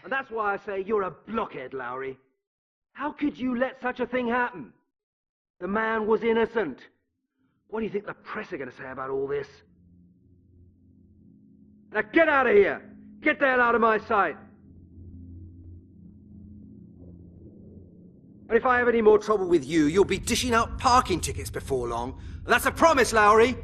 And that's why I say you're a blockhead, Lowry. How could you let such a thing happen? The man was innocent. What do you think the press are going to say about all this? Now get out of here! Get the hell out of my sight! And if I have any more trouble with you, you'll be dishing out parking tickets before long. And that's a promise, Lowry!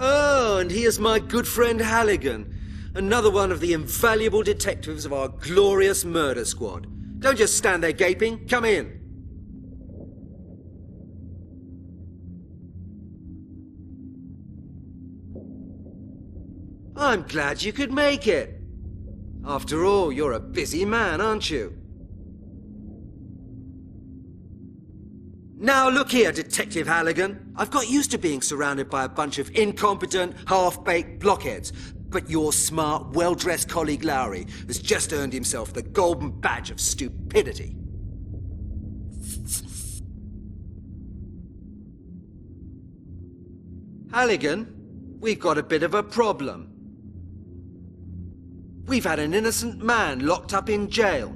Oh, and here's my good friend Halligan, another one of the invaluable detectives of our glorious murder squad. Don't just stand there gaping, come in. I'm glad you could make it. After all, you're a busy man, aren't you? Now look here, Detective Halligan. I've got used to being surrounded by a bunch of incompetent, half-baked blockheads. But your smart, well-dressed colleague Lowry has just earned himself the golden badge of stupidity. Halligan, we've got a bit of a problem. We've had an innocent man locked up in jail.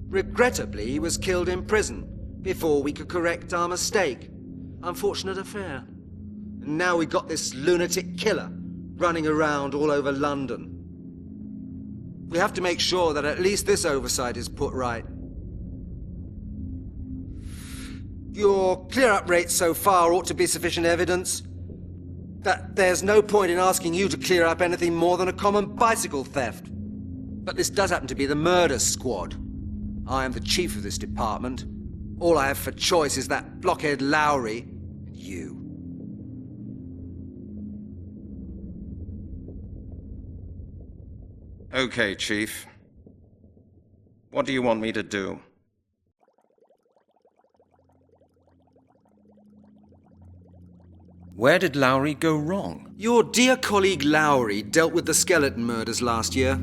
Regrettably, he was killed in prison before we could correct our mistake. Unfortunate affair. And now we've got this lunatic killer running around all over London. We have to make sure that at least this oversight is put right. Your clear-up rate so far ought to be sufficient evidence that there's no point in asking you to clear up anything more than a common bicycle theft. But this does happen to be the murder squad. I am the chief of this department. All I have for choice is that blockhead Lowry and you. Okay, Chief. What do you want me to do? Where did Lowry go wrong? Your dear colleague Lowry dealt with the skeleton murders last year.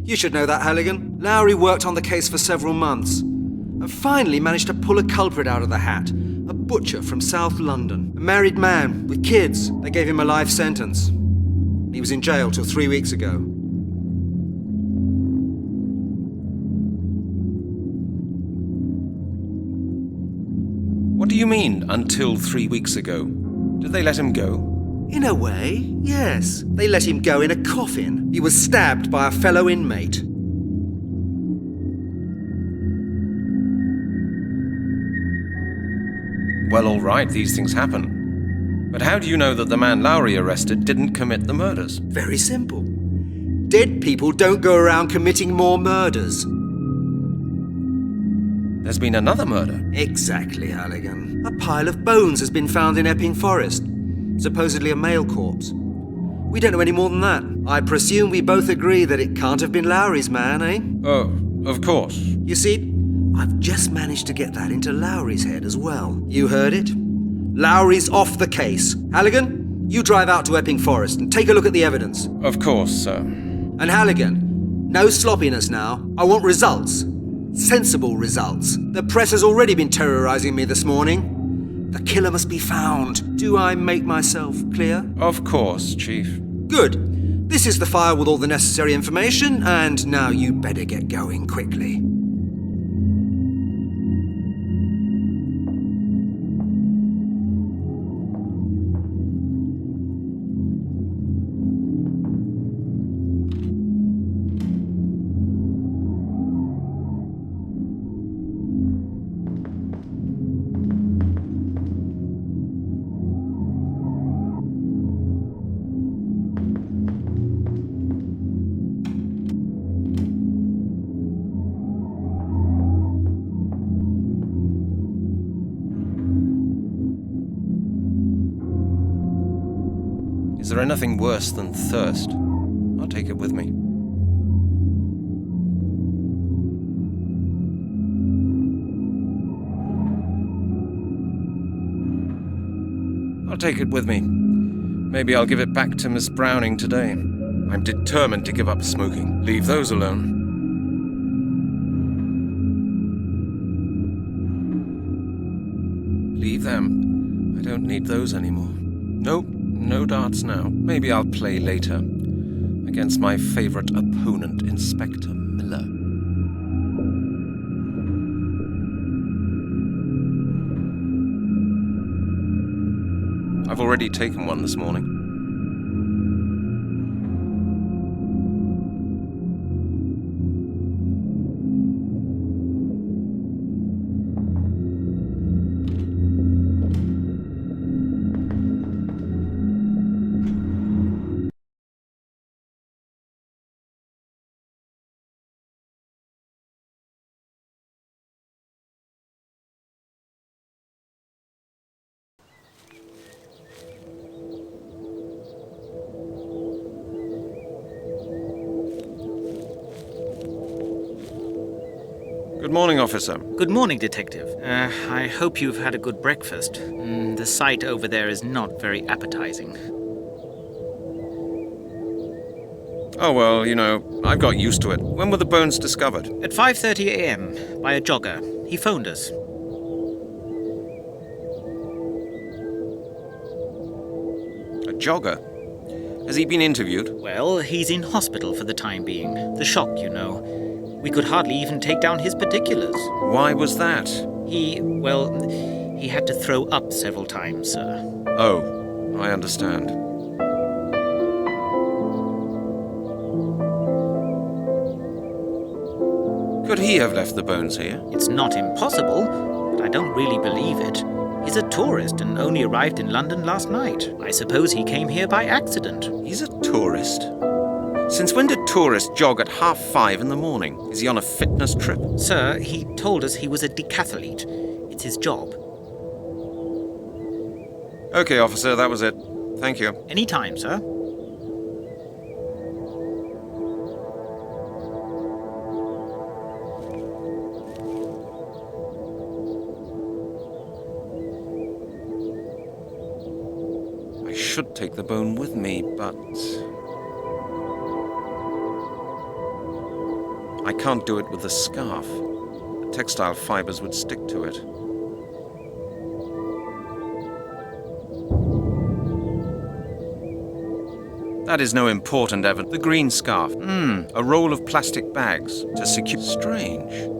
You should know that, Halligan. Lowry worked on the case for several months and finally managed to pull a culprit out of the hat. A butcher from South London. A married man with kids. They gave him a life sentence. He was in jail till 3 weeks ago. What do you mean, until 3 weeks ago? Did they let him go? In a way, yes. They let him go in a coffin. He was stabbed by a fellow inmate. Well, all right, these things happen. But how do you know that the man Lowry arrested didn't commit the murders? Very simple. Dead people don't go around committing more murders. There's been another murder. Exactly, Halligan. A pile of bones has been found in Epping Forest. Supposedly a male corpse. We don't know any more than that. I presume we both agree that it can't have been Lowry's man, eh? Oh, of course. You see, I've just managed to get that into Lowry's head as well. You heard it? Lowry's off the case. Halligan, you drive out to Epping Forest and take a look at the evidence. Of course, sir. And Halligan, no sloppiness now. I want results. Sensible results. The press has already been terrorizing me this morning. The killer must be found. Do I make myself clear? Of course, Chief. Good. This is the file with all the necessary information, and now you better get going quickly. Is there anything worse than thirst? I'll take it with me. I'll take it with me. Maybe I'll give it back to Miss Browning today. I'm determined to give up smoking. Leave those alone. Leave them. I don't need those anymore. Nope. No darts now. Maybe I'll play later. Against my favorite opponent, Inspector Miller. I've already taken one this morning. Good morning, officer. Good morning, Detective. I hope you've had a good breakfast. The sight over there is not very appetizing. Oh, well, you know, I've got used to it. When were the bones discovered? At 5:30 a.m. by a jogger. He phoned us. A jogger? Has he been interviewed? Well, he's in hospital for the time being. The shock, you know. We could hardly even take down his particulars. Why was that? He had to throw up several times, sir. Oh, I understand. Could he have left the bones here? It's not impossible, but I don't really believe it. He's a tourist and only arrived in London last night. I suppose he came here by accident. He's a tourist? Since when did tourists jog at 5:30 in the morning? Is he on a fitness trip? Sir, he told us he was a decathlete. It's his job. Okay, officer, that was it. Thank you. Any time, sir. I should take the bone with me, but I can't do it with the scarf. The textile fibers would stick to it. That is no important evidence. The green scarf. A roll of plastic bags to secure. Strange.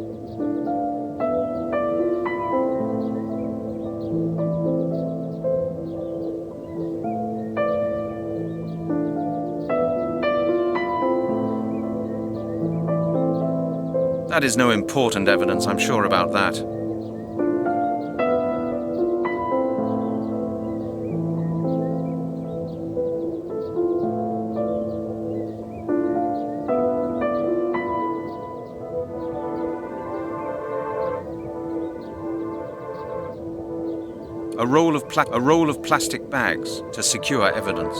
That is no important evidence, I'm sure about that. A roll of plastic bags to secure evidence.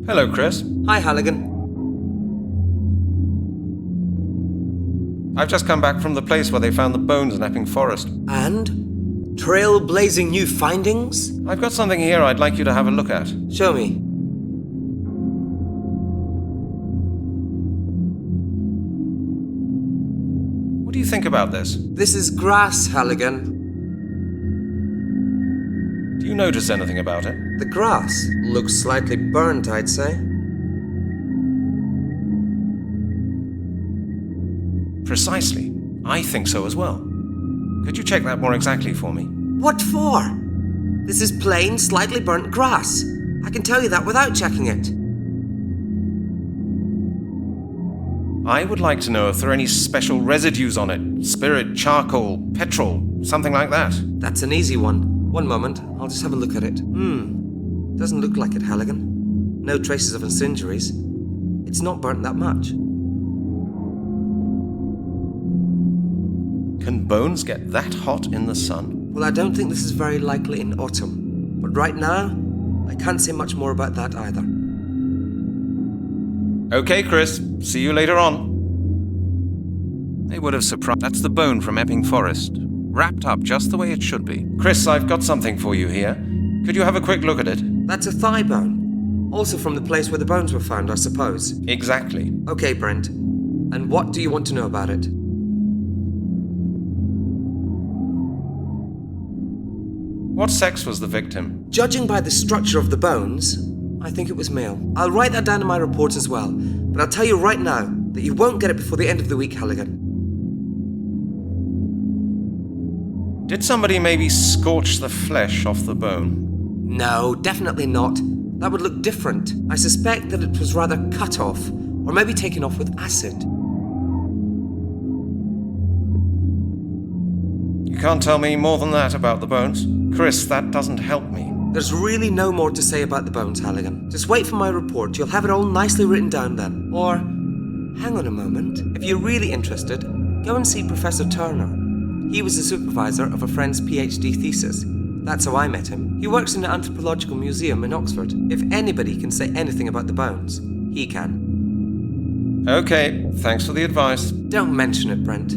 Hello, Chris. Hi, Halligan. I've just come back from the place where they found the bones in Epping Forest. And? Trailblazing new findings? I've got something here I'd like you to have a look at. Show me. What do you think about this? This is grass, Halligan. Do you notice anything about it? The grass looks slightly burnt, I'd say. Precisely. I think so as well. Could you check that more exactly for me? What for? This is plain, slightly burnt grass. I can tell you that without checking it. I would like to know if there are any special residues on it. Spirit, charcoal, petrol, something like that. That's an easy one. One moment, I'll just have a look at it. Doesn't look like it, Halligan. No traces of incendiaries. It's not burnt that much. Can bones get that hot in the sun? Well, I don't think this is very likely in autumn. But right now, I can't say much more about that either. Okay, Chris. See you later on. They would have surprised. That's the bone from Epping Forest. Wrapped up just the way it should be. Chris, I've got something for you here. Could you have a quick look at it? That's a thigh bone. Also from the place where the bones were found, I suppose. Exactly. Okay, Brent. And what do you want to know about it? What sex was the victim? Judging by the structure of the bones, I think it was male. I'll write that down in my report as well. But I'll tell you right now that you won't get it before the end of the week, Halligan. Did somebody maybe scorch the flesh off the bone? No, definitely not. That would look different. I suspect that it was rather cut off, or maybe taken off with acid. You can't tell me more than that about the bones? Chris, that doesn't help me. There's really no more to say about the bones, Halligan. Just wait for my report. You'll have it all nicely written down then. Or, hang on a moment. If you're really interested, go and see Professor Turner. He was the supervisor of a friend's PhD thesis. That's how I met him. He works in an anthropological museum in Oxford. If anybody can say anything about the bones, he can. Okay, thanks for the advice. Don't mention it, Brent.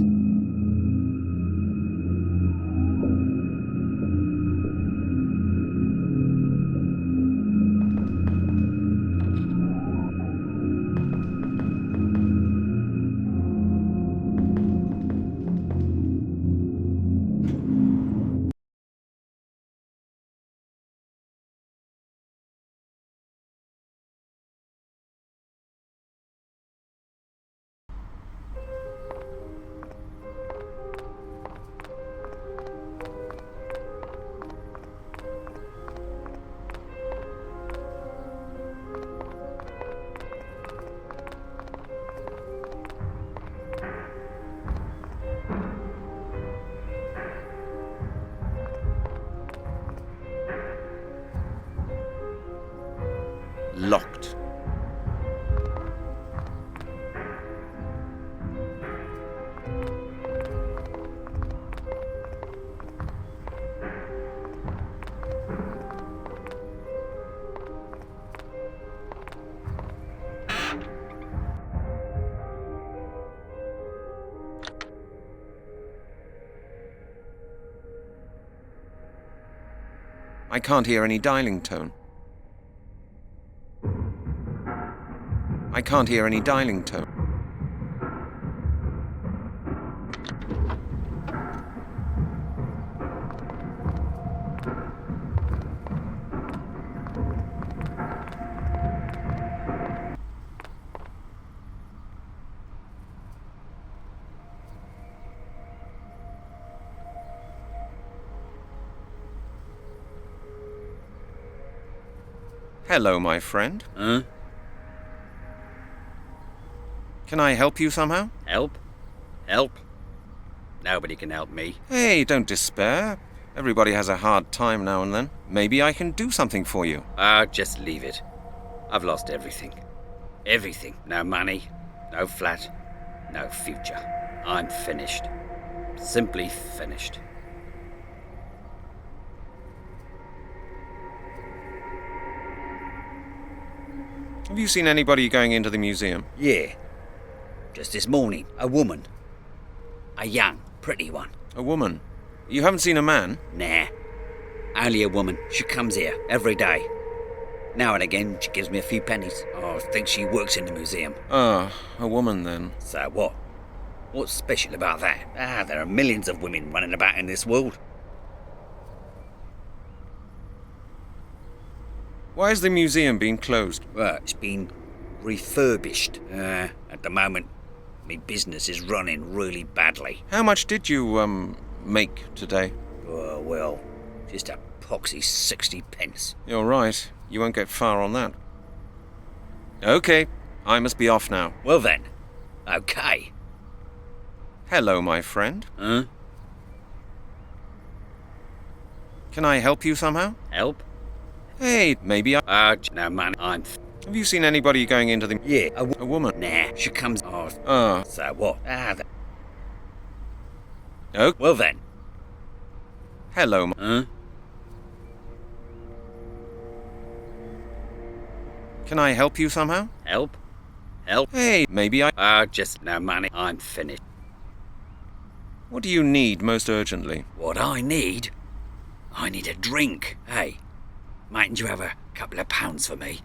Locked. I can't hear any dialing tone. I can't hear any dialing tone. Hello, my friend. Huh? Can I help you somehow? Help? Help? Nobody can help me. Hey, don't despair. Everybody has a hard time now and then. Maybe I can do something for you. Just leave it. I've lost everything. Everything. No money, no flat, no future. I'm finished. Simply finished. Have you seen anybody going into the museum? Yeah. Just this morning, a woman. A young, pretty one. A woman? You haven't seen a man? Nah. Only a woman. She comes here every day. Now and again, she gives me a few pennies. I think she works in the museum. Ah, a woman then. So what? What's special about that? There are millions of women running about in this world. Why is the museum being closed? Well, it's been refurbished. At the moment, my business is running really badly. How much did you, make today? Well, just a poxy 60 pence. You're right. You won't get far on that. Okay, I must be off now. Well then, okay. Hello, my friend. Huh? Can I help you somehow? Help? Hey, maybe I... No money. Have you seen anybody going into the... Yeah, A woman? Nah, she comes... So what? Oh, Well then. hello. Huh? Can I help you somehow? Help? Help? Hey, maybe I... Just no money. I'm finished. What do you need most urgently? What I need a drink. Hey, mightn't you have a couple of pounds for me?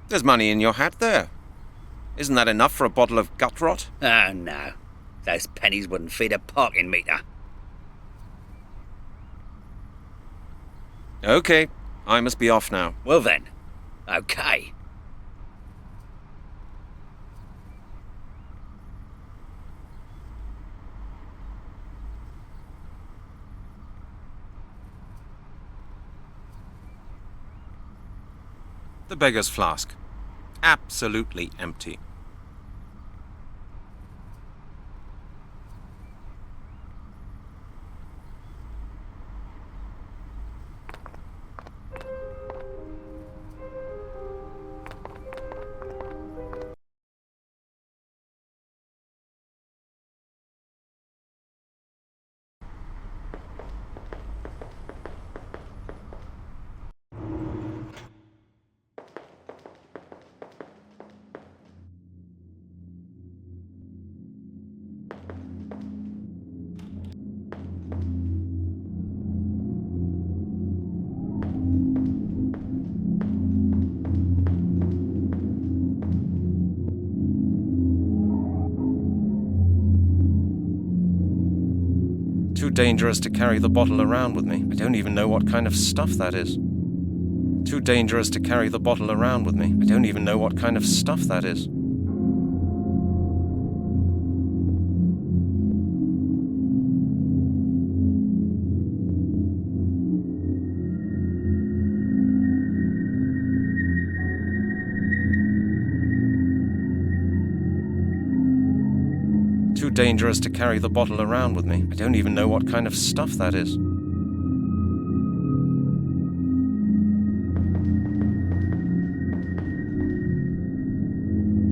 There's money in your hat there. Isn't that enough for a bottle of gut rot? Oh, no. Those pennies wouldn't feed a parking meter. Okay, I must be off now. Well then, okay. The beggar's flask. Absolutely empty. Too dangerous to carry the bottle around with me. I don't even know what kind of stuff that is. Too dangerous to carry the bottle around with me. I don't even know what kind of stuff that is. Too dangerous to carry the bottle around with me. I don't even know what kind of stuff that is.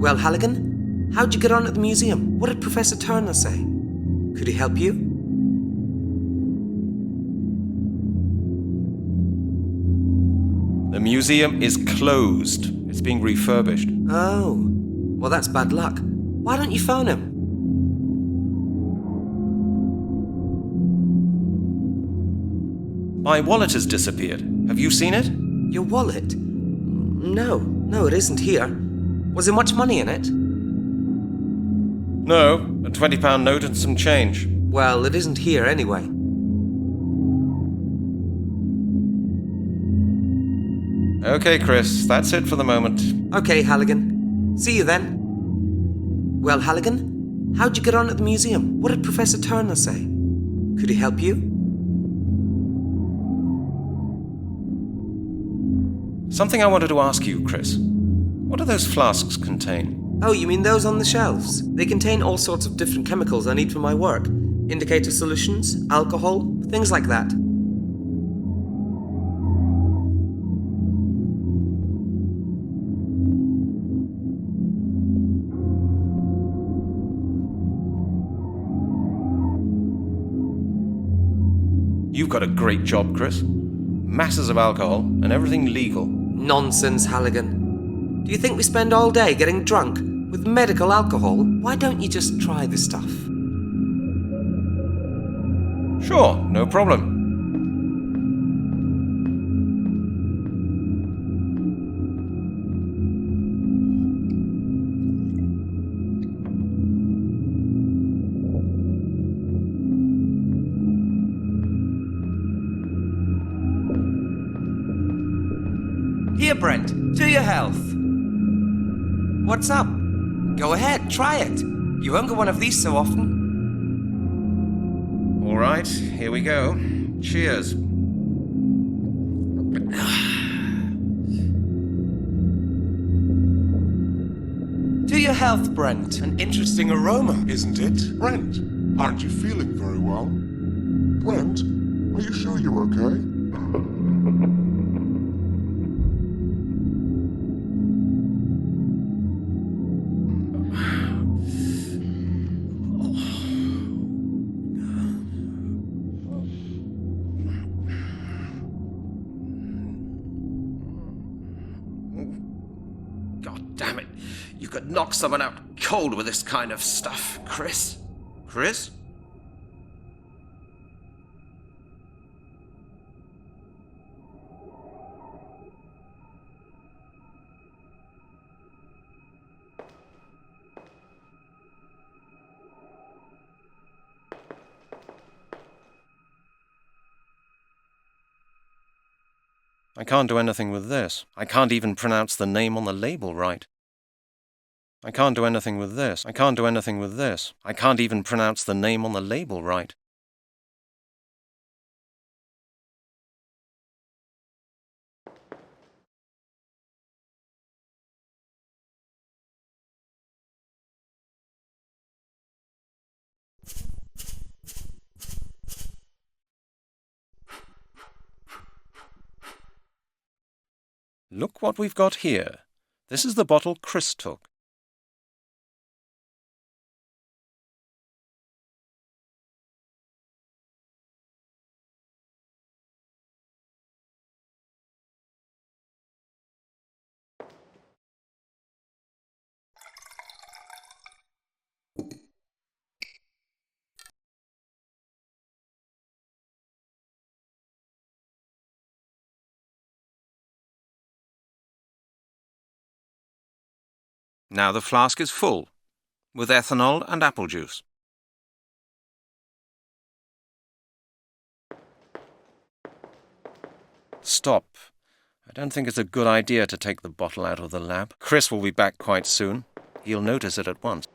Well, Halligan, how'd you get on at the museum? What did Professor Turner say? Could he help you? The museum is closed. It's being refurbished. Oh, well, that's bad luck. Why don't you phone him? My wallet has disappeared. Have you seen it? Your wallet? No, it isn't here. Was there much money in it? No, a £20 note and some change. Well, it isn't here anyway. Okay, Chris, that's it for the moment. Okay, Halligan. See you then. Well, Halligan, How'd you get on at the museum? What did Professor Turner say? Could he help you? Something I wanted to ask you, Chris. What do those flasks contain? Oh, you mean those on the shelves? They contain all sorts of different chemicals I need for my work. Indicator solutions, alcohol, things like that. You've got a great job, Chris. Masses of alcohol and everything legal. Nonsense, Halligan. Do you think we spend all day getting drunk with medical alcohol? Why don't you just try the stuff? Sure, no problem. Here, Brent, to your health. What's up? Go ahead, try it. You won't get one of these so often. All right, here we go. Cheers. To your health, Brent. An interesting aroma, isn't it? Brent, aren't you feeling very well? Brent, are you sure you're okay? God damn it. You could knock someone out cold with this kind of stuff, Chris. Chris? I can't do anything with this. I can't even pronounce the name on the label right. I can't do anything with this. I can't do anything with this. I can't even pronounce the name on the label right. Look what we've got here. This is the bottle Chris took. Now the flask is full, with ethanol and apple juice. Stop. I don't think it's a good idea to take the bottle out of the lab. Chris will be back quite soon. He'll notice it at once.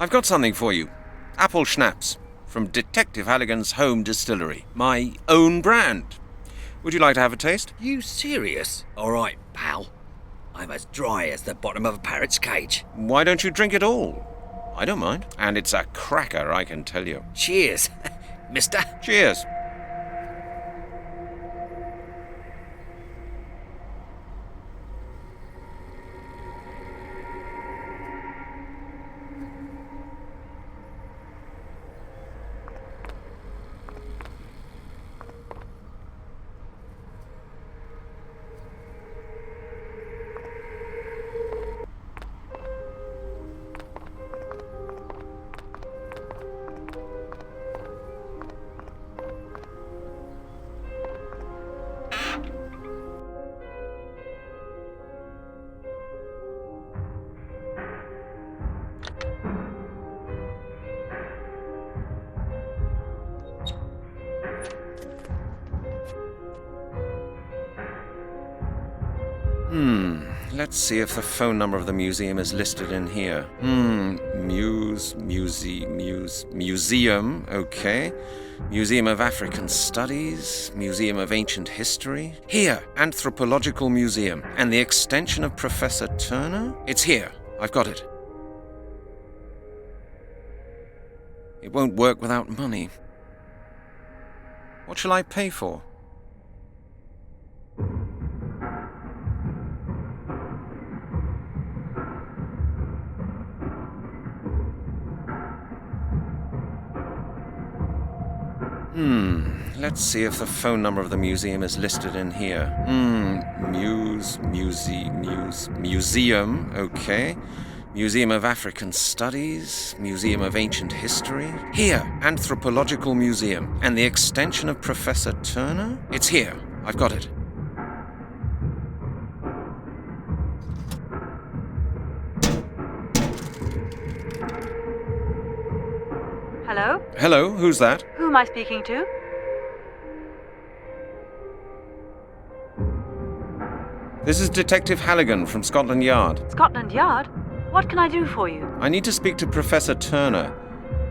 I've got something for you. Apple schnapps from Detective Halligan's home distillery. My own brand. Would you like to have a taste? You serious? All right, pal. I'm as dry as the bottom of a parrot's cage. Why don't you drink it all? I don't mind. And it's a cracker, I can tell you. Cheers, mister. Cheers. Let's see if the phone number of the museum is listed in here. Museum, okay. Museum of African Studies, Museum of Ancient History. Here, Anthropological Museum. And the extension of Professor Turner? It's here. I've got it. It won't work without money. What shall I pay for? Let's see if the phone number of the museum is listed in here. Museum, okay. Museum of African Studies, Museum of Ancient History. Here, Anthropological Museum. And the extension of Professor Turner? It's here. I've got it. Hello? Hello, who's that? Who am I speaking to? This is Detective Halligan from Scotland Yard. Scotland Yard? What can I do for you? I need to speak to Professor Turner.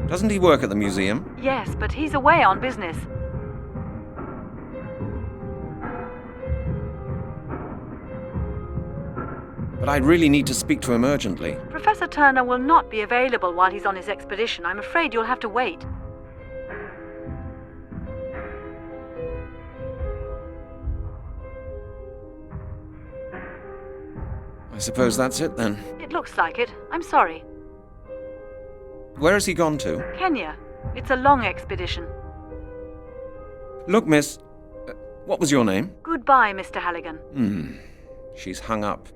Doesn't he work at the museum? Yes, but he's away on business. But I really need to speak to him urgently. Professor Turner will not be available while he's on his expedition. I'm afraid you'll have to wait. I suppose that's it then. It looks like it. I'm sorry. Where has he gone to? Kenya. It's a long expedition. Look, miss. What was your name? Goodbye, Mr. Halligan. She's hung up.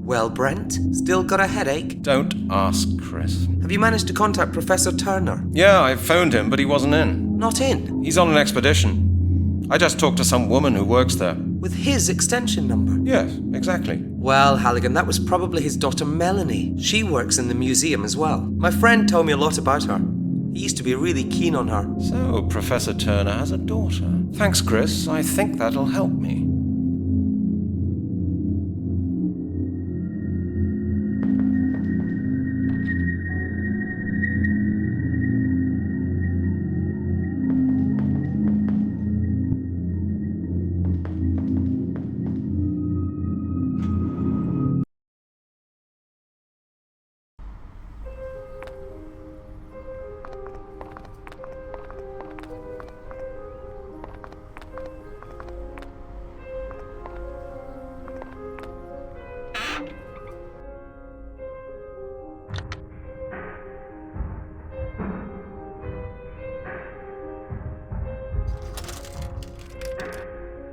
Well, Brent, still got a headache? Don't ask, Chris. Have you managed to contact Professor Turner? Yeah, I phoned him, but he wasn't in. Not in? He's on an expedition. I just talked to some woman who works there. With his extension number? Yes, exactly. Well, Halligan, that was probably his daughter Melanie. She works in the museum as well. My friend told me a lot about her. He used to be really keen on her. So, Professor Turner has a daughter. Thanks, Chris. I think that'll help me.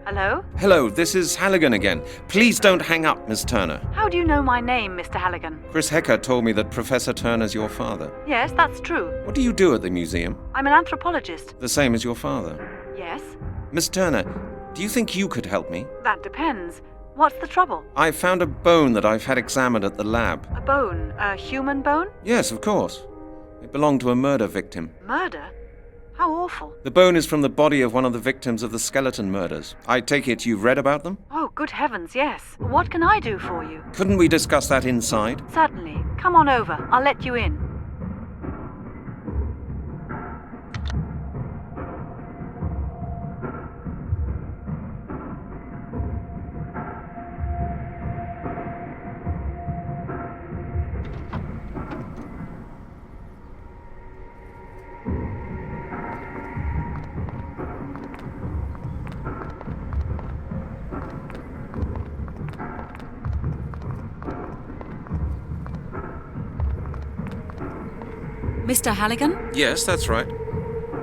Hello? Hello, this is Halligan again. Please don't hang up, Miss Turner. How do you know my name, Mr. Halligan? Chris Hecker told me that Professor Turner's your father. Yes, that's true. What do you do at the museum? I'm an anthropologist. The same as your father. Yes? Miss Turner, do you think you could help me? That depends. What's the trouble? I found a bone that I've had examined at the lab. A bone? A human bone? Yes, of course. It belonged to a murder victim. Murder? How awful. The bone is from the body of one of the victims of the skeleton murders. I take it you've read about them? Oh, good heavens, yes. What can I do for you? Couldn't we discuss that inside? Certainly. Come on over. I'll let you in. Mr. Halligan? Yes, that's right.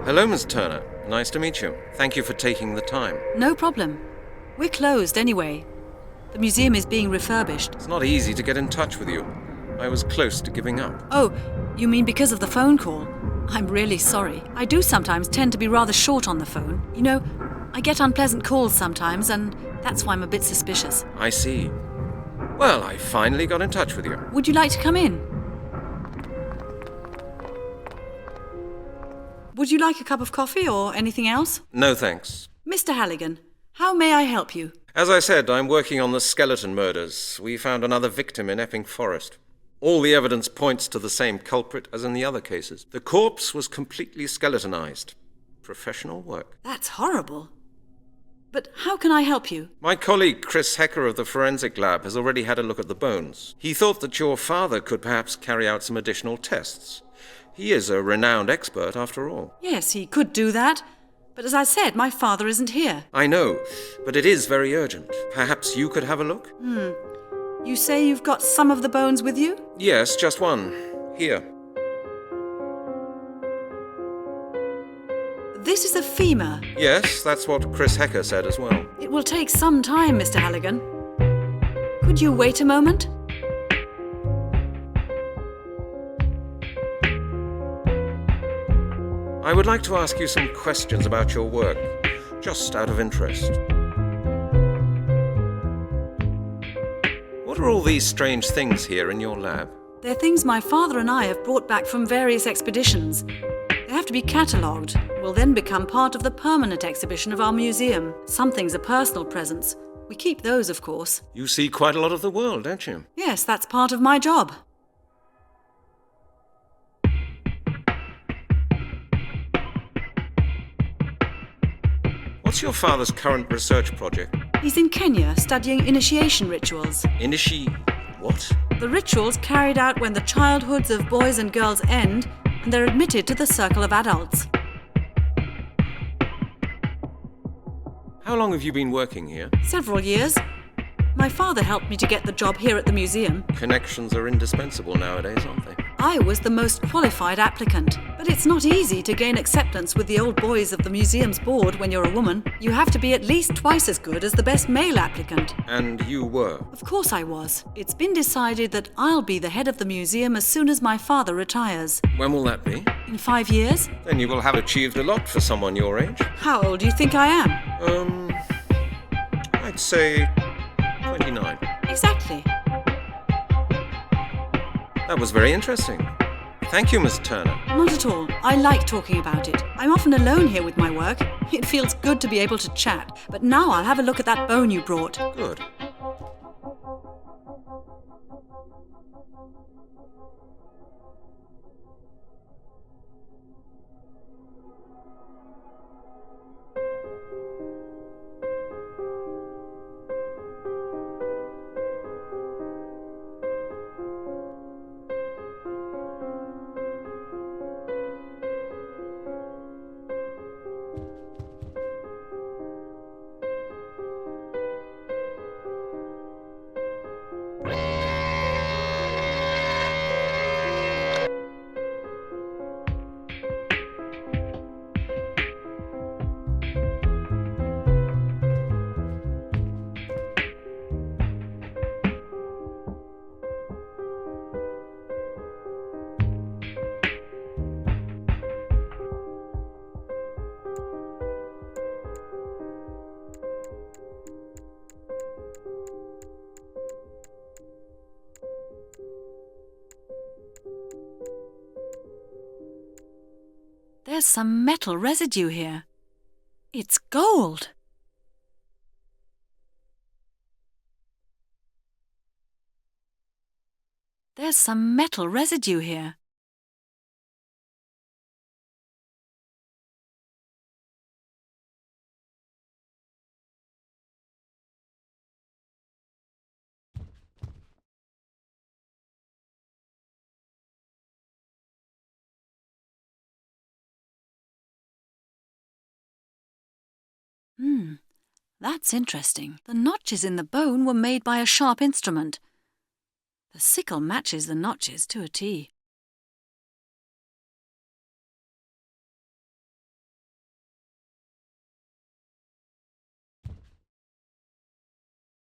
Hello, Miss Turner. Nice to meet you. Thank you for taking the time. No problem. We're closed anyway. The museum is being refurbished. It's not easy to get in touch with you. I was close to giving up. Oh, you mean because of the phone call? I'm really sorry. I do sometimes tend to be rather short on the phone. You know, I get unpleasant calls sometimes, and that's why I'm a bit suspicious. I see. Well, I finally got in touch with you. Would you like to come in? Would you like a cup of coffee or anything else? No, thanks. Mr. Halligan, how may I help you? As I said, I'm working on the skeleton murders. We found another victim in Epping Forest. All the evidence points to the same culprit as in the other cases. The corpse was completely skeletonized. Professional work. That's horrible. But how can I help you? My colleague Chris Hecker of the Forensic Lab has already had a look at the bones. He thought that your father could perhaps carry out some additional tests. He is a renowned expert, after all. Yes, he could do that. But as I said, my father isn't here. I know, but it is very urgent. Perhaps you could have a look? You say you've got some of the bones with you? Yes, just one. Here. This is a femur. Yes, that's what Chris Hecker said as well. It will take some time, Mr. Halligan. Could you wait a moment? I would like to ask you some questions about your work, just out of interest. What are all these strange things here in your lab? They're things my father and I have brought back from various expeditions. They have to be catalogued, will then become part of the permanent exhibition of our museum. Some things are personal presents. We keep those, of course. You see quite a lot of the world, don't you? Yes, that's part of my job. What's your father's current research project? He's in Kenya studying initiation rituals. What? The rituals carried out when the childhoods of boys and girls end and they're admitted to the circle of adults. How long have you been working here? Several years. My father helped me to get the job here at the museum. Connections are indispensable nowadays, aren't they? I was the most qualified applicant, but it's not easy to gain acceptance with the old boys of the museum's board when you're a woman. You have to be at least twice as good as the best male applicant. And you were? Of course I was. It's been decided that I'll be the head of the museum as soon as my father retires. When will that be? In 5 years? Then you will have achieved a lot for someone your age. How old do you think I am? I'd say 29. Exactly. That was very interesting. Thank you, Miss Turner. Not at all. I like talking about it. I'm often alone here with my work. It feels good to be able to chat. But now I'll have a look at that bone you brought. Good. There's some metal residue here. It's gold. There's some metal residue here. That's interesting. The notches in the bone were made by a sharp instrument. The sickle matches the notches to a T.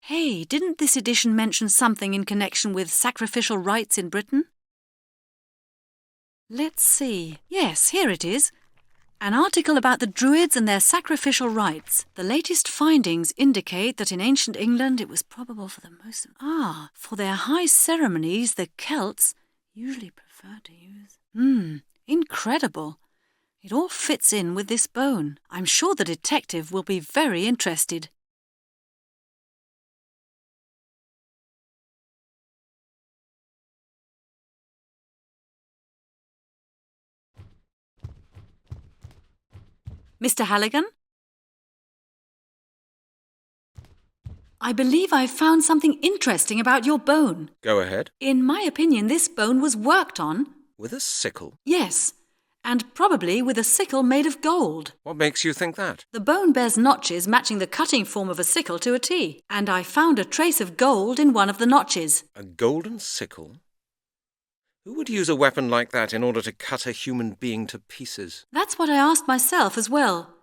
Hey, didn't this edition mention something in connection with sacrificial rites in Britain? Let's see. Yes, here it is. An article about the Druids and their sacrificial rites. The latest findings indicate that in ancient England it was probable for the most... for their high ceremonies, the Celts usually preferred to use... Incredible. It all fits in with this bone. I'm sure the detective will be very interested. Mr. Halligan? I believe I've found something interesting about your bone. Go ahead. In my opinion, this bone was worked on. With a sickle? Yes, and probably with a sickle made of gold. What makes you think that? The bone bears notches matching the cutting form of a sickle to a T, and I found a trace of gold in one of the notches. A golden sickle? Who would use a weapon like that in order to cut a human being to pieces? That's what I asked myself as well.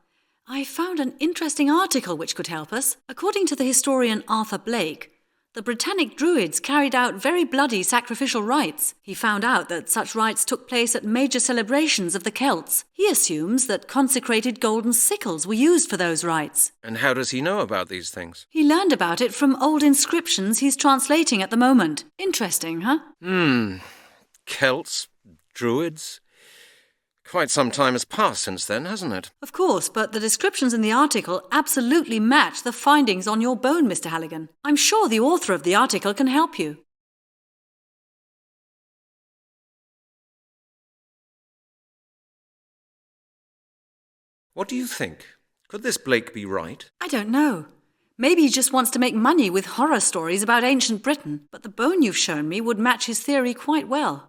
I found an interesting article which could help us. According to the historian Arthur Blake, the Britannic Druids carried out very bloody sacrificial rites. He found out that such rites took place at major celebrations of the Celts. He assumes that consecrated golden sickles were used for those rites. And how does he know about these things? He learned about it from old inscriptions he's translating at the moment. Interesting, huh? Celts? Druids? Quite some time has passed since then, hasn't it? Of course, but the descriptions in the article absolutely match the findings on your bone, Mr. Halligan. I'm sure the author of the article can help you. What do you think? Could this Blake be right? I don't know. Maybe he just wants to make money with horror stories about ancient Britain, but the bone you've shown me would match his theory quite well.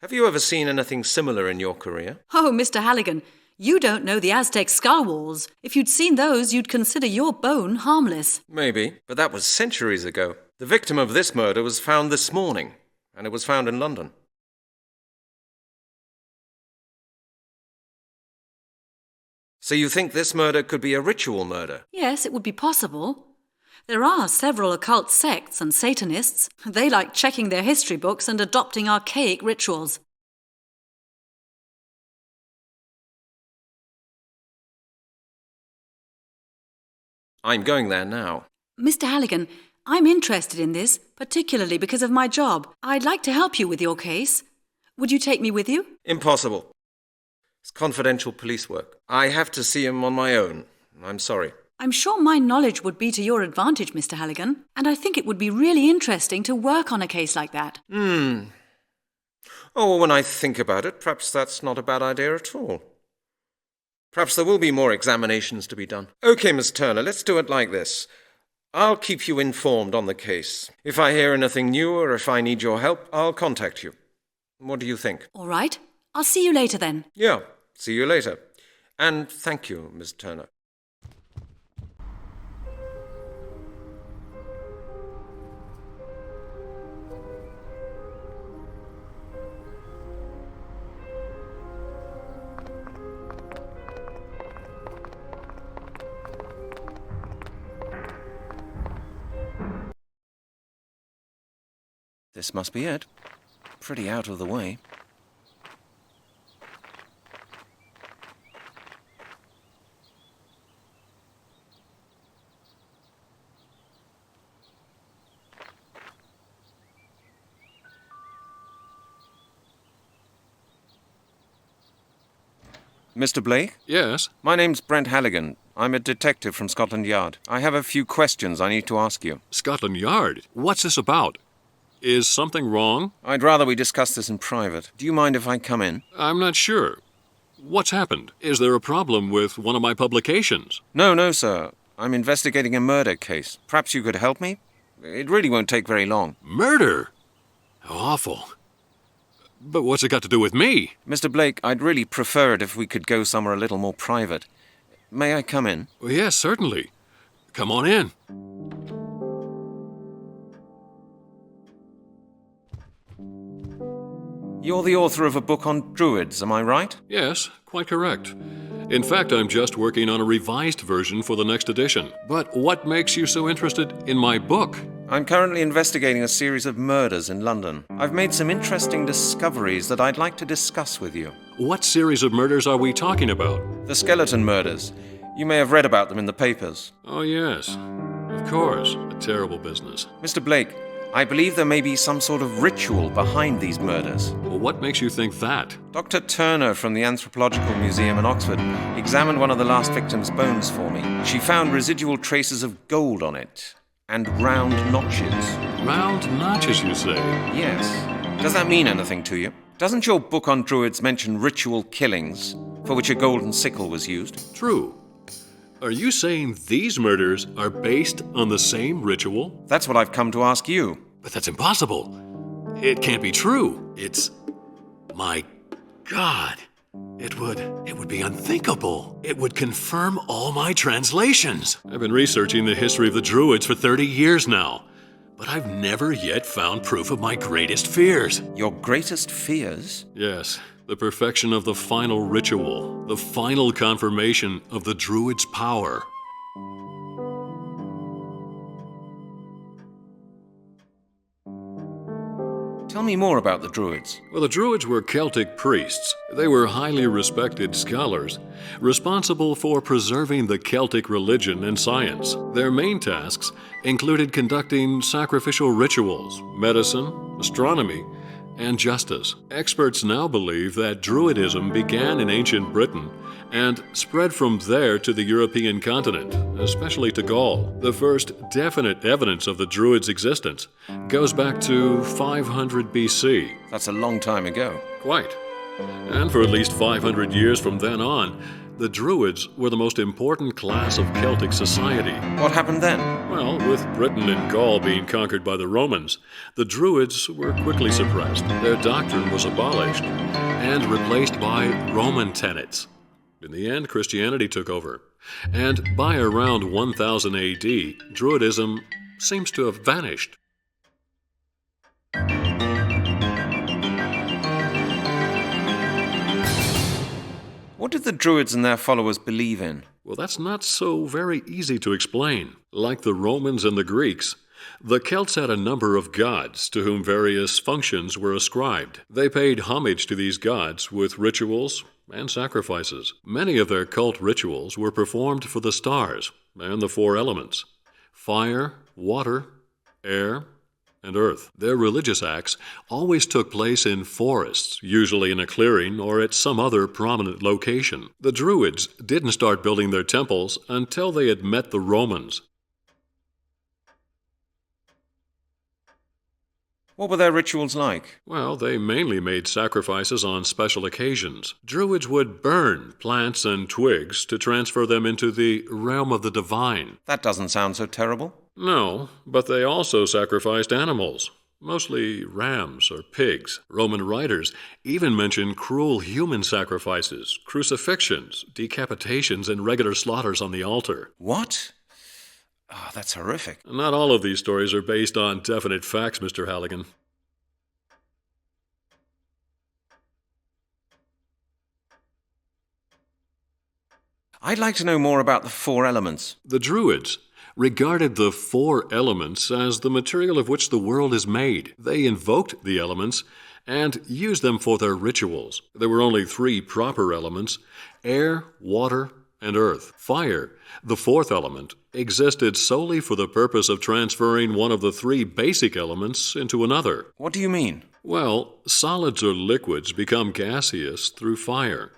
Have you ever seen anything similar in your career? Oh, Mr. Halligan, you don't know the Aztec skull walls. If you'd seen those, you'd consider your bone harmless. Maybe, but that was centuries ago. The victim of this murder was found this morning, and it was found in London. So you think this murder could be a ritual murder? Yes, it would be possible. There are several occult sects and Satanists. They like checking their history books and adopting archaic rituals. I'm going there now. Mr. Halligan, I'm interested in this, particularly because of my job. I'd like to help you with your case. Would you take me with you? Impossible. It's confidential police work. I have to see him on my own. I'm sorry. I'm sure my knowledge would be to your advantage, Mr. Halligan, and I think it would be really interesting to work on a case like that. Oh, when I think about it, perhaps that's not a bad idea at all. Perhaps there will be more examinations to be done. Okay, Miss Turner, let's do it like this. I'll keep you informed on the case. If I hear anything new or if I need your help, I'll contact you. What do you think? All right. I'll see you later then. Yeah, see you later. And thank you, Miss Turner. This must be it. Pretty out of the way. Mr. Blake? Yes? My name's Brent Halligan. I'm a detective from Scotland Yard. I have a few questions I need to ask you. Scotland Yard? What's this about? Is something wrong? I'd rather we discuss this in private. Do you mind if I come in? I'm not sure. What's happened? Is there a problem with one of my publications? No, sir. I'm investigating a murder case. Perhaps you could help me? It really won't take very long. Murder? How awful. But what's it got to do with me? Mr. Blake, I'd really prefer it if we could go somewhere a little more private. May I come in? Well, yes, certainly. Come on in. You're the author of a book on Druids, am I right? Yes, quite correct. In fact, I'm just working on a revised version for the next edition. But what makes you so interested in my book? I'm currently investigating a series of murders in London. I've made some interesting discoveries that I'd like to discuss with you. What series of murders are we talking about? The skeleton murders. You may have read about them in the papers. Oh, yes. Of course. A terrible business. Mr. Blake, I believe there may be some sort of ritual behind these murders. Well, what makes you think that? Dr. Turner from the Anthropological Museum in Oxford examined one of the last victim's bones for me. She found residual traces of gold on it and round notches. Round notches, you say? Yes. Does that mean anything to you? Doesn't your book on Druids mention ritual killings for which a golden sickle was used? True. Are you saying these murders are based on the same ritual? That's what I've come to ask you. But that's impossible. It can't be true. It's... my God. It would be unthinkable. It would confirm all my translations. I've been researching the history of the Druids for 30 years now, but I've never yet found proof of my greatest fears. Your greatest fears? Yes, the perfection of the final ritual, the final confirmation of the Druids' power. Tell me more about the Druids. Well, the Druids were Celtic priests. They were highly respected scholars, responsible for preserving the Celtic religion and science. Their main tasks included conducting sacrificial rituals, medicine, astronomy, and justice. Experts now believe that Druidism began in ancient Britain and spread from there to the European continent, especially to Gaul. The first definite evidence of the Druids' existence goes back to 500 BC. That's a long time ago. Quite. And for at least 500 years from then on, the Druids were the most important class of Celtic society. What happened then? Well, with Britain and Gaul being conquered by the Romans, the Druids were quickly suppressed. Their doctrine was abolished and replaced by Roman tenets. In the end, Christianity took over. And by around 1000 AD, Druidism seems to have vanished. What did the Druids and their followers believe in? Well, that's not so very easy to explain. Like the Romans and the Greeks, the Celts had a number of gods to whom various functions were ascribed. They paid homage to these gods with rituals and sacrifices. Many of their cult rituals were performed for the stars and the four elements: fire, water, air, and earth. Their religious acts always took place in forests, usually in a clearing or at some other prominent location. The Druids didn't start building their temples until they had met the Romans. What were their rituals like? Well, they mainly made sacrifices on special occasions. Druids would burn plants and twigs to transfer them into the realm of the divine. That doesn't sound so terrible. No, but they also sacrificed animals, mostly rams or pigs. Roman writers even mention cruel human sacrifices, crucifixions, decapitations, and regular slaughters on the altar. What? Oh, that's horrific. Not all of these stories are based on definite facts, Mr. Halligan. I'd like to know more about the four elements. The Druids regarded the four elements as the material of which the world is made. They invoked the elements and used them for their rituals. There were only three proper elements: air, water, and earth. Fire, the fourth element, existed solely for the purpose of transferring one of the three basic elements into another. What do you mean? Well, solids or liquids become gaseous through fire.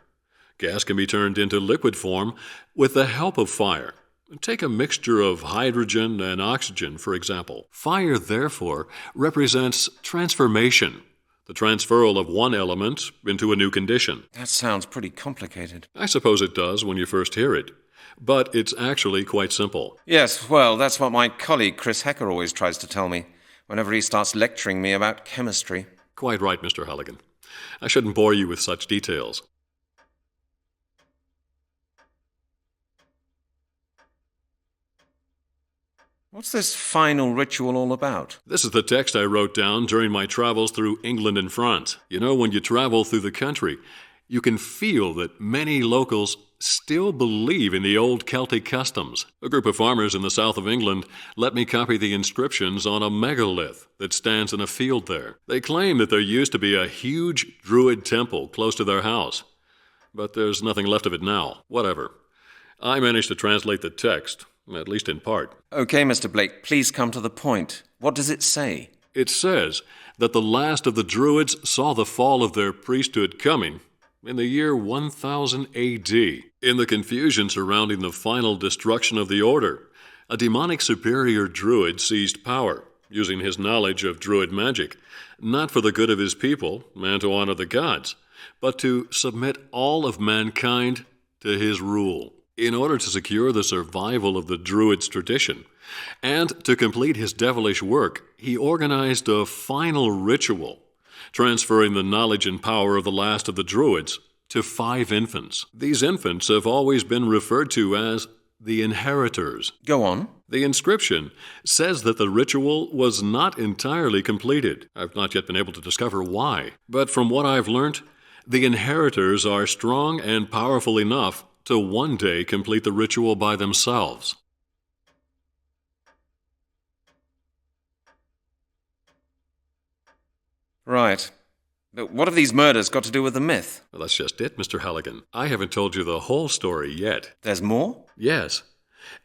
Gas can be turned into liquid form with the help of fire. Take a mixture of hydrogen and oxygen, for example. Fire, therefore, represents transformation, the transferal of one element into a new condition. That sounds pretty complicated. I suppose it does when you first hear it, but it's actually quite simple. Yes, well, that's what my colleague Chris Hecker always tries to tell me whenever he starts lecturing me about chemistry. Quite right, Mr. Halligan. I shouldn't bore you with such details. What's this final ritual all about? This is the text I wrote down during my travels through England and France. You know, when you travel through the country, you can feel that many locals still believe in the old Celtic customs. A group of farmers in the south of England let me copy the inscriptions on a megalith that stands in a field there. They claim that there used to be a huge Druid temple close to their house, but there's nothing left of it now. Whatever. I managed to translate the text, at least in part. Okay, Mr. Blake, please come to the point. What does it say? It says that the last of the Druids saw the fall of their priesthood coming in the year 1000 AD. In the confusion surrounding the final destruction of the order, a demonic superior Druid seized power, using his knowledge of Druid magic, not for the good of his people and to honor the gods, but to submit all of mankind to his rule. In order to secure the survival of the Druid's tradition, and to complete his devilish work, he organized a final ritual, transferring the knowledge and power of the last of the Druids to 5 infants. These infants have always been referred to as the inheritors. Go on. The inscription says that the ritual was not entirely completed. I've not yet been able to discover why. But from what I've learnt, the inheritors are strong and powerful enough to one day complete the ritual by themselves. Right. But what have these murders got to do with the myth? Well, that's just it, Mr. Halligan. I haven't told you the whole story yet. There's more? Yes.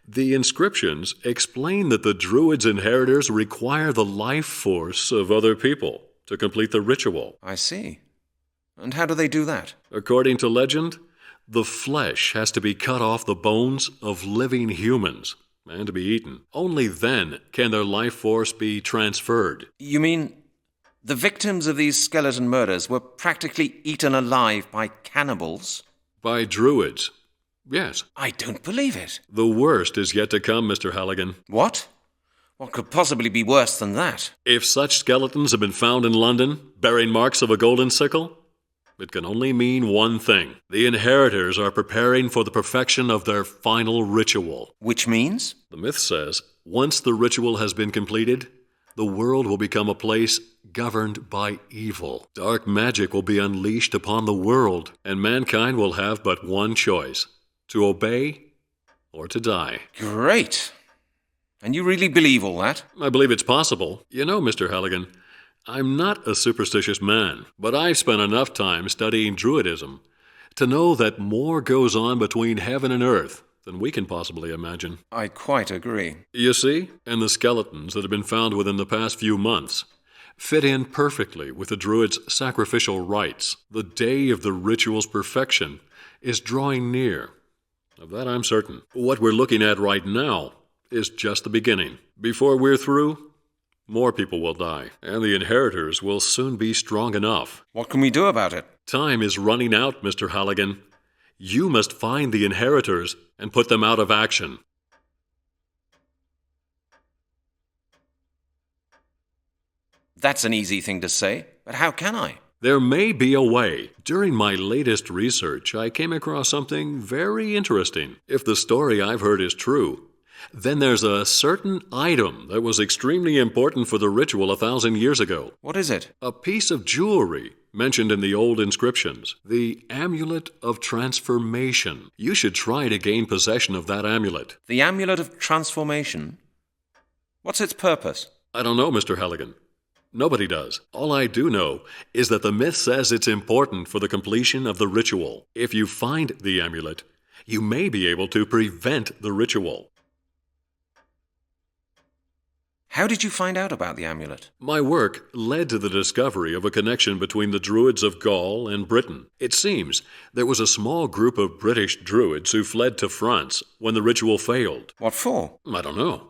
The inscriptions explain that the Druids' inheritors require the life force of other people to complete the ritual. I see. And how do they do that? According to legend, the flesh has to be cut off the bones of living humans and to be eaten. Only then can their life force be transferred. You mean the victims of these skeleton murders were practically eaten alive by cannibals? By Druids. Yes. I don't believe it. The worst is yet to come, Mr. Halligan. What? What could possibly be worse than that? If such skeletons have been found in London, bearing marks of a golden sickle, it can only mean one thing. The inheritors are preparing for the perfection of their final ritual. Which means? The myth says, once the ritual has been completed, the world will become a place governed by evil. Dark magic will be unleashed upon the world, and mankind will have but one choice: to obey or to die. Great. And you really believe all that? I believe it's possible. You know, Mr. Halligan, I'm not a superstitious man, but I've spent enough time studying Druidism to know that more goes on between heaven and earth than we can possibly imagine. I quite agree. You see, and the skeletons that have been found within the past few months fit in perfectly with the Druids' sacrificial rites. The day of the ritual's perfection is drawing near. Of that I'm certain. What we're looking at right now is just the beginning. Before we're through, more people will die, and the inheritors will soon be strong enough. What can we do about it? Time is running out, Mr. Halligan. You must find the inheritors and put them out of action. That's an easy thing to say, but how can I? There may be a way. During my latest research, I came across something very interesting. If the story I've heard is true, then there's a certain item that was extremely important for the ritual 1,000 years ago. What is it? A piece of jewelry mentioned in the old inscriptions. The Amulet of Transformation. You should try to gain possession of that amulet. The Amulet of Transformation? What's its purpose? I don't know, Mr. Halligan. Nobody does. All I do know is that the myth says it's important for the completion of the ritual. If you find the amulet, you may be able to prevent the ritual. How did you find out about the amulet? My work led to the discovery of a connection between the Druids of Gaul and Britain. It seems there was a small group of British Druids who fled to France when the ritual failed. What for? I don't know.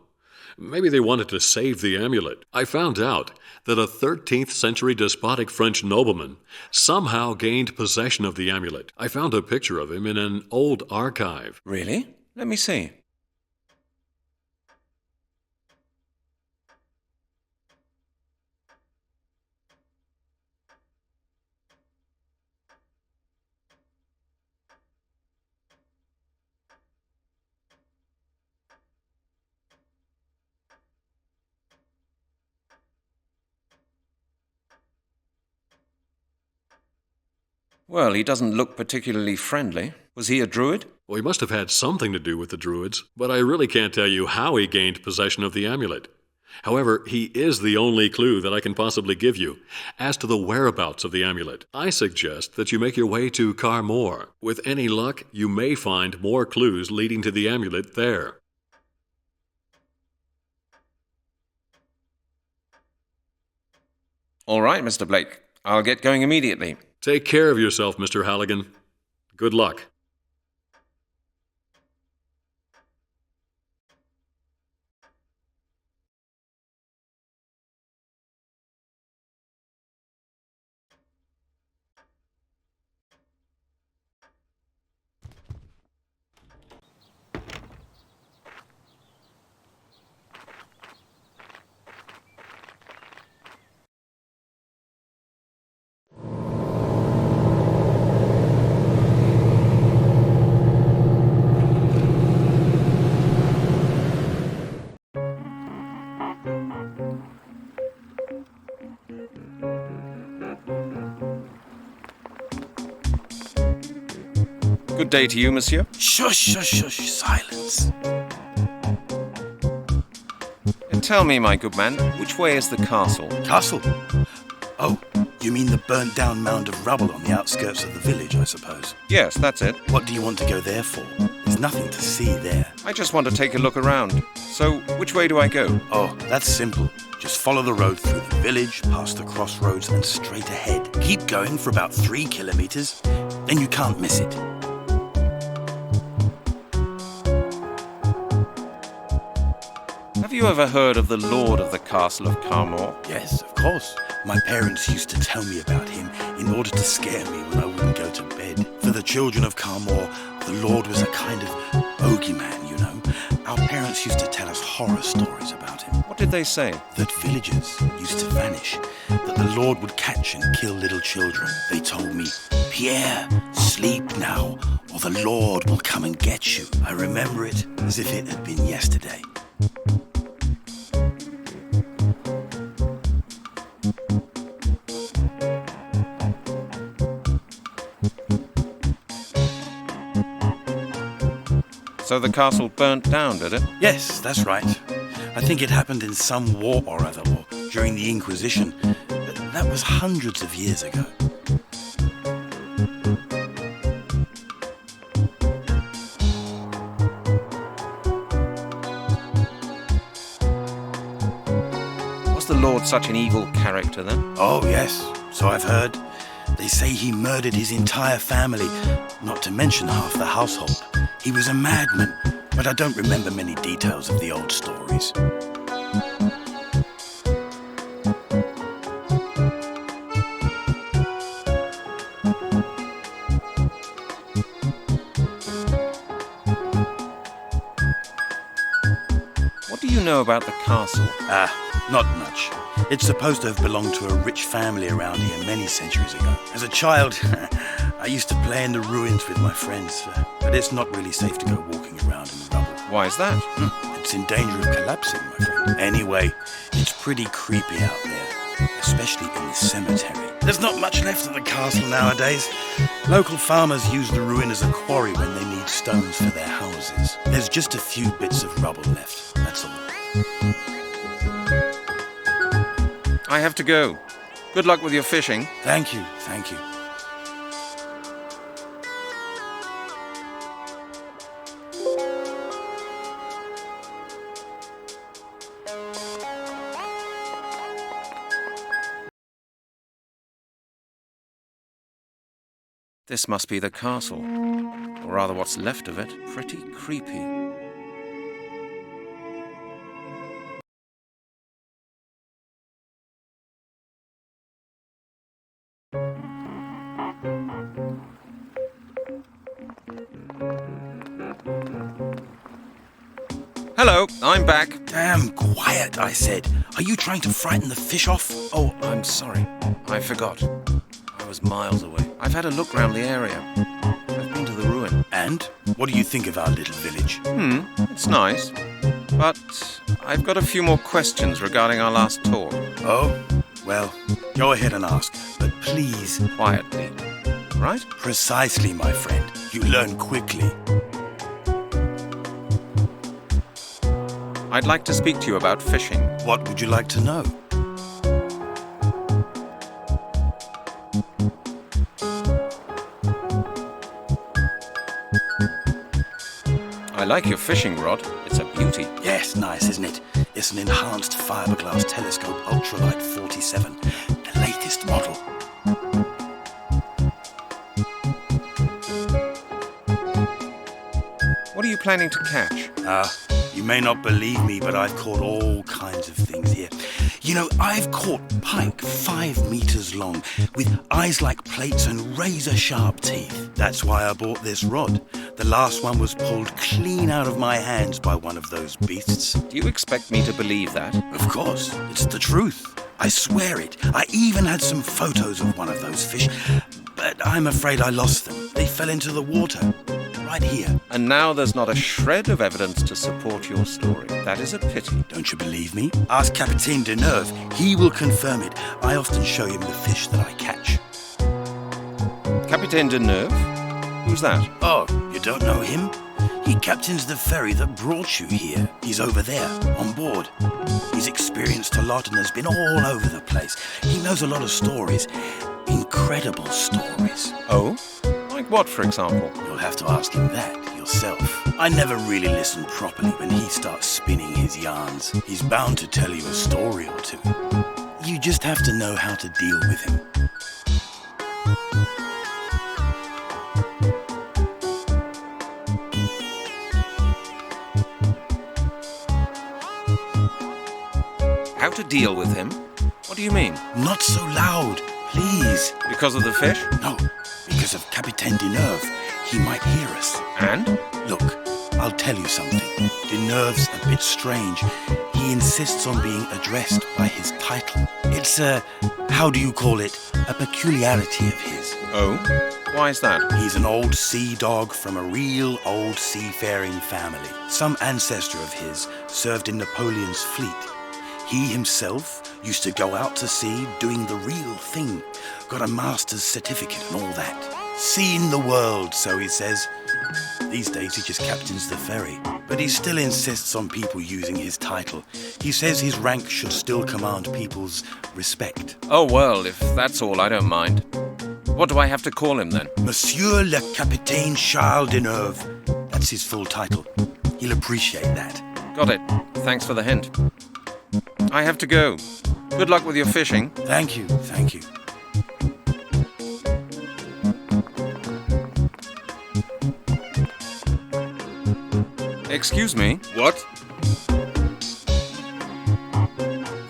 Maybe they wanted to save the amulet. I found out that a 13th century despotic French nobleman somehow gained possession of the amulet. I found a picture of him in an old archive. Really? Let me see. Well, he doesn't look particularly friendly. Was he a druid? Well, he must have had something to do with the Druids, but I really can't tell you how he gained possession of the amulet. However, he is the only clue that I can possibly give you. As to the whereabouts of the amulet, I suggest that you make your way to Carmore. With any luck, you may find more clues leading to the amulet there. All right, Mr. Blake. I'll get going immediately. Take care of yourself, Mr. Halligan. Good luck. Good day to you, monsieur. Shush, shush, shush, silence. Tell me, my good man, which way is the castle? Castle? Oh, you mean the burnt down mound of rubble on the outskirts of the village, I suppose? Yes, that's it. What do you want to go there for? There's nothing to see there. I just want to take a look around. So, which way do I go? Oh, that's simple. Just follow the road through the village, past the crossroads, and straight ahead. Keep going for about 3 kilometers, then you can't miss it. Have you ever heard of the Lord of the Castle of Carmore? Yes, of course. My parents used to tell me about him in order to scare me when I wouldn't go to bed. For the children of Carmore, the Lord was a kind of bogeyman, you know. Our parents used to tell us horror stories about him. What did they say? That villagers used to vanish, that the Lord would catch and kill little children. They told me, "Pierre, sleep now, or the Lord will come and get you." I remember it as if it had been yesterday. So the castle burnt down, did it? Yes, that's right. I think it happened in some war or other, or during the Inquisition. That was hundreds of years ago. Was the Lord such an evil character then? Oh, yes, so I've heard. They say he murdered his entire family, not to mention half the household. He was a madman, but I don't remember many details of the old stories. What do you know about the castle? Not much. It's supposed to have belonged to a rich family around here many centuries ago. As a child, I used to play in the ruins with my friends, but it's not really safe to go walking around in the rubble. Why is that? It's in danger of collapsing, my friend. Anyway, it's pretty creepy out there, especially in the cemetery. There's not much left of the castle nowadays. Local farmers use the ruin as a quarry when they need stones for their houses. There's just a few bits of rubble left, that's all. I have to go. Good luck with your fishing. Thank you, thank you. This must be the castle, or rather what's left of it. Pretty creepy. Hello, I'm back. Damn quiet, I said. Are you trying to frighten the fish off? Oh, I'm sorry. I forgot. I was miles away. I've had a look round the area. I've been to the ruin. And? What do you think of our little village? It's nice. But I've got a few more questions regarding our last talk. Oh? Well, go ahead and ask. But please... Quietly. right? Precisely, my friend. You learn quickly. I'd like to speak to you about fishing. What would you like to know? I like your fishing rod. It's a beauty. Yes, nice, isn't it? It's an enhanced fiberglass telescope ultralight 47, the latest model. What are you planning to catch? You may not believe me, but I've caught all kinds of things here. You know, I've caught pike 5 meters long, with eyes like plates and razor-sharp teeth. That's why I bought this rod. The last one was pulled clean out of my hands by one of those beasts. Do you expect me to believe that? Of course, it's the truth. I swear it. I even had some photos of one of those fish, but I'm afraid I lost them. They fell into the water. Right here. And now there's not a shred of evidence to support your story. That is a pity. Don't you believe me? Ask Capitaine Deneuve. He will confirm it. I often show him the fish that I catch. Capitaine Deneuve? Who's that? Oh, you don't know him? He captains the ferry that brought you here. He's over there, on board. He's experienced a lot and has been all over the place. He knows a lot of stories. Incredible stories. Oh? Like what, for example? You'll have to ask him that yourself. I never really listen properly when he starts spinning his yarns. He's bound to tell you a story or two. You just have to know how to deal with him. How to deal with him? What do you mean? Not so loud, please. Because of the fish? No, because of Capitaine Deneuve. He might hear us. And? Look, I'll tell you something. Deneuve's a bit strange. He insists on being addressed by his title. It's how do you call it? A peculiarity of his. Oh? Why is that? He's an old sea dog from a real old seafaring family. Some ancestor of his served in Napoleon's fleet. He himself used to go out to sea doing the real thing. Got a master's certificate and all that. Seen the world, so he says. These days he just captains the ferry. But he still insists on people using his title. He says his rank should still command people's respect. Oh, well, if that's all, I don't mind. What do I have to call him then? Monsieur le Capitaine Charles Deneuve. That's his full title. He'll appreciate that. Got it. Thanks for the hint. I have to go. Good luck with your fishing. Thank you, thank you. Excuse me? What?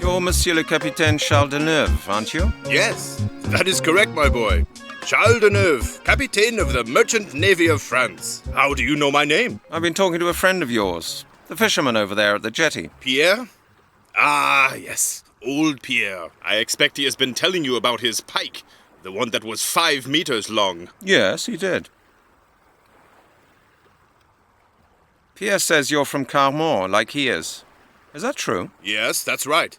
You're Monsieur le Capitaine Charles Deneuve, aren't you? Yes, that is correct, my boy. Charles Deneuve, Captain of the Merchant Navy of France. How do you know my name? I've been talking to a friend of yours, the fisherman over there at the jetty. Pierre? Ah, yes, old Pierre. I expect he has been telling you about his pike, the one that was 5 meters long. Yes, he did. Pierre says you're from Carmont, like he is. Is that true? Yes, that's right.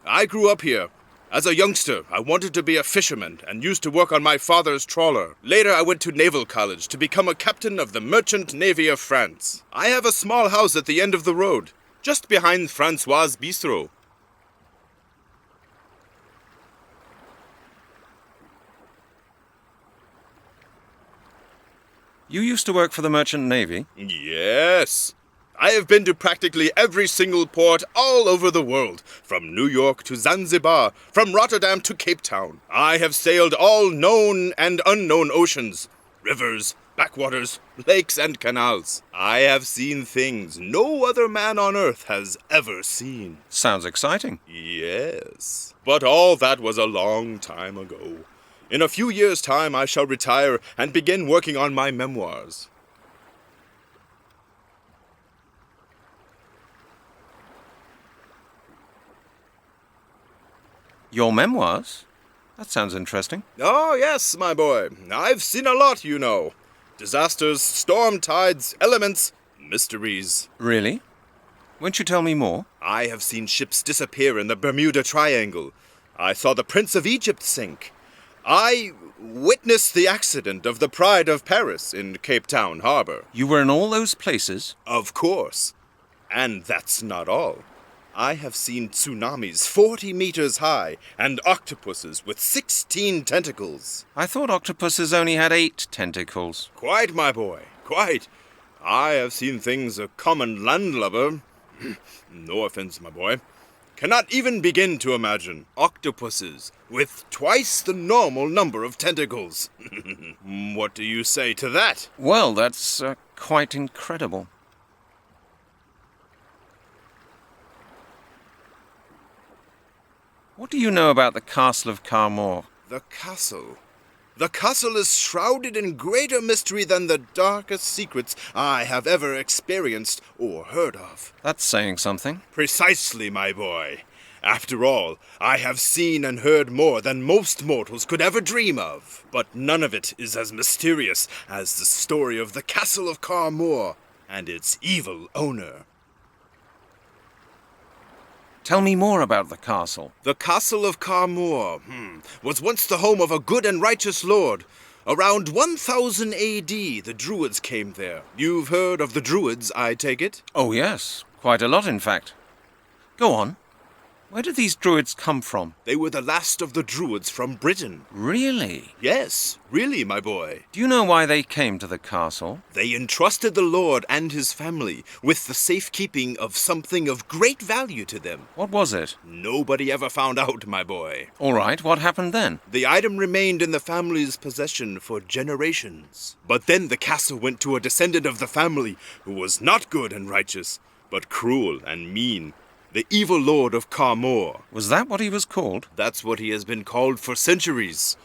I grew up here. As a youngster, I wanted to be a fisherman and used to work on my father's trawler. Later, I went to naval college to become a captain of the Merchant Navy of France. I have a small house at the end of the road, just behind Francois' Bistro. You used to work for the Merchant Navy? Yes. I have been to practically every single port all over the world, from New York to Zanzibar, from Rotterdam to Cape Town. I have sailed all known and unknown oceans, rivers, backwaters, lakes, and canals. I have seen things no other man on earth has ever seen. Sounds exciting. Yes. But all that was a long time ago. In a few years' time, I shall retire and begin working on my memoirs. Your memoirs? That sounds interesting. Oh, yes, my boy. I've seen a lot, you know. Disasters, storm tides, elements, mysteries. Really? Won't you tell me more? I have seen ships disappear in the Bermuda Triangle. I saw the Prince of Egypt sink. I witnessed the accident of the Pride of Paris in Cape Town Harbor. You were in all those places? Of course. And that's not all. I have seen tsunamis 40 meters high and octopuses with 16 tentacles. I thought octopuses only had 8 tentacles. Quite, my boy, quite. I have seen things a common landlubber, no offense, my boy, cannot even begin to imagine. Octopuses with twice the normal number of tentacles. What do you say to that? Well, that's quite incredible. What do you know about the Castle of Carmore? The castle. The castle is shrouded in greater mystery than the darkest secrets I have ever experienced or heard of. That's saying something. Precisely, my boy. After all, I have seen and heard more than most mortals could ever dream of. But none of it is as mysterious as the story of the Castle of Carmore and its evil owner. Tell me more about the castle. The Castle of Carmore was once the home of a good and righteous lord. Around 1000 A.D., the Druids came there. You've heard of the Druids, I take it? Oh, yes. Quite a lot, in fact. Go on. Where did these Druids come from? They were the last of the Druids from Britain. Really? Yes, really, my boy. Do you know why they came to the castle? They entrusted the Lord and his family with the safekeeping of something of great value to them. What was it? Nobody ever found out, my boy. All right, what happened then? The item remained in the family's possession for generations. But then the castle went to a descendant of the family who was not good and righteous, but cruel and mean. The evil Lord of Carmore. Was that what he was called? That's what he has been called for centuries.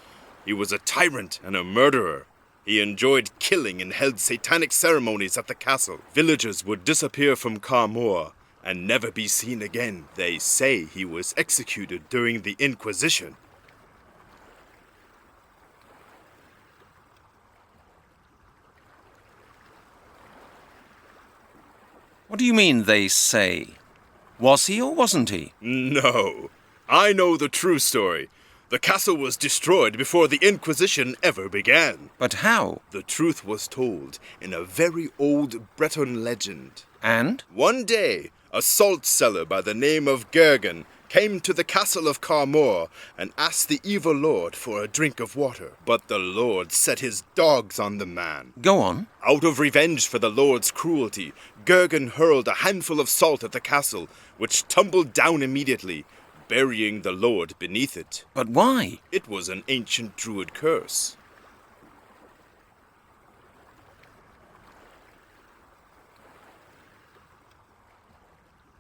He was a tyrant and a murderer. He enjoyed killing and held satanic ceremonies at the castle. Villagers would disappear from Carmore and never be seen again. They say he was executed during the Inquisition. What do you mean, they say? Was he or wasn't he? No. I know the true story. The castle was destroyed before the Inquisition ever began. But how? The truth was told in a very old Breton legend. And? One day, a salt seller by the name of Gergen came to the castle of Carmore and asked the evil lord for a drink of water. But the lord set his dogs on the man. Go on. Out of revenge for the lord's cruelty, Gergen hurled a handful of salt at the castle, which tumbled down immediately, burying the lord beneath it. But why? It was an ancient druid curse.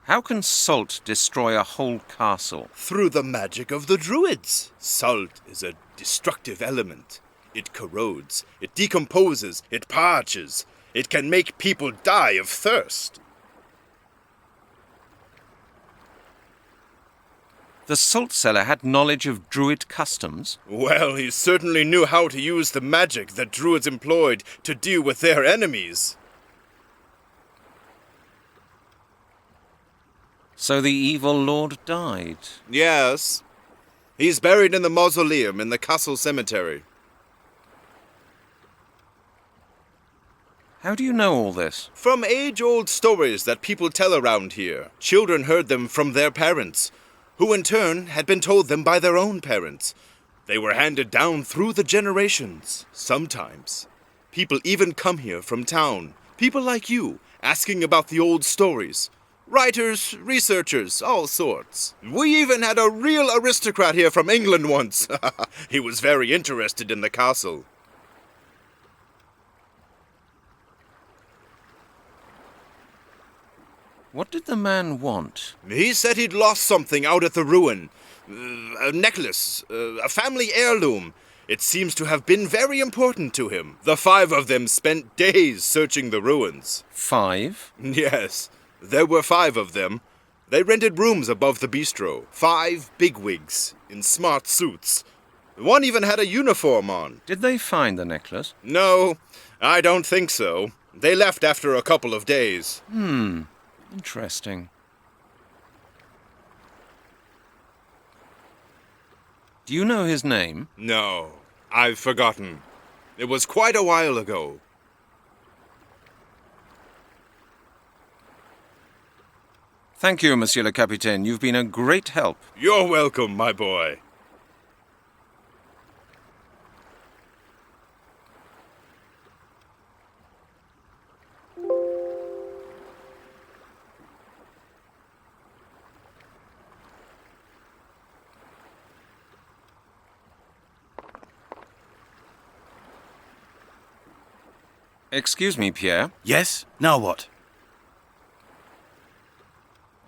How can salt destroy a whole castle? Through the magic of the druids. Salt is a destructive element. It corrodes, it decomposes, it parches. It can make people die of thirst. The salt seller had knowledge of druid customs? Well, he certainly knew how to use the magic that druids employed to deal with their enemies. So the evil lord died? Yes. He's buried in the mausoleum in the castle cemetery. How do you know all this? From age-old stories that people tell around here. Children heard them from their parents, who in turn had been told them by their own parents. They were handed down through the generations. Sometimes, people even come here from town. People like you, asking about the old stories. Writers, researchers, all sorts. We even had a real aristocrat here from England once. He was very interested in the castle. What did the man want? He said he'd lost something out at the ruin. A necklace, a family heirloom. It seems to have been very important to him. The 5 of them spent days searching the ruins. 5? Yes, there were 5 of them. They rented rooms above the bistro. 5 bigwigs in smart suits. One even had a uniform on. Did they find the necklace? No, I don't think so. They left after a couple of days. Interesting. Do you know his name? No, I've forgotten. It was quite a while ago. Thank you, Monsieur le Capitaine. You've been a great help. You're welcome, my boy. Excuse me, Pierre. Yes? Now what?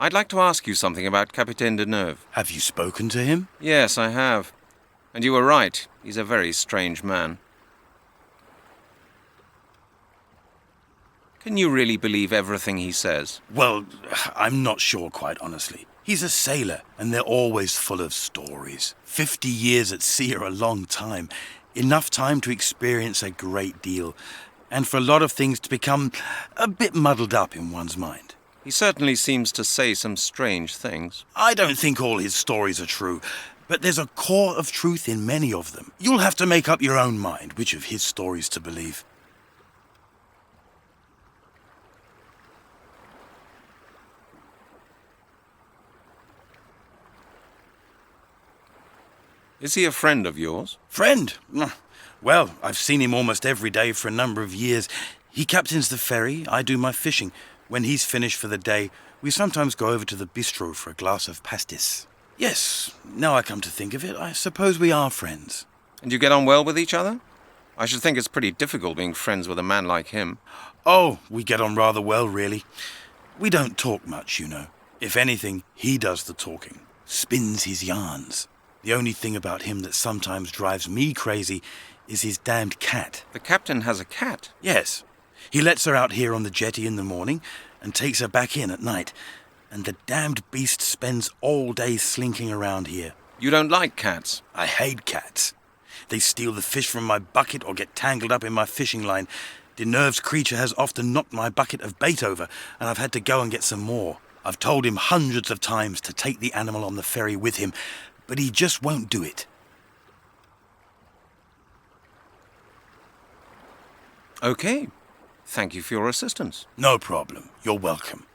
I'd like to ask you something about Capitaine Deneuve. Have you spoken to him? Yes, I have. And you were right. He's a very strange man. Can you really believe everything he says? Well, I'm not sure, quite honestly. He's a sailor, and they're always full of stories. 50 years at sea are a long time. Enough time to experience a great deal, and for a lot of things to become a bit muddled up in one's mind. He certainly seems to say some strange things. I don't think all his stories are true, but there's a core of truth in many of them. You'll have to make up your own mind which of his stories to believe. Is he a friend of yours? Friend? Well, I've seen him almost every day for a number of years. He captains the ferry, I do my fishing. When he's finished for the day, we sometimes go over to the bistro for a glass of pastis. Yes, now I come to think of it, I suppose we are friends. And you get on well with each other? I should think it's pretty difficult being friends with a man like him. Oh, we get on rather well, really. We don't talk much, you know. If anything, he does the talking, spins his yarns. The only thing about him that sometimes drives me crazy is his damned cat. The captain has a cat? Yes. He lets her out here on the jetty in the morning and takes her back in at night. And the damned beast spends all day slinking around here. You don't like cats? I hate cats. They steal the fish from my bucket or get tangled up in my fishing line. Deneuve's creature has often knocked my bucket of bait over, and I've had to go and get some more. I've told him hundreds of times to take the animal on the ferry with him, but he just won't do it. Okay. Thank you for your assistance. No problem. You're welcome.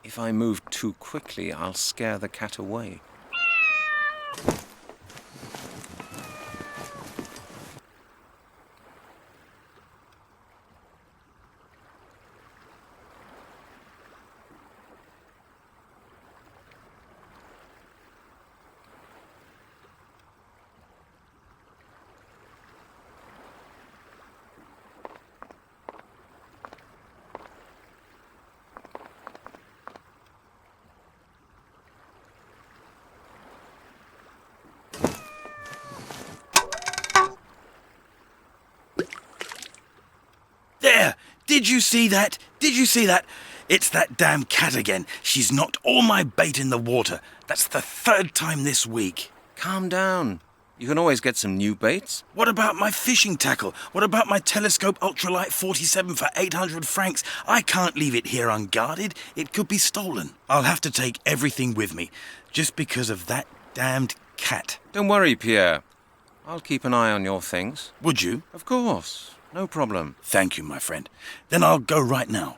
If I move too quickly, I'll scare the cat away. There! Did you see that? Did you see that? It's that damn cat again. She's knocked all my bait in the water. That's the 3rd time this week. Calm down. You can always get some new baits. What about my fishing tackle? What about my telescope ultralight 47 for 800 francs? I can't leave it here unguarded. It could be stolen. I'll have to take everything with me, just because of that damned cat. Don't worry, Pierre. I'll keep an eye on your things. Would you? Of course. No problem. Thank you, my friend. Then I'll go right now.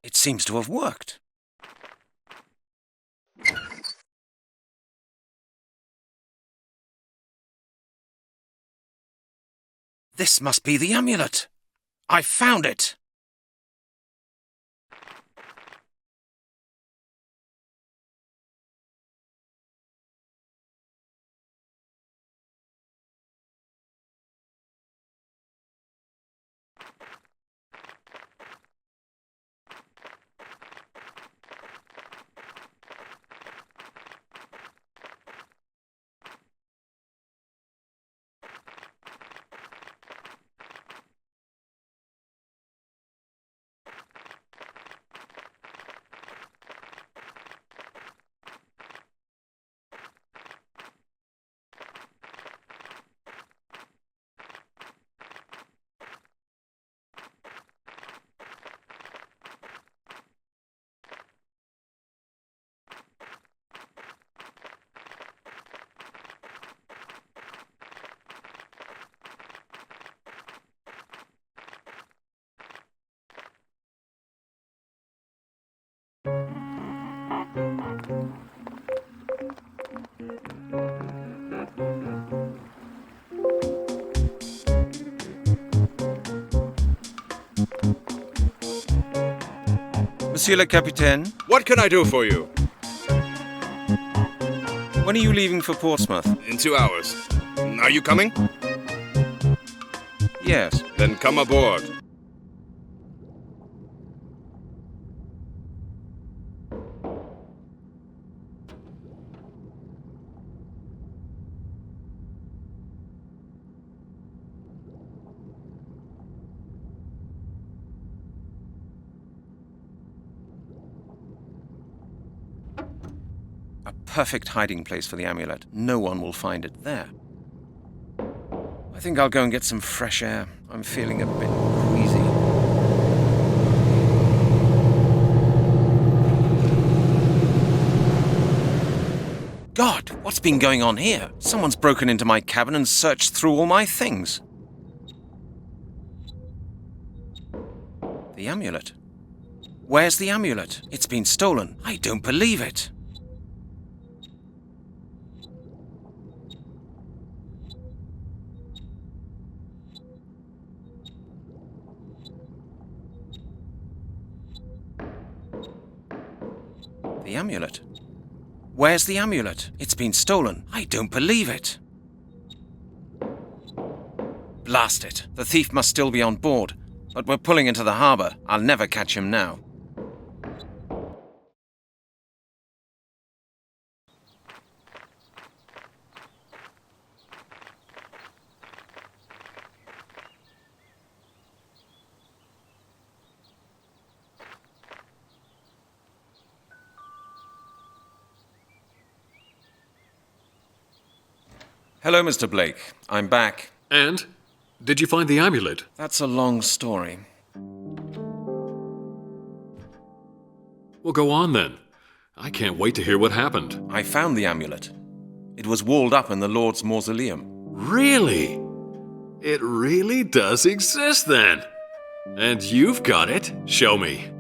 It seems to have worked. This must be the amulet. I found it. Monsieur le Capitaine, What can I do for you? when are you leaving for Portsmouth? In 2 hours. Are you coming? Yes. Then come aboard. A perfect hiding place for the amulet. No one will find it there. I think I'll go and get some fresh air. I'm feeling a bit queasy. God, what's been going on here? Someone's broken into my cabin and searched through all my things. The amulet. Where's the amulet? It's been stolen. I don't believe it. The amulet. Where's the amulet? It's been stolen. I don't believe it. Blast it. The thief must still be on board. But we're pulling into the harbor. I'll never catch him now. Hello, Mr. Blake. I'm back. And? Did you find the amulet? That's a long story. Well, go on then. I can't wait to hear what happened. I found the amulet. It was walled up in the Lord's mausoleum. Really? It really does exist then. And you've got it. Show me.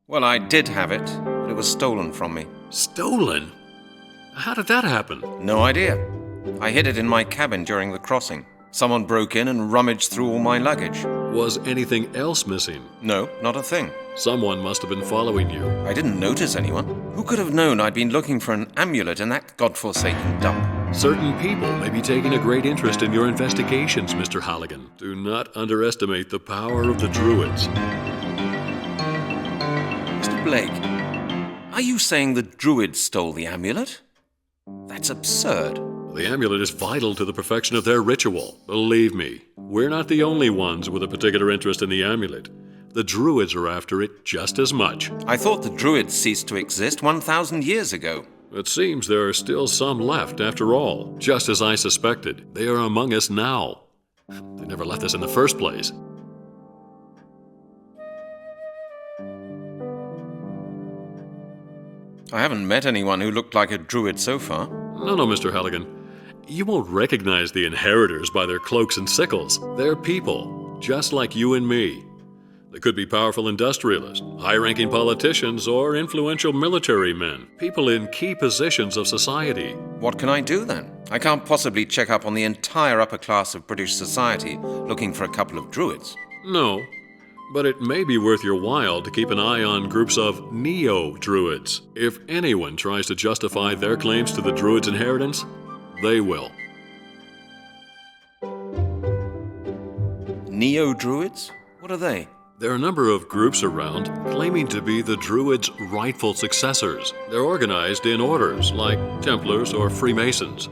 Well, I did have it, but it was stolen from me. Stolen? How did that happen? No idea. I hid it in my cabin during the crossing. Someone broke in and rummaged through all my luggage. Was anything else missing? No, not a thing. Someone must have been following you. I didn't notice anyone. Who could have known I'd been looking for an amulet in that godforsaken dump? Certain people may be taking a great interest in your investigations, Mr. Halligan. Do not underestimate the power of the Druids. Mr. Blake, are you saying the Druids stole the amulet? That's absurd. The amulet is vital to the perfection of their ritual. Believe me, we're not the only ones with a particular interest in the amulet. The Druids are after it just as much. I thought the Druids ceased to exist 1,000 years ago. It seems there are still some left after all. Just as I suspected, they are among us now. They never left us in the first place. I haven't met anyone who looked like a Druid so far. No, Mr. Halligan. You won't recognize the inheritors by their cloaks and sickles. They're people, just like you and me. They could be powerful industrialists, high-ranking politicians, or influential military men, people in key positions of society. What can I do then? I can't possibly check up on the entire upper class of British society looking for a couple of Druids. No, but it may be worth your while to keep an eye on groups of neo-Druids. If anyone tries to justify their claims to the Druids' inheritance, they will. Neo-Druids? What are they? There are a number of groups around claiming to be the Druids' rightful successors. They're organized in orders like Templars or Freemasons.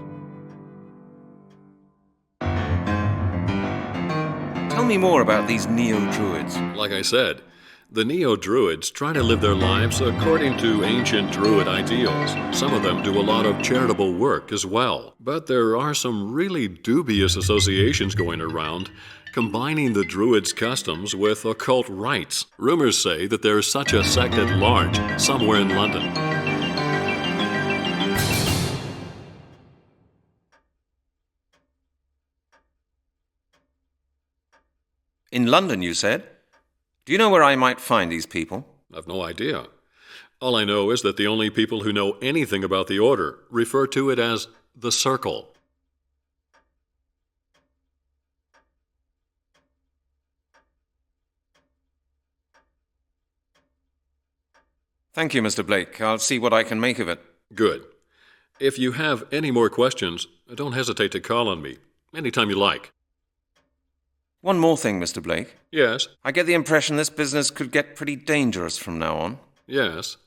Tell me more about these Neo-Druids. Like I said, the Neo-Druids try to live their lives according to ancient Druid ideals. Some of them do a lot of charitable work as well. But there are some really dubious associations going around, combining the Druids' customs with occult rites. Rumors say that there is such a sect at large somewhere in London. In London, you said? Do you know where I might find these people? I've no idea. All I know is that the only people who know anything about the Order refer to it as the Circle. Thank you, Mr. Blake. I'll see what I can make of it. Good. If you have any more questions, don't hesitate to call on me anytime you like. One more thing, Mr. Blake. Yes? I get the impression this business could get pretty dangerous from now on. Yes.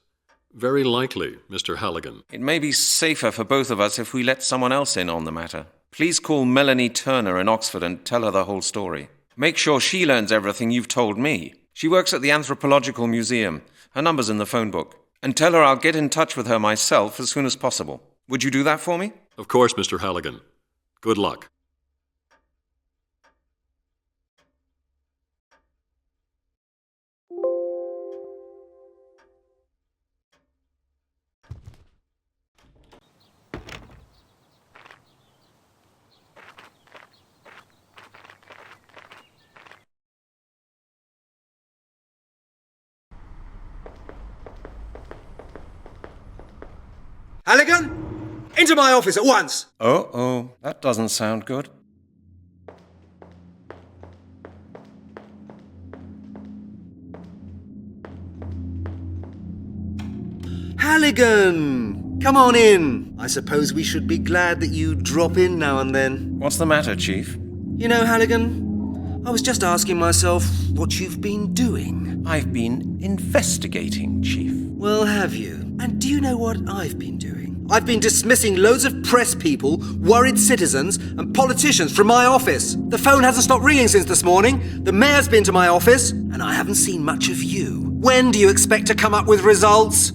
Very likely, Mr. Halligan. It may be safer for both of us if we let someone else in on the matter. Please call Melanie Turner in Oxford and tell her the whole story. Make sure she learns everything you've told me. She works at the Anthropological Museum. Her number's in the phone book. And tell her I'll get in touch with her myself as soon as possible. Would you do that for me? Of course, Mr. Halligan. Good luck. Halligan, into my office at once! Oh, that doesn't sound good. Halligan! Come on in. I suppose we should be glad that you drop in now and then. What's the matter, Chief? You know, Halligan, I was just asking myself what you've been doing. I've been investigating, Chief. Well, have you? And do you know what I've been doing? I've been dismissing loads of press people, worried citizens, and politicians from my office. The phone hasn't stopped ringing since this morning. The mayor's been to my office, and I haven't seen much of you. When do you expect to come up with results?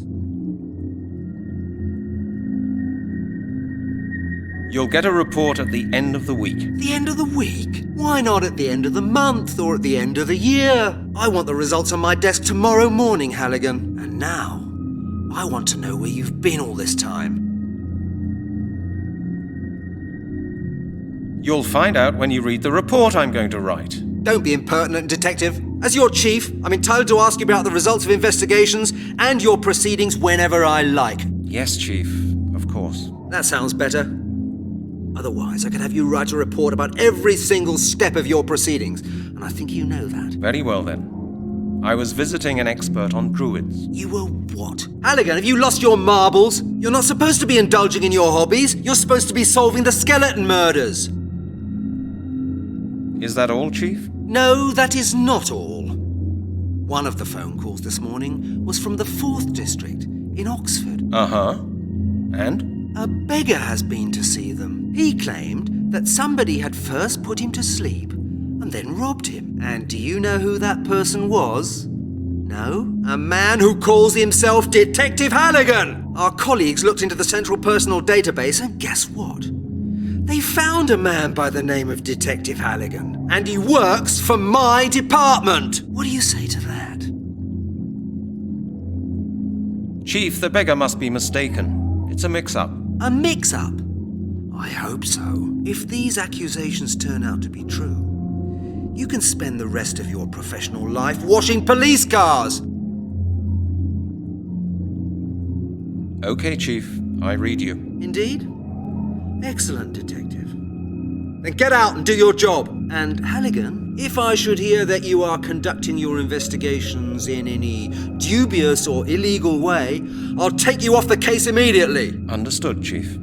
You'll get a report at the end of the week. The end of the week? Why not at the end of the month or at the end of the year? I want the results on my desk tomorrow morning, Halligan. And now, I want to know where you've been all this time. You'll find out when you read the report I'm going to write. Don't be impertinent, Detective. As your chief, I'm entitled to ask you about the results of investigations and your proceedings whenever I like. Yes, Chief, of course. That sounds better. Otherwise, I could have you write a report about every single step of your proceedings, and I think you know that. Very well, then. I was visiting an expert on Druids. You were what? Halligan, have you lost your marbles? You're not supposed to be indulging in your hobbies. You're supposed to be solving the skeleton murders. Is that all, Chief? No, that is not all. One of the phone calls this morning was from the 4th District in Oxford. Uh-huh. And? A beggar has been to see them. He claimed that somebody had first put him to sleep and then robbed him. And do you know who that person was? No? A man who calls himself Detective Halligan! Our colleagues looked into the Central Personal Database and guess what? They found a man by the name of Detective Halligan. And he works for my department! What do you say to that? Chief, the beggar must be mistaken. It's a mix-up. A mix-up? I hope so. If these accusations turn out to be true, you can spend the rest of your professional life washing police cars! Okay, Chief. I read you. Indeed? Excellent, Detective. Then get out and do your job. And Halligan, if I should hear that you are conducting your investigations in any dubious or illegal way, I'll take you off the case immediately. Understood, Chief.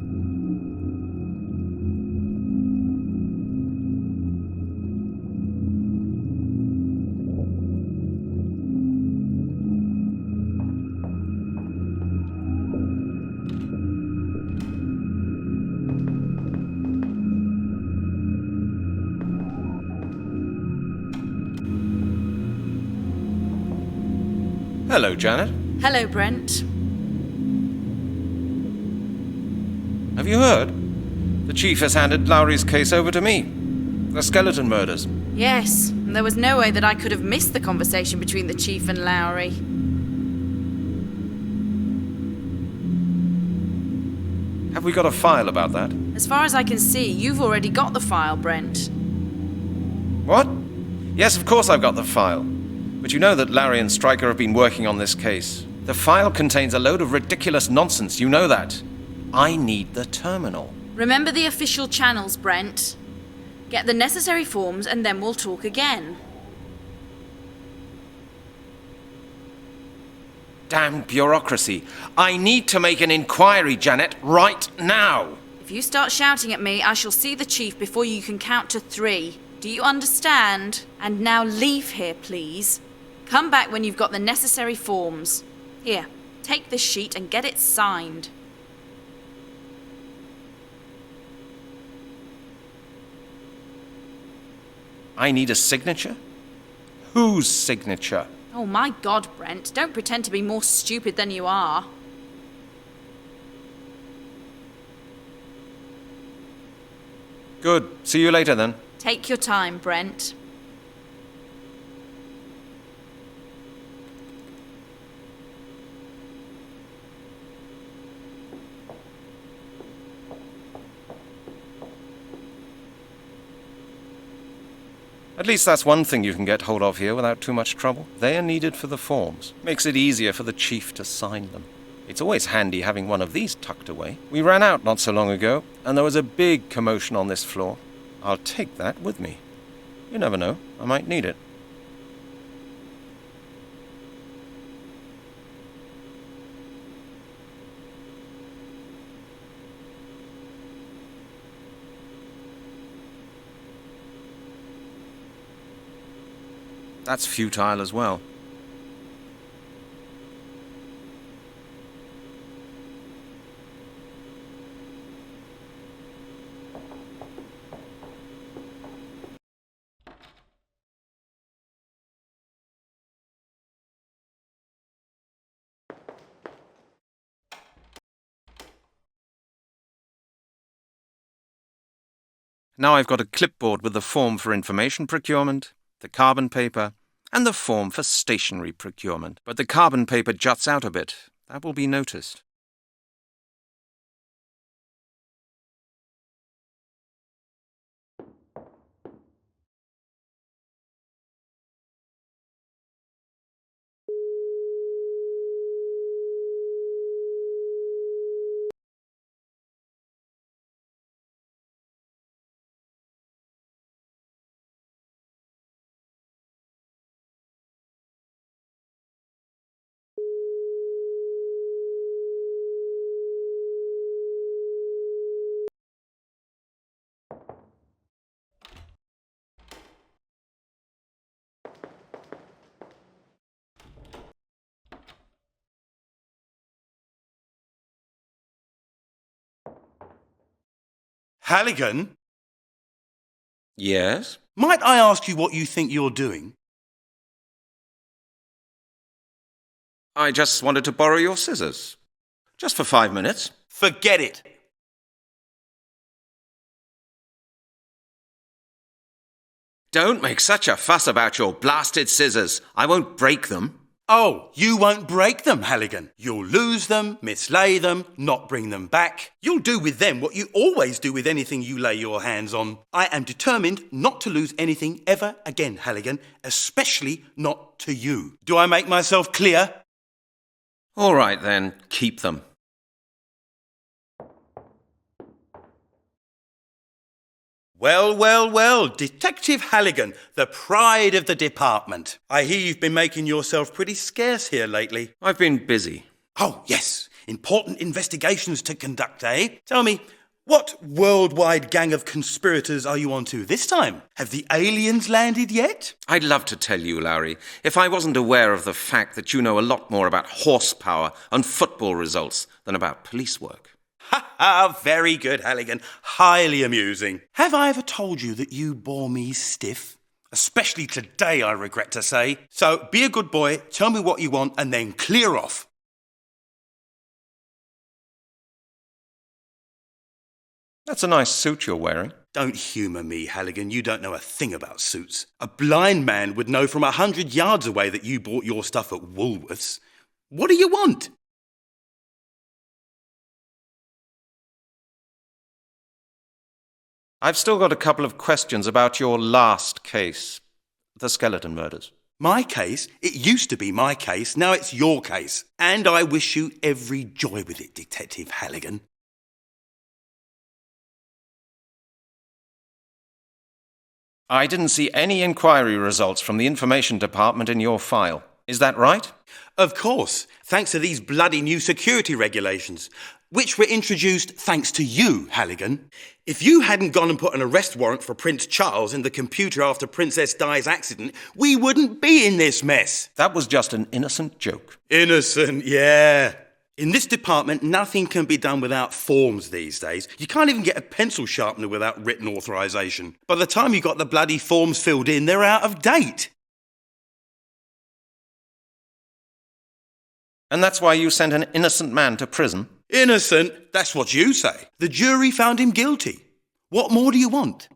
Hello, Janet. Hello, Brent. Have you heard? The Chief has handed Lowry's case over to me. The skeleton murders. Yes, and there was no way that I could have missed the conversation between the Chief and Lowry. Have we got a file about that? As far as I can see, you've already got the file, Brent. What? Yes, of course I've got the file. But you know that Larry and Stryker have been working on this case. The file contains a load of ridiculous nonsense, you know that. I need the terminal. Remember the official channels, Brent. Get the necessary forms and then we'll talk again. Damn bureaucracy. I need to make an inquiry, Janet, right now. If you start shouting at me, I shall see the chief before you can count to 3. Do you understand? And now leave here, please. Come back when you've got the necessary forms. Here, take this sheet and get it signed. I need a signature? Whose signature? Oh my God, Brent, don't pretend to be more stupid than you are. Good. See you later then. Take your time, Brent. At least that's one thing you can get hold of here without too much trouble. They are needed for the forms. Makes it easier for the chief to sign them. It's always handy having one of these tucked away. We ran out not so long ago, and there was a big commotion on this floor. I'll take that with me. You never know, I might need it. That's futile as well. Now I've got a clipboard with the form for information procurement, the carbon paper, and the form for stationery procurement. But the carbon paper juts out a bit. That will be noticed. Halligan? Yes? Might I ask you what you think you're doing? I just wanted to borrow your scissors. Just for 5 minutes. Forget it. Don't make such a fuss about your blasted scissors. I won't break them. Oh, you won't break them, Halligan. You'll lose them, mislay them, not bring them back. You'll do with them what you always do with anything you lay your hands on. I am determined not to lose anything ever again, Halligan, especially not to you. Do I make myself clear? All right then, keep them. Well, well, well, Detective Halligan, the pride of the department. I hear you've been making yourself pretty scarce here lately. I've been busy. Oh, yes. Important investigations to conduct, eh? Tell me, what worldwide gang of conspirators are you onto this time? Have the aliens landed yet? I'd love to tell you, Larry, if I wasn't aware of the fact that you know a lot more about horsepower and football results than about police work. Ha ha, very good, Halligan. Highly amusing. Have I ever told you that you bore me stiff? Especially today, I regret to say. So be a good boy, tell me what you want, and then clear off. That's a nice suit you're wearing. Don't humour me, Halligan. You don't know a thing about suits. A blind man would know from 100 yards away that you bought your stuff at Woolworths. What do you want? I've still got a couple of questions about your last case, the skeleton murders. My case? It used to be my case, now it's your case. And I wish you every joy with it, Detective Halligan. I didn't see any inquiry results from the information department in your file. Is that right? Of course, thanks to these bloody new security regulations, which were introduced thanks to you, Halligan. If you hadn't gone and put an arrest warrant for Prince Charles in the computer after Princess Di's accident, we wouldn't be in this mess. That was just an innocent joke. Innocent, yeah. In this department, nothing can be done without forms these days. You can't even get a pencil sharpener without written authorization. By the time you got the bloody forms filled in, they're out of date. And that's why you sent an innocent man to prison? Innocent? That's what you say. The jury found him guilty. What more do you want?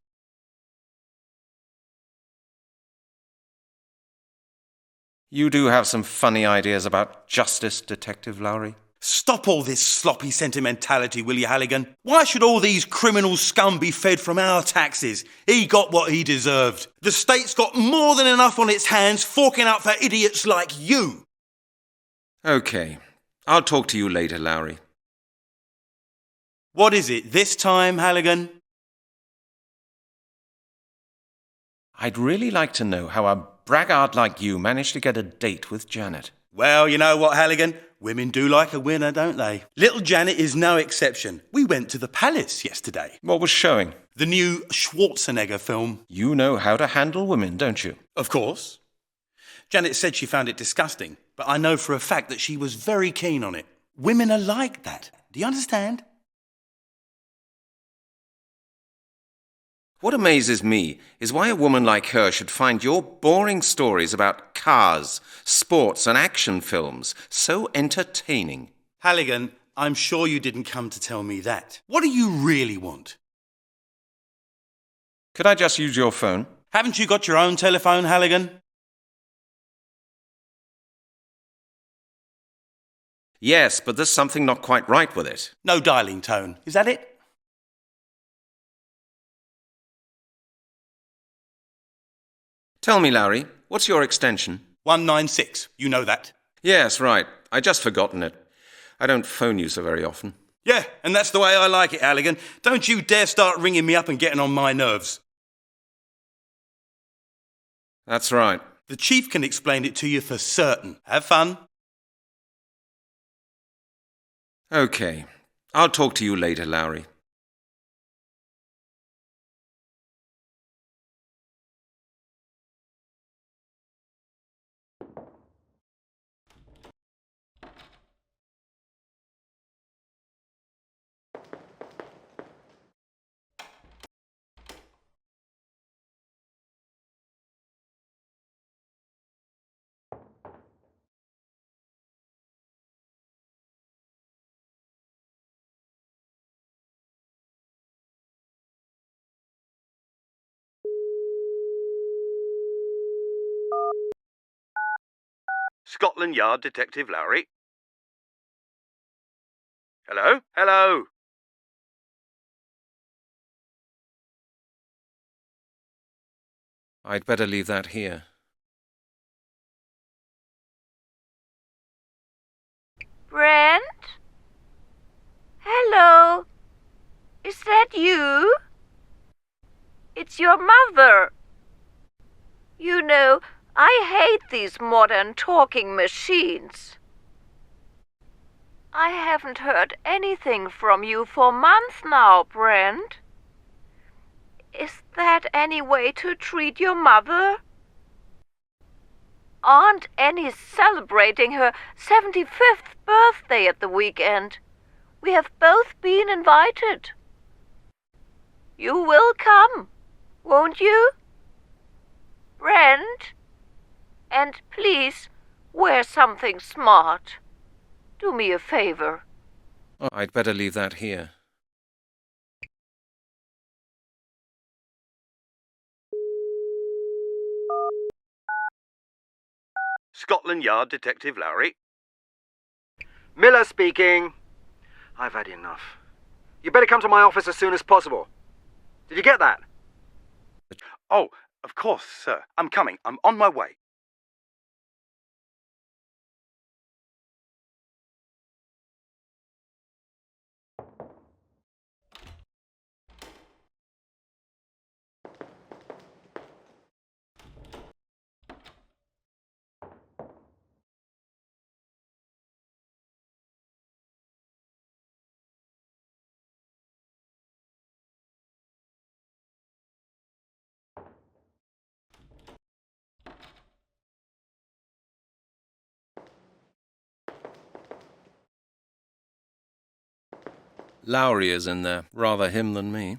You do have some funny ideas about justice, Detective Lowry. Stop all this sloppy sentimentality, will you, Halligan? Why should all these criminal scum be fed from our taxes? He got what he deserved. The state's got more than enough on its hands forking out for idiots like you. Okay. I'll talk to you later, Lowry. What is it this time, Halligan? I'd really like to know how a braggart like you managed to get a date with Janet. Well, you know what, Halligan? Women do like a winner, don't they? Little Janet is no exception. We went to the palace yesterday. What was showing? The new Schwarzenegger film. You know how to handle women, don't you? Of course. Janet said she found it disgusting, but I know for a fact that she was very keen on it. Women are like that. Do you understand? What amazes me is why a woman like her should find your boring stories about cars, sports and action films so entertaining. Halligan, I'm sure you didn't come to tell me that. What do you really want? Could I just use your phone? Haven't you got your own telephone, Halligan? Yes, but there's something not quite right with it. No dialing tone. Is that it? Tell me, Lowry, what's your extension? 196. You know that. Yes, right. I just forgotten it. I don't phone you so very often. Yeah, and that's the way I like it, Halligan. Don't you dare start ringing me up and getting on my nerves. That's right. The chief can explain it to you for certain. Have fun. Okay. I'll talk to you later, Lowry. Scotland Yard Detective Lowry. Hello? Hello? I'd better leave that here. Brent? Hello? Is that you? It's your mother. You know, I hate these modern talking machines. I haven't heard anything from you for months now, Brent. Is that any way to treat your mother? Aunt Annie's celebrating her 75th birthday at the weekend. We have both been invited. You will come, won't you? Brent? And please, wear something smart. Do me a favor. Oh, I'd better leave that here. Scotland Yard Detective Lowry. Miller speaking. I've had enough. You better come to my office as soon as possible. Did you get that? Oh, of course, sir. I'm coming. I'm on my way. Lowry is in there. Rather him than me.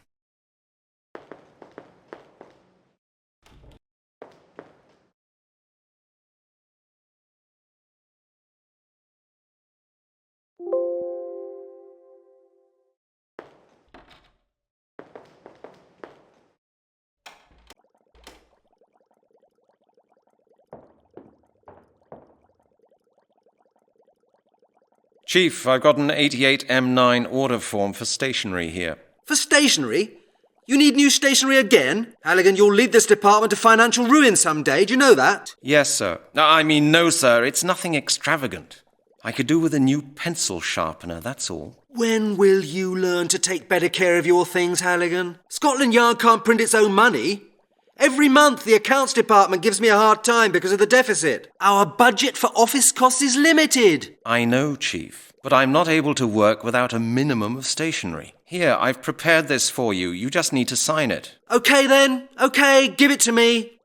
Chief, I've got an 88M9 order form for stationery here. For stationery? You need new stationery again? Halligan, you'll lead this department to financial ruin someday, do you know that? Yes, sir. No, sir, it's nothing extravagant. I could do with a new pencil sharpener, that's all. When will you learn to take better care of your things, Halligan? Scotland Yard can't print its own money. Every month the accounts department gives me a hard time because of the deficit. Our budget for office costs is limited. I know, Chief, but I'm not able to work without a minimum of stationery. Here, I've prepared this for you. You just need to sign it. Okay then. Okay, give it to me.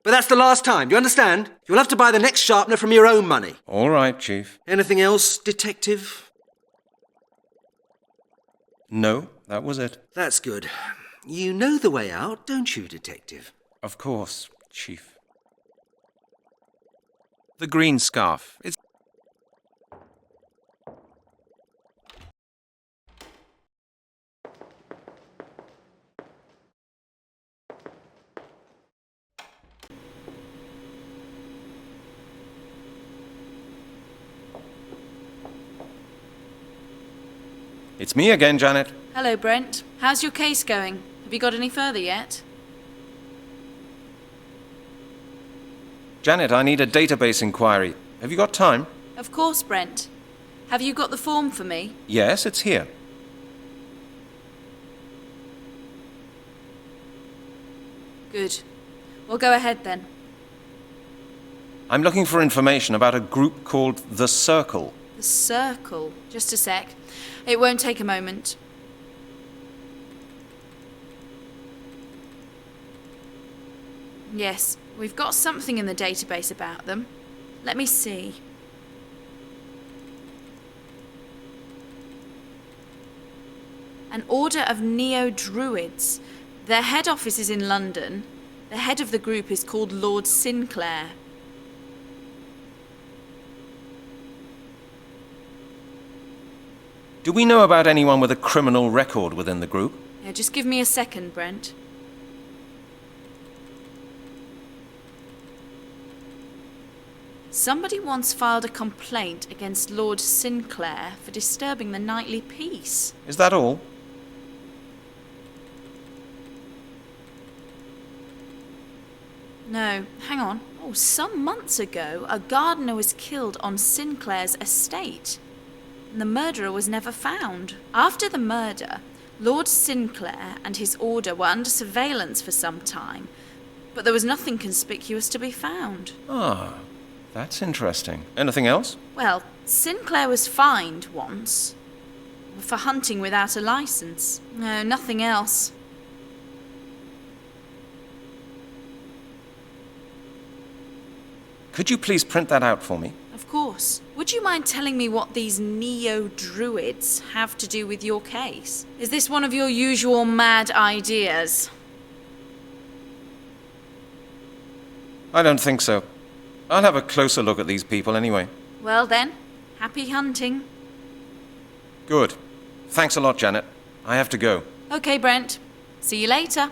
But that's the last time, do you understand? You'll have to buy the next sharpener from your own money. All right, Chief. Anything else, Detective? No, that was it. That's good. You know the way out, don't you, Detective? Of course, Chief. The green scarf. It's me again, Janet. Hello, Brent. How's your case going? Have you got any further yet? Janet, I need a database inquiry. Have you got time? Of course, Brent. Have you got the form for me? Yes, it's here. Good. Well, go ahead then. I'm looking for information about a group called The Circle. The Circle. Just a sec. It won't take a moment. Yes, we've got something in the database about them. Let me see. An order of Neo-Druids. Their head office is in London. The head of the group is called Lord Sinclair. Do we know about anyone with a criminal record within the group? Yeah, just give me a second, Brent. Somebody once filed a complaint against Lord Sinclair for disturbing the nightly peace. Is that all? No, hang on. Oh, some months ago, a gardener was killed on Sinclair's estate. And the murderer was never found. After the murder, Lord Sinclair and his order were under surveillance for some time, but there was nothing conspicuous to be found. Ah, that's interesting. Anything else? Well, Sinclair was fined once for hunting without a license. No, nothing else. Could you please print that out for me? Of course. Would you mind telling me what these Neo-Druids have to do with your case? Is this one of your usual mad ideas? I don't think so. I'll have a closer look at these people anyway. Well then, happy hunting. Good. Thanks a lot, Janet. I have to go. Okay, Brent. See you later.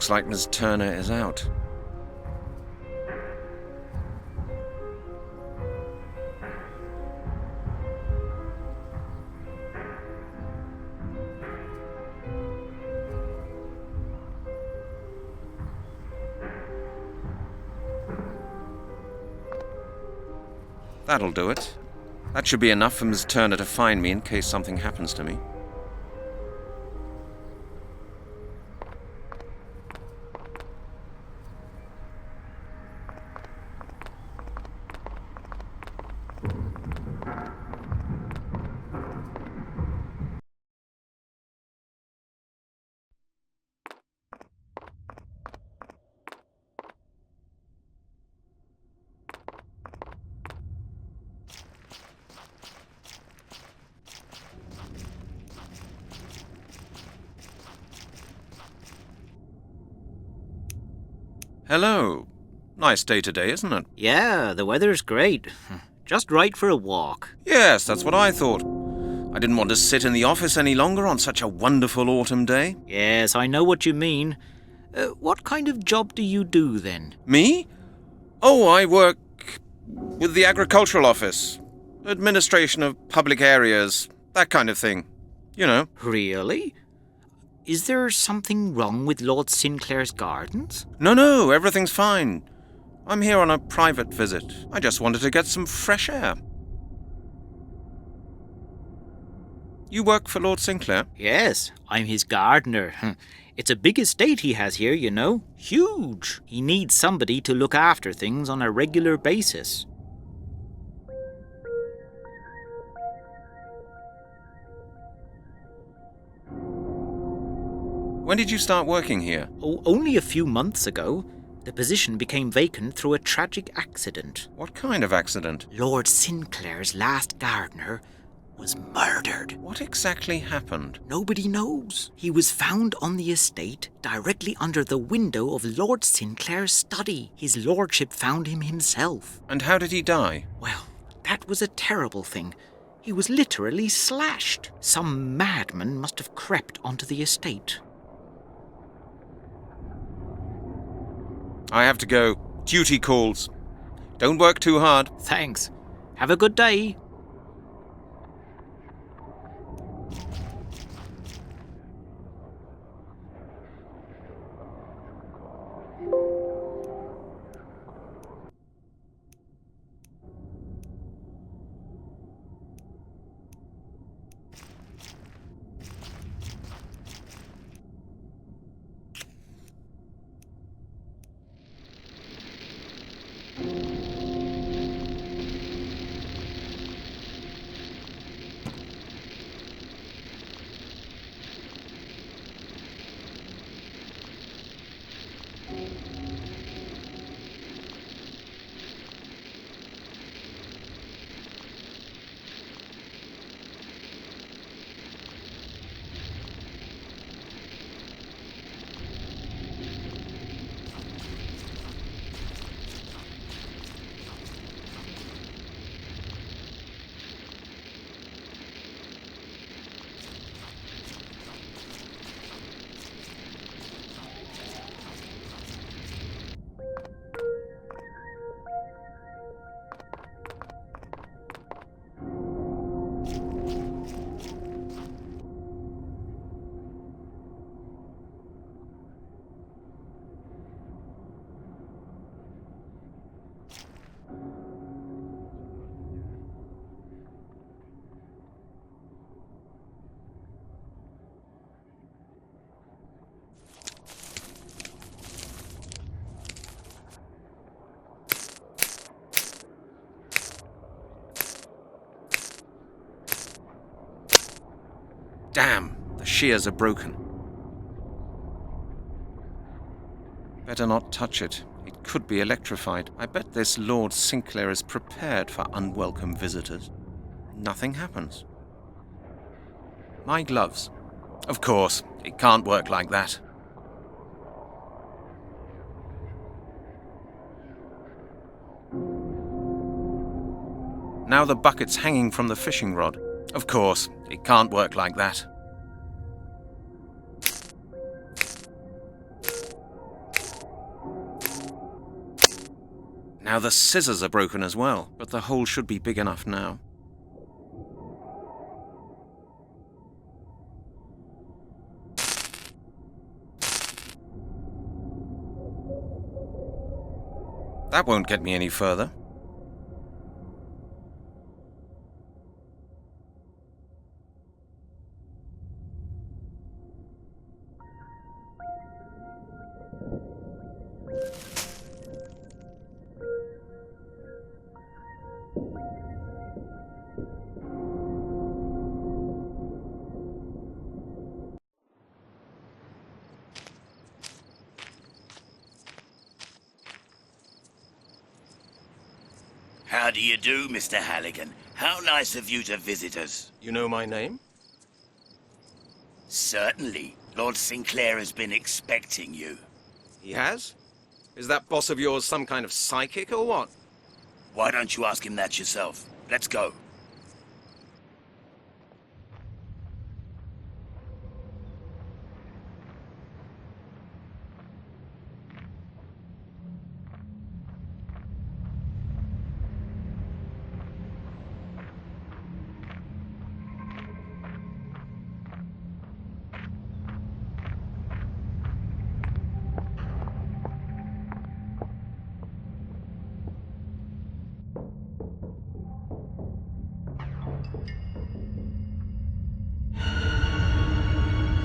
Looks like Ms. Turner is out. That'll do it. That should be enough for Ms. Turner to find me in case something happens to me. Hello. Nice day today, isn't it? Yeah, the weather's great. Just right for a walk. Yes, that's what I thought. I didn't want to sit in the office any longer on such a wonderful autumn day. Yes, I know what you mean. What kind of job do you do, then? Me? Oh, I work with the agricultural office. Administration of public areas, that kind of thing. You know. Really? Is there something wrong with Lord Sinclair's gardens? No, everything's fine. I'm here on a private visit. I just wanted to get some fresh air. You work for Lord Sinclair? Yes, I'm his gardener. It's a big estate he has here, you know. Huge. He needs somebody to look after things on a regular basis. When did you start working here? Oh, only a few months ago. The position became vacant through a tragic accident. What kind of accident? Lord Sinclair's last gardener was murdered. What exactly happened? Nobody knows. He was found on the estate, directly under the window of Lord Sinclair's study. His lordship found him himself. And how did he die? Well, that was a terrible thing. He was literally slashed. Some madman must have crept onto the estate. I have to go. Duty calls. Don't work too hard. Thanks. Have a good day. Damn, the shears are broken. Better not touch it. It could be electrified. I bet this Lord Sinclair is prepared for unwelcome visitors. Nothing happens. My gloves. Of course, it can't work like that. Now the bucket's hanging from the fishing rod. Of course, it can't work like that. Now the scissors are broken as well, but the hole should be big enough now. That won't get me any further. How do you do, Mr. Halligan? How nice of you to visit us. You know my name? Certainly. Lord Sinclair has been expecting you. He has? Is that boss of yours some kind of psychic or what? Why don't you ask him that yourself? Let's go.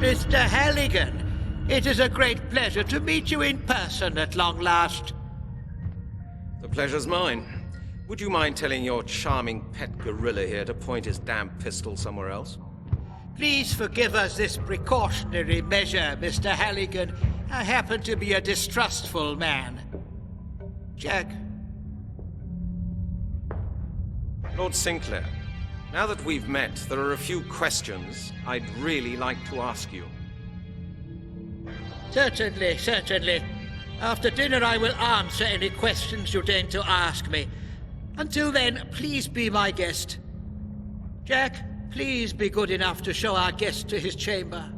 Mr. Halligan, it is a great pleasure to meet you in person at long last. The pleasure's mine. Would you mind telling your charming pet gorilla here to point his damn pistol somewhere else? Please forgive us this precautionary measure, Mr. Halligan. I happen to be a distrustful man. Jack. Lord Sinclair, now that we've met, there are a few questions I'd really like to ask you. Certainly, certainly. After dinner I will answer any questions you deign to ask me. Until then, please be my guest. Jack, please be good enough to show our guest to his chamber.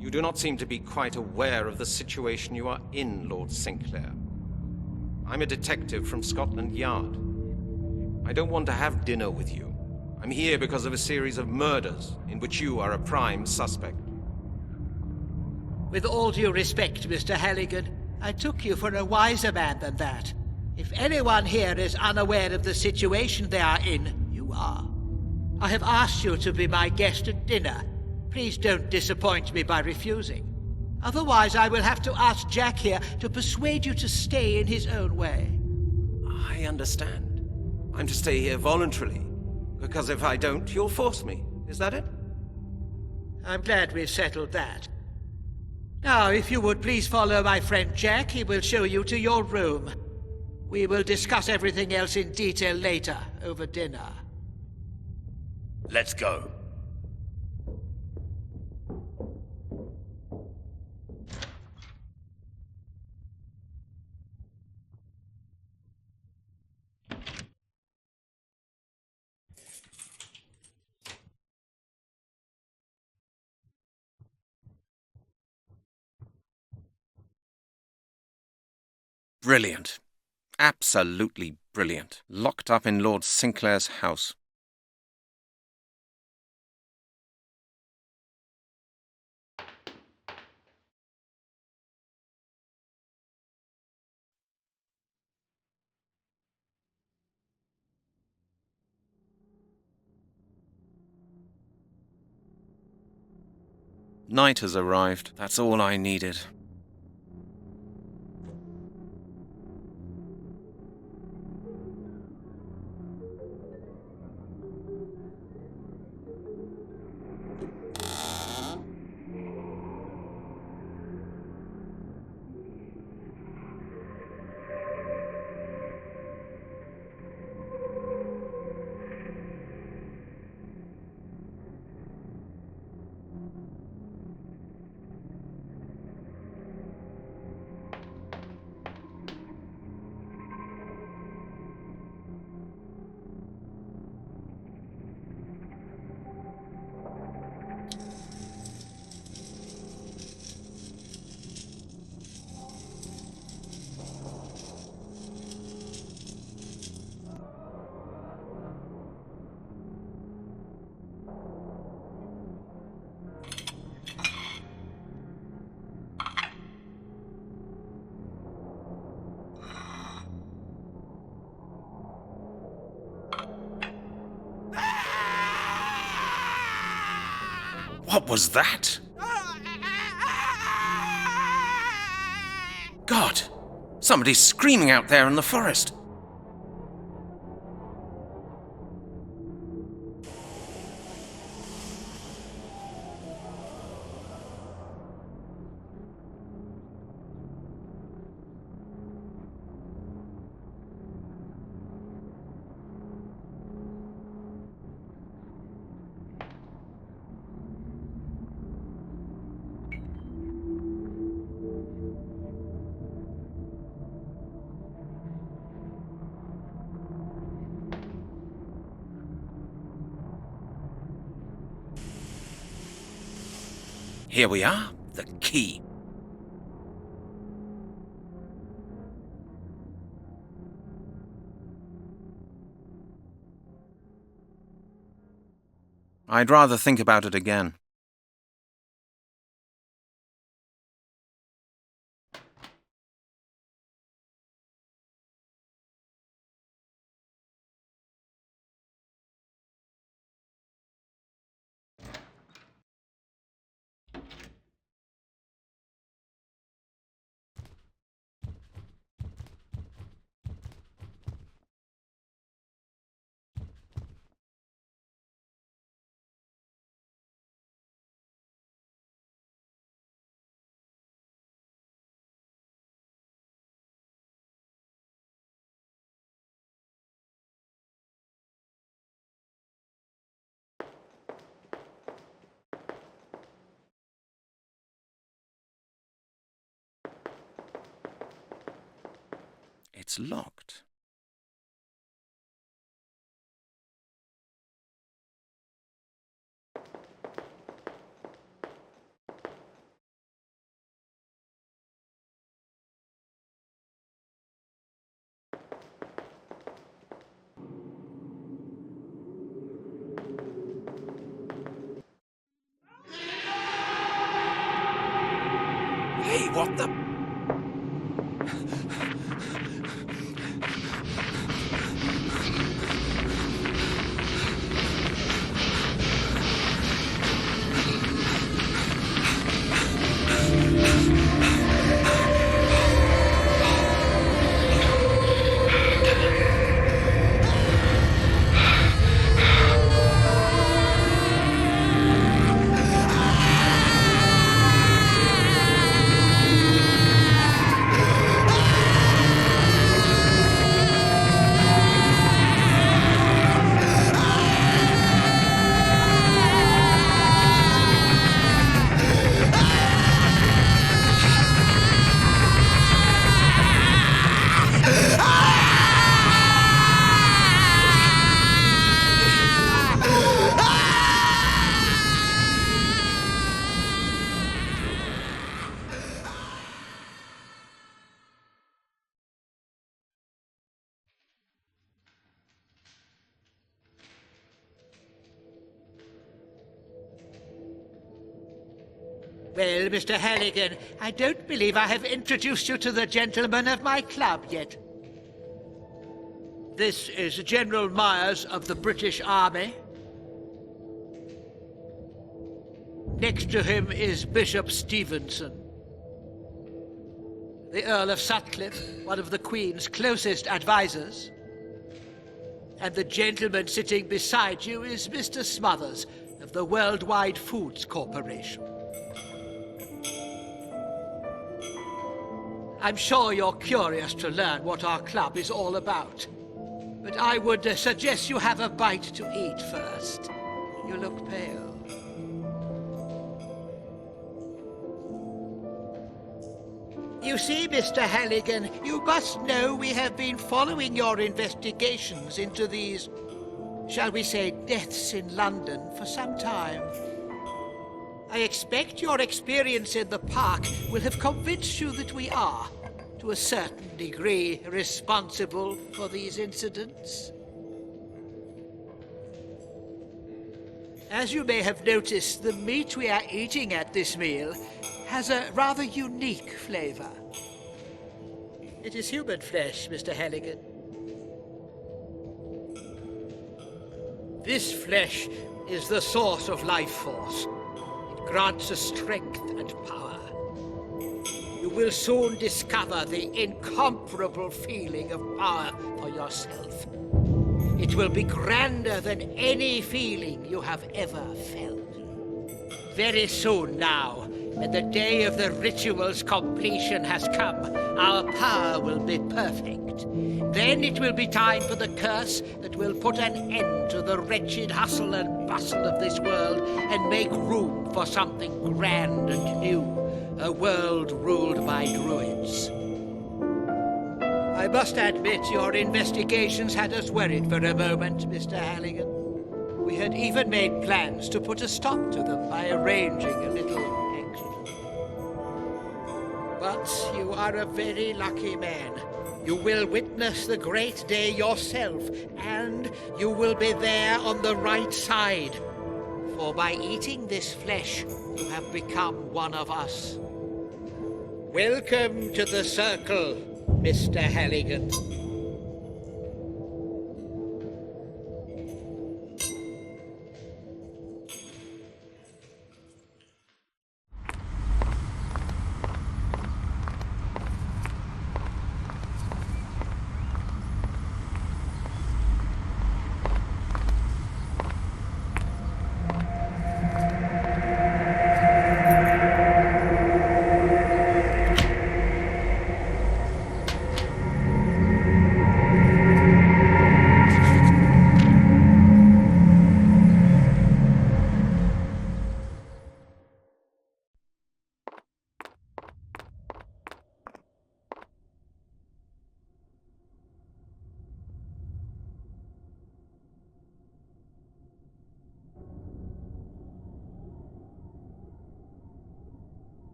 You do not seem to be quite aware of the situation you are in, Lord Sinclair. I'm a detective from Scotland Yard. I don't want to have dinner with you. I'm here because of a series of murders in which you are a prime suspect. With all due respect, Mr. Halligan, I took you for a wiser man than that. If anyone here is unaware of the situation they are in, you are. I have asked you to be my guest at dinner. Please don't disappoint me by refusing. Otherwise, I will have to ask Jack here to persuade you to stay in his own way. I understand. I'm to stay here voluntarily, because if I don't, you'll force me. Is that it? I'm glad we've settled that. Now, if you would please follow my friend Jack, he will show you to your room. We will discuss everything else in detail later, over dinner. Let's go. Brilliant. Absolutely brilliant. Locked up in Lord Sinclair's house. Night has arrived. That's all I needed. What was that? God! Somebody's screaming out there in the forest. Here we are, the key. I'd rather think about it again. It's locked. Hey, what the... Well, Mr. Halligan, I don't believe I have introduced you to the gentlemen of my club yet. This is General Myers of the British Army. Next to him is Bishop Stevenson. The Earl of Sutcliffe, one of the Queen's closest advisors. And the gentleman sitting beside you is Mr. Smothers of the Worldwide Foods Corporation. I'm sure you're curious to learn what our club is all about. But I would suggest you have a bite to eat first. You look pale. You see, Mr. Halligan, you must know we have been following your investigations into these, shall we say, deaths in London for some time. I expect your experience in the park will have convinced you that we are, to a certain degree, responsible for these incidents. As you may have noticed, the meat we are eating at this meal has a rather unique flavor. It is human flesh, Mr. Halligan. This flesh is the source of life force. grants us strength and power. You will soon discover the incomparable feeling of power for yourself. It will be grander than any feeling you have ever felt. Very soon now, when the day of the ritual's completion has come, our power will be perfect. Then it will be time for the curse that will put an end to the wretched hustle and bustle of this world and make room for something grand and new, a world ruled by Druids. I must admit your investigations had us worried for a moment, Mr. Halligan. We had even made plans to put a stop to them by arranging a little exodus. But you are a very lucky man. You will witness the great day yourself, and you will be there on the right side. For by eating this flesh, you have become one of us. Welcome to the circle, Mr. Halligan.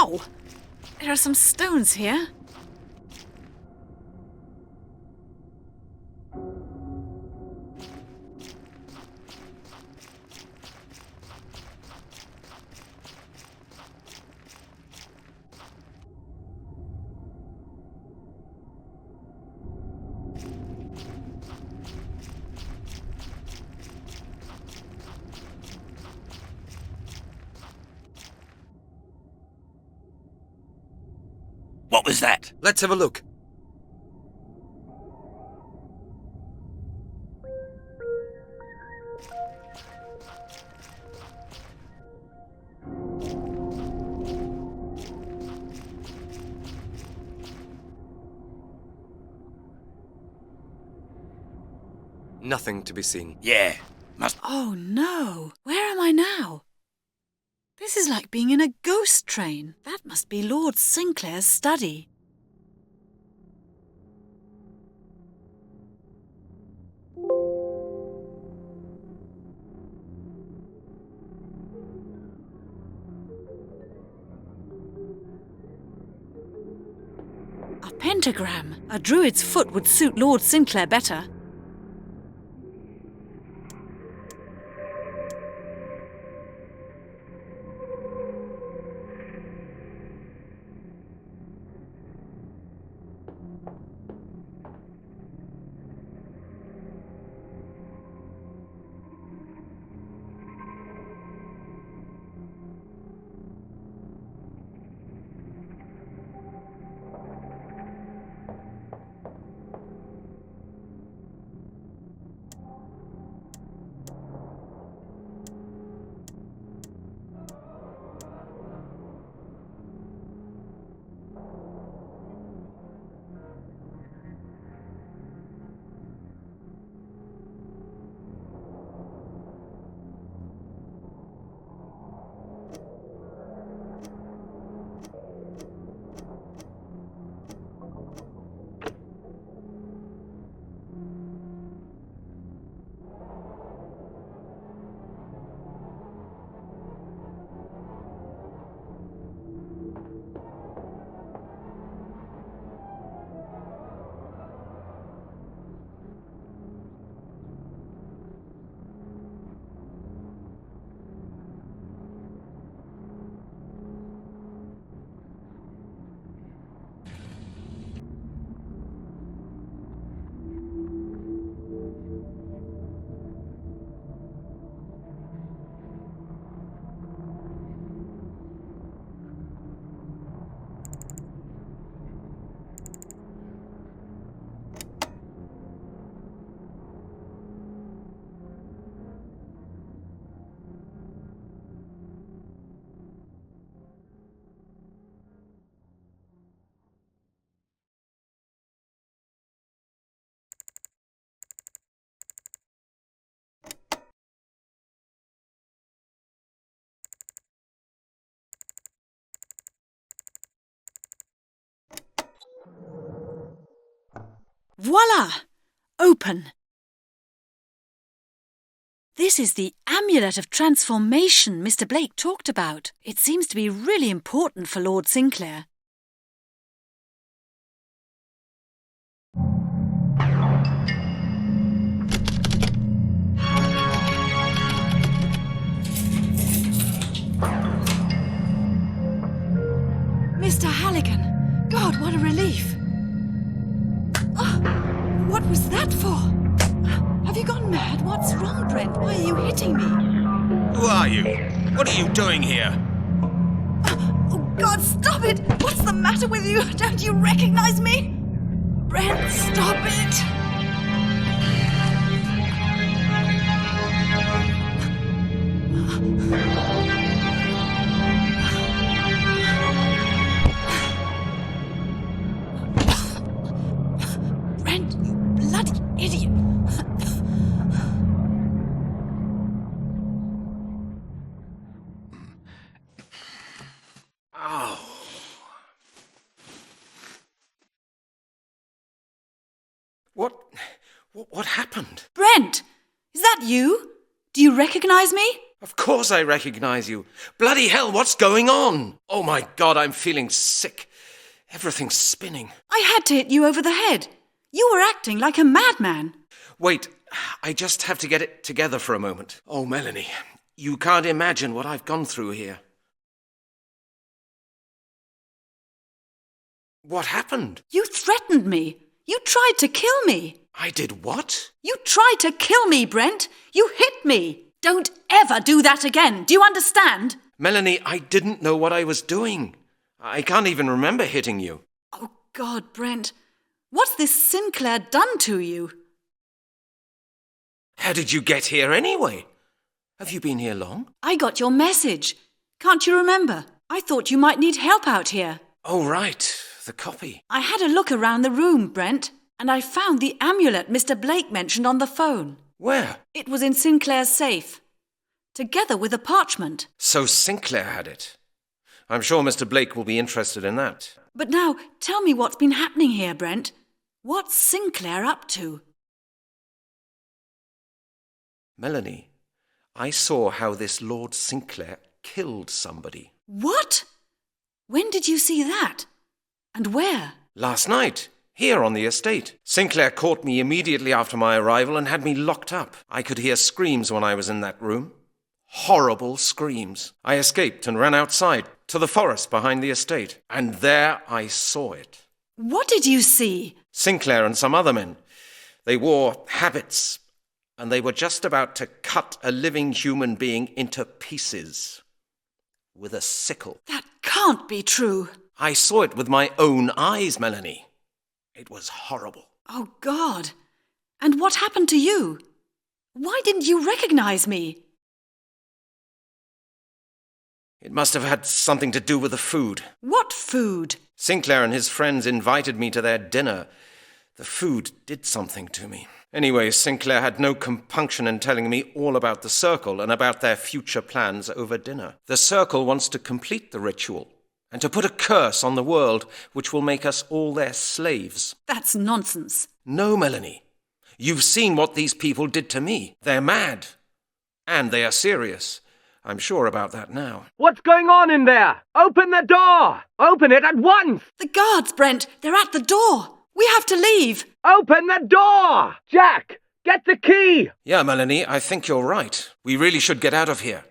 Ow! There are some stones here. What was that? Let's have a look. Nothing to be seen. Yeah, Oh no! Where am I now? This is like being in a ghost train. That must be Lord Sinclair's study. A pentagram. A druid's foot would suit Lord Sinclair better. Voila! Open. This is the amulet of transformation Mr. Blake talked about. It seems to be really important for Lord Sinclair. Mr. Halligan! God, what a relief! Oh, what was that for? Have you gone mad? What's wrong, Brent? Why are you hitting me? Who are you? What are you doing here? Oh, God, stop it! What's the matter with you? Don't you recognize me? Brent, stop it! Brent, you bloody idiot! Oh. What happened? Brent! Is that you? Do you recognize me? Of course I recognize you. Bloody hell, what's going on? Oh my God, I'm feeling sick. Everything's spinning. I had to hit you over the head. You were acting like a madman. Wait, I just have to get it together for a moment. Oh, Melanie, you can't imagine what I've gone through here. What happened? You threatened me. You tried to kill me. I did what? You tried to kill me, Brent. You hit me. Don't ever do that again. Do you understand? Melanie, I didn't know what I was doing. I can't even remember hitting you. Oh, God, Brent. What's this Sinclair done to you? How did you get here anyway? Have you been here long? I got your message. Can't you remember? I thought you might need help out here. Oh, right. The copy. I had a look around the room, Brent, and I found the amulet Mr. Blake mentioned on the phone. Where? It was in Sinclair's safe, together with a parchment. So Sinclair had it. I'm sure Mr. Blake will be interested in that. But now, tell me what's been happening here, Brent. What's Sinclair up to? Melanie, I saw how this Lord Sinclair killed somebody. What? When did you see that? And where? Last night, here on the estate. Sinclair caught me immediately after my arrival and had me locked up. I could hear screams when I was in that room. Horrible screams. I escaped and ran outside to the forest behind the estate. And there I saw it. What did you see? Sinclair and some other men. They wore habits, and they were just about to cut a living human being into pieces with a sickle. That can't be true. I saw it with my own eyes, Melanie. It was horrible. Oh, God. And what happened to you? Why didn't you recognize me? It must have had something to do with the food. What food? Sinclair and his friends invited me to their dinner. The food did something to me. Anyway, Sinclair had no compunction in telling me all about the Circle and about their future plans over dinner. The Circle wants to complete the ritual and to put a curse on the world which will make us all their slaves. That's nonsense. No, Melanie. You've seen what these people did to me. They're mad. And they are serious. I'm sure about that now. What's going on in there? Open the door! Open it at once! The guards, Brent. They're at the door. We have to leave. Open the door! Jack, get the key! Yeah, Melanie, I think you're right. We really should get out of here.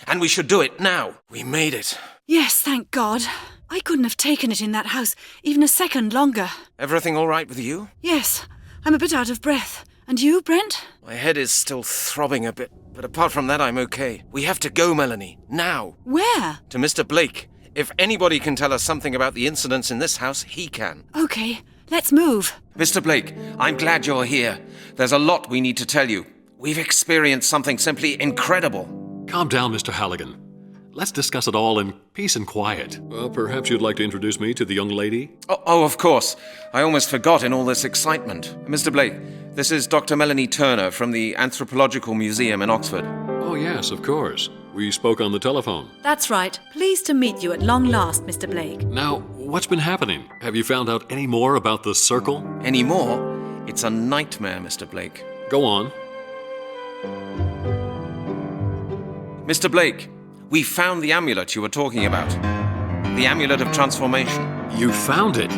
And we should do it now. We made it. Yes, thank God. I couldn't have taken it in that house even a second longer. Everything all right with you? Yes, I'm a bit out of breath. And you, Brent? My head is still throbbing a bit, but apart from that, I'm okay. We have to go, Melanie. Now. Where? To Mr. Blake. If anybody can tell us something about the incidents in this house, he can. Okay, let's move. Mr. Blake, I'm glad you're here. There's a lot we need to tell you. We've experienced something simply incredible. Calm down, Mr. Halligan. Let's discuss it all in peace and quiet. Perhaps you'd like to introduce me to the young lady? Oh, of course. I almost forgot in all this excitement. Mr. Blake, this is Dr. Melanie Turner from the Anthropological Museum in Oxford. Oh, yes, of course. We spoke on the telephone. That's right. Pleased to meet you at long last, Mr. Blake. Now, what's been happening? Have you found out any more about the Circle? Any more? It's a nightmare, Mr. Blake. Go on. Mr. Blake, we found the amulet you were talking about. The amulet of transformation. You found it?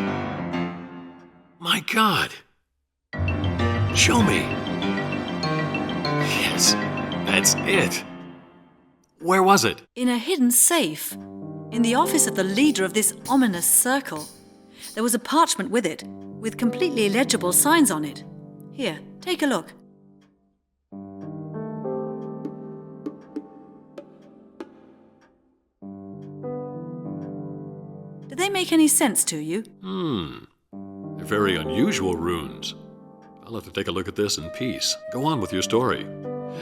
My God. Show me. Yes, that's it. Where was it? In a hidden safe. In the office of the leader of this ominous circle. There was a parchment with it, with completely illegible signs on it. Here, take a look. Do they make any sense to you? They're very unusual runes. I'll have to take a look at this in peace. Go on with your story.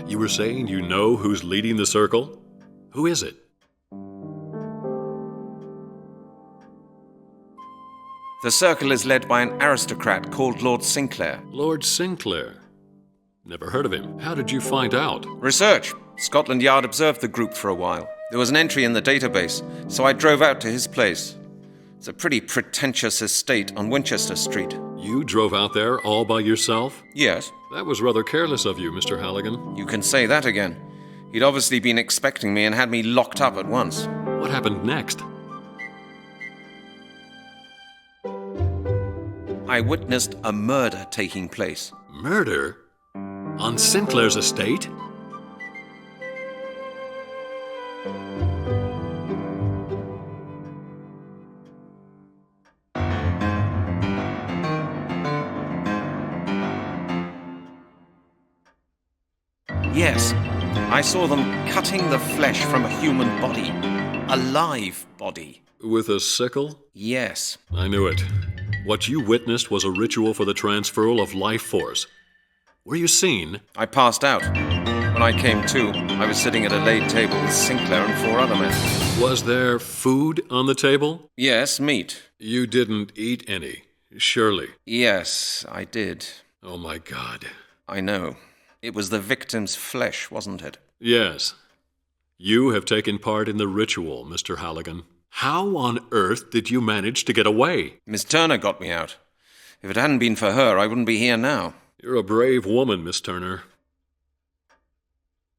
You were saying you know who's leading the circle? Who is it? The circle is led by an aristocrat called Lord Sinclair. Lord Sinclair. Never heard of him. How did you find out? Research. Scotland Yard observed the group for a while. There was an entry in the database, so I drove out to his place. It's a pretty pretentious estate on Winchester Street. You drove out there all by yourself? Yes. That was rather careless of you, Mr. Halligan. You can say that again. He'd obviously been expecting me and had me locked up at once. What happened next? I witnessed a murder taking place. Murder? On Sinclair's estate? Yes, I saw them cutting the flesh from a human body. A live body. With a sickle? Yes. I knew it. What you witnessed was a ritual for the transferal of life force. Were you seen? I passed out. When I came to, I was sitting at a laid table with Sinclair and 4 other men. Was there food on the table? Yes, meat. You didn't eat any, surely. Yes, I did. Oh my God. I know. It was the victim's flesh, wasn't it? Yes. You have taken part in the ritual, Mr. Halligan. How on earth did you manage to get away? Miss Turner got me out. If it hadn't been for her, I wouldn't be here now. You're a brave woman, Miss Turner.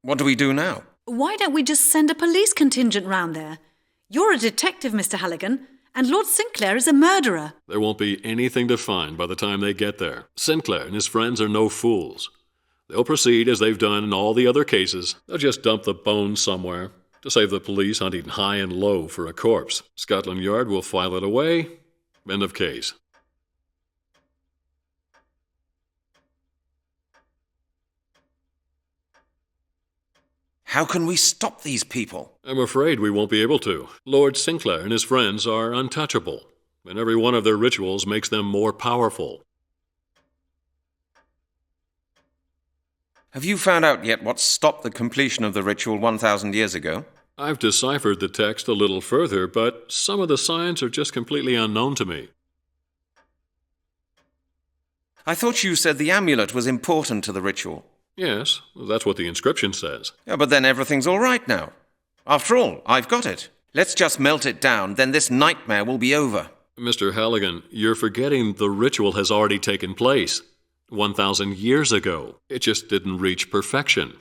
What do we do now? Why don't we just send a police contingent round there? You're a detective, Mr. Halligan, and Lord Sinclair is a murderer. There won't be anything to find by the time they get there. Sinclair and his friends are no fools. They'll proceed as they've done in all the other cases. They'll just dump the bones somewhere to save the police hunting high and low for a corpse. Scotland Yard will file it away. End of case. How can we stop these people? I'm afraid we won't be able to. Lord Sinclair and his friends are untouchable, and every one of their rituals makes them more powerful. Have you found out yet what stopped the completion of the ritual 1,000 years ago? I've deciphered the text a little further, but some of the signs are just completely unknown to me. I thought you said the amulet was important to the ritual. Yes, that's what the inscription says. Yeah, but then everything's all right now. After all, I've got it. Let's just melt it down, then this nightmare will be over. Mr. Halligan, you're forgetting the ritual has already taken place. 1,000 years ago. It just didn't reach perfection.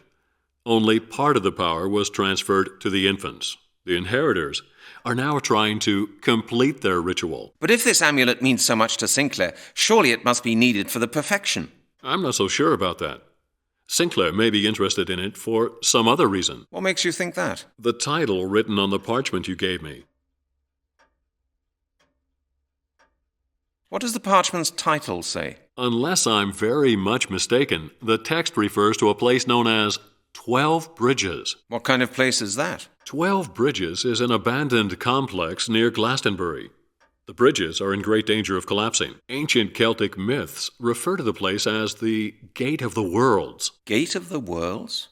Only part of the power was transferred to the infants. The inheritors are now trying to complete their ritual. But if this amulet means so much to Sinclair, surely it must be needed for the perfection. I'm not so sure about that. Sinclair may be interested in it for some other reason. What makes you think that? The title written on the parchment you gave me. What does the parchment's title say? Unless I'm very much mistaken, the text refers to a place known as 12 Bridges. What kind of place is that? 12 Bridges is an abandoned complex near Glastonbury. The bridges are in great danger of collapsing. Ancient Celtic myths refer to the place as the Gate of the Worlds. Gate of the Worlds?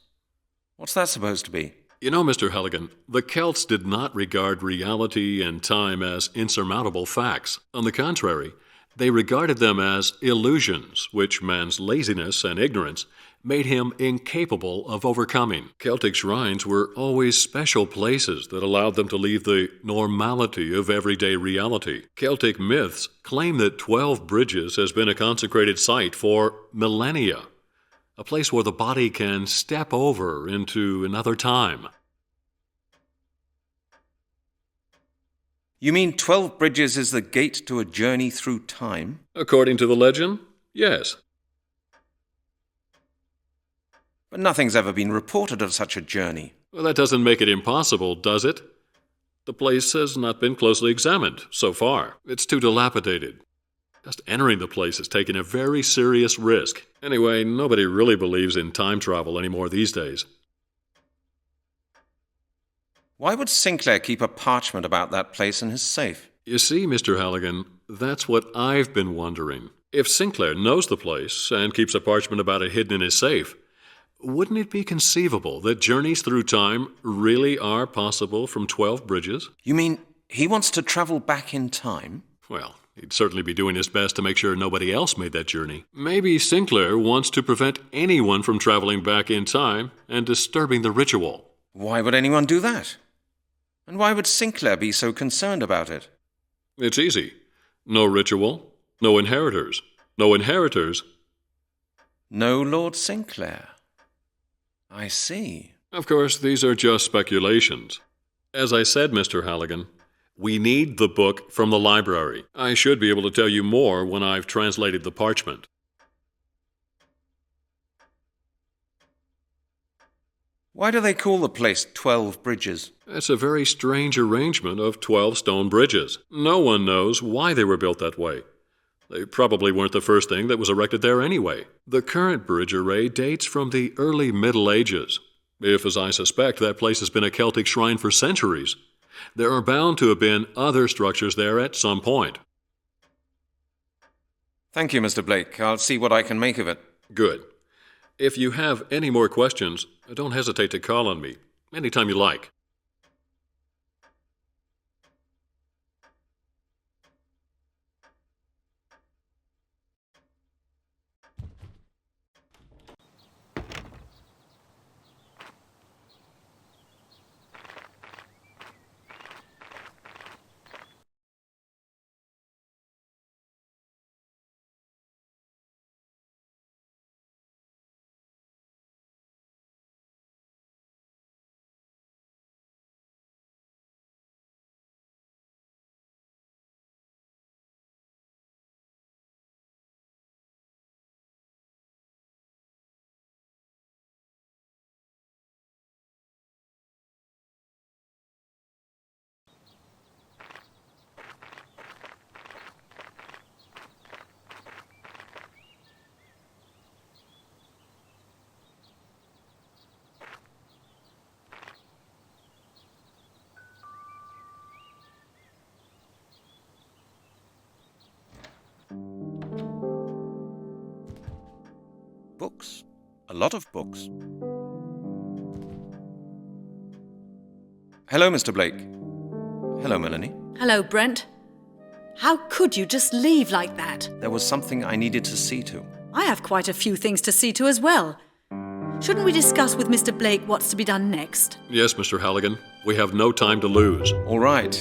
What's that supposed to be? You know, Mr. Halligan, the Celts did not regard reality and time as insurmountable facts. On the contrary, they regarded them as illusions, which man's laziness and ignorance made him incapable of overcoming. Celtic shrines were always special places that allowed them to leave the normality of everyday reality. Celtic myths claim that 12 Bridges has been a consecrated site for millennia, a place where the body can step over into another time. You mean 12 Bridges is the gate to a journey through time? According to the legend, yes. But nothing's ever been reported of such a journey. Well, that doesn't make it impossible, does it? The place has not been closely examined so far. It's too dilapidated. Just entering the place has taken a very serious risk. Anyway, nobody really believes in time travel anymore these days. Why would Sinclair keep a parchment about that place in his safe? You see, Mr. Halligan, that's what I've been wondering. If Sinclair knows the place and keeps a parchment about it hidden in his safe, wouldn't it be conceivable that journeys through time really are possible from 12 Bridges? You mean he wants to travel back in time? Well, he'd certainly be doing his best to make sure nobody else made that journey. Maybe Sinclair wants to prevent anyone from traveling back in time and disturbing the ritual. Why would anyone do that? And why would Sinclair be so concerned about it? It's easy. No ritual, no inheritors. No inheritors. No Lord Sinclair. I see. Of course, these are just speculations. As I said, Mr. Halligan, we need the book from the library. I should be able to tell you more when I've translated the parchment. Why do they call the place 12 Bridges? It's a very strange arrangement of 12 stone bridges. No one knows why they were built that way. They probably weren't the first thing that was erected there anyway. The current bridge array dates from the early Middle Ages. If, as I suspect, that place has been a Celtic shrine for centuries, there are bound to have been other structures there at some point. Thank you, Mr. Blake. I'll see what I can make of it. Good. If you have any more questions, don't hesitate to call on me anytime you like. Books. A lot of books. Hello, Mr. Blake. Hello, Melanie. Hello, Brent. How could you just leave like that? There was something I needed to see to. I have quite a few things to see to as well. Shouldn't we discuss with Mr. Blake what's to be done next? Yes, Mr. Halligan. We have no time to lose. All right.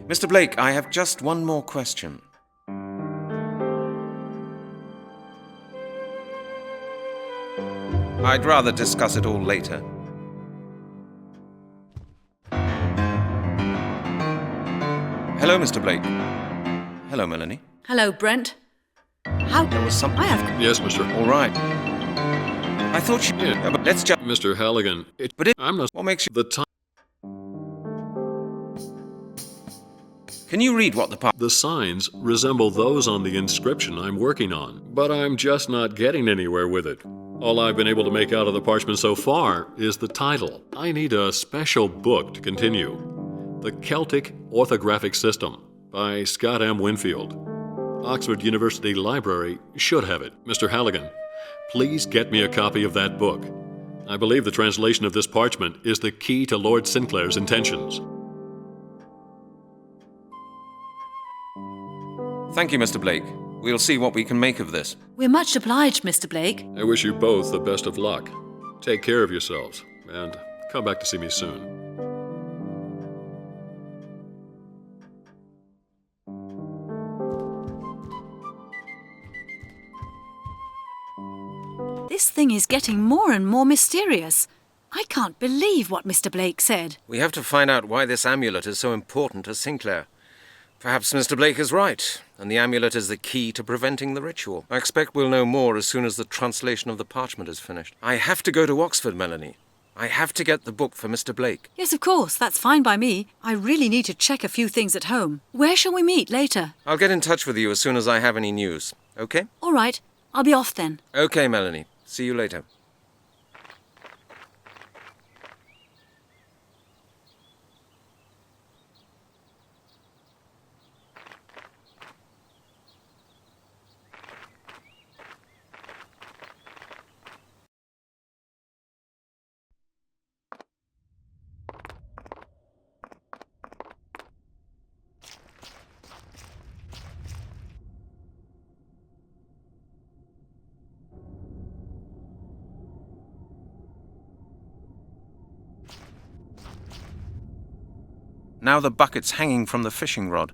Mr. Blake, I have just one more question. I'd rather discuss it all later. Hello, Mr. Blake. Hello, Melanie. Hello, Brent. How... There was something... Yes, Mr. All right. I thought you... Yeah. But let's just... Mr. Halligan, I'm not... What makes you... The time... Can you read what the part... The signs resemble those on the inscription I'm working on, but I'm just not getting anywhere with it. All I've been able to make out of the parchment so far is the title. I need a special book to continue. The Celtic Orthographic System by Scott M. Winfield. Oxford University Library should have it. Mr. Halligan, please get me a copy of that book. I believe the translation of this parchment is the key to Lord Sinclair's intentions. Thank you, Mr. Blake. We'll see what we can make of this. We're much obliged, Mr. Blake. I wish you both the best of luck. Take care of yourselves, and come back to see me soon. This thing is getting more and more mysterious. I can't believe what Mr. Blake said. We have to find out why this amulet is so important to Sinclair. Perhaps Mr. Blake is right, and the amulet is the key to preventing the ritual. I expect we'll know more as soon as the translation of the parchment is finished. I have to go to Oxford, Melanie. I have to get the book for Mr. Blake. Yes, of course. That's fine by me. I really need to check a few things at home. Where shall we meet later? I'll get in touch with you as soon as I have any news, okay? All right. I'll be off then. Okay, Melanie. See you later. Now the bucket's hanging from the fishing rod.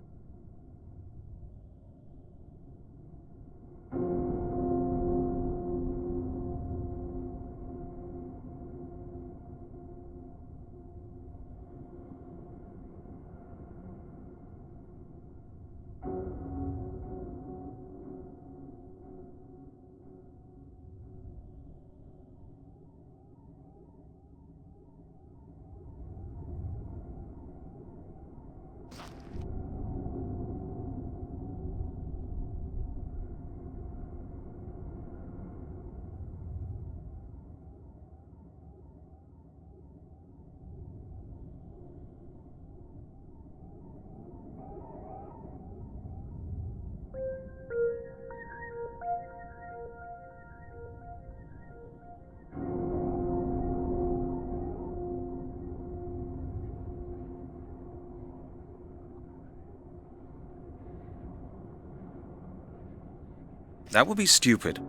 That would be stupid.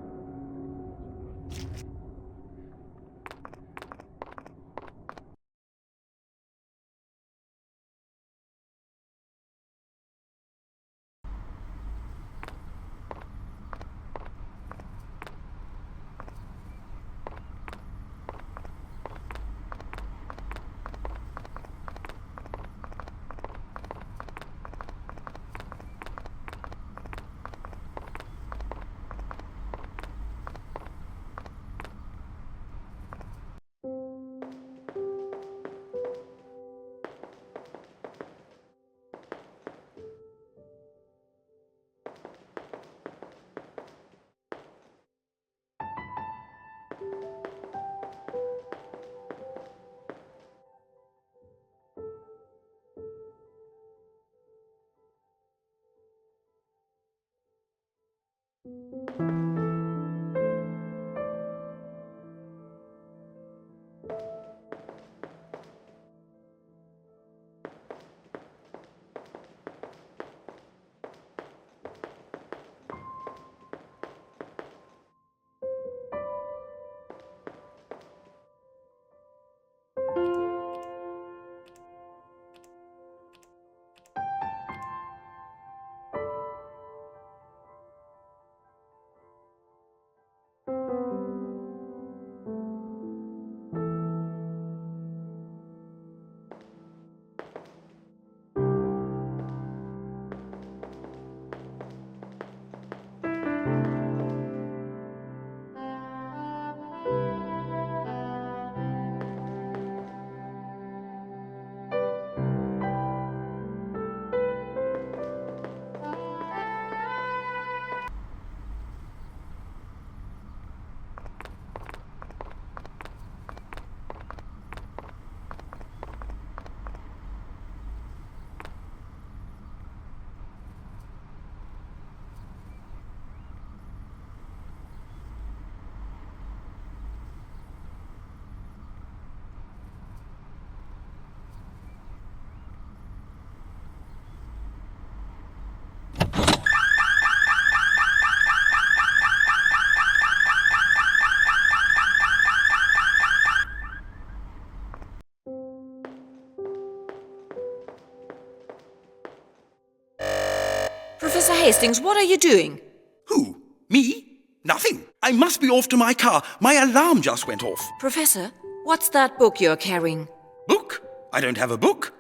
Hastings, what are you doing? Who? Me? Nothing. I must be off to my car. My alarm just went off. Professor, what's that book you're carrying? Book? I don't have a book.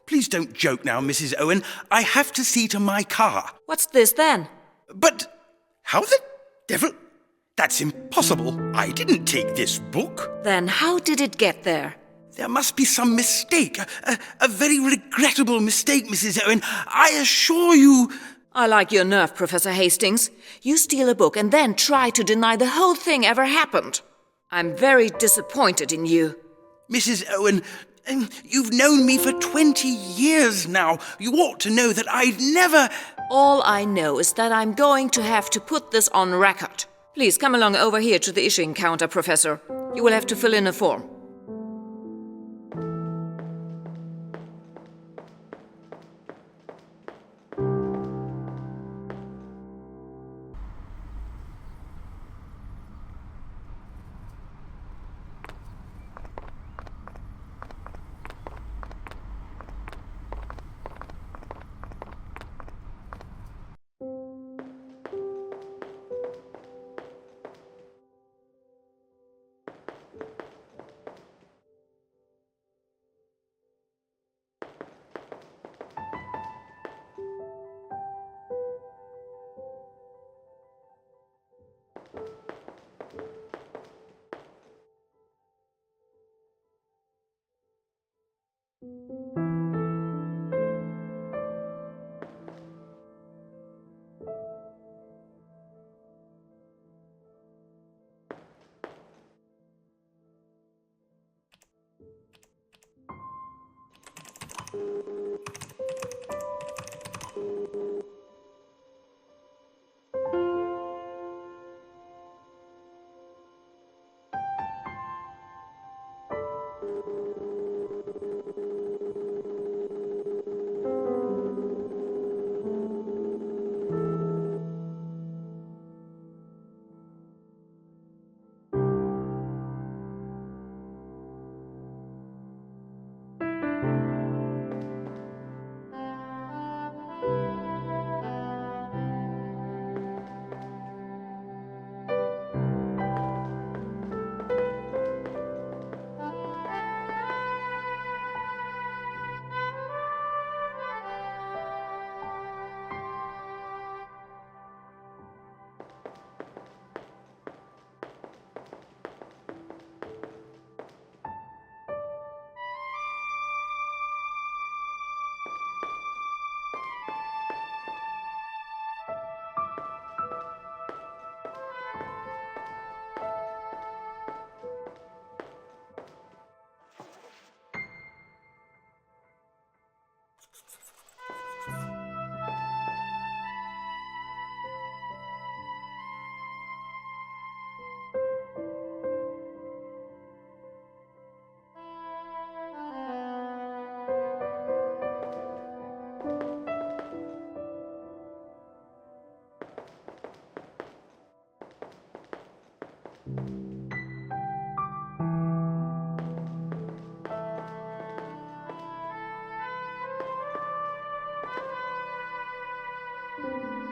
Please don't joke now, Mrs. Owen. I have to see to my car. What's this then? But how the devil? That's impossible. I didn't take this book. Then how did it get there? There must be some mistake. A very regrettable mistake, Mrs. Owen. I assure you... I like your nerve, Professor Hastings. You steal a book and then try to deny the whole thing ever happened. I'm very disappointed in you. Mrs. Owen, you've known me for 20 years now. You ought to know that I'd never... All I know is that I'm going to have to put this on record. Please come along over here to the issuing counter, Professor. You will have to fill in a form.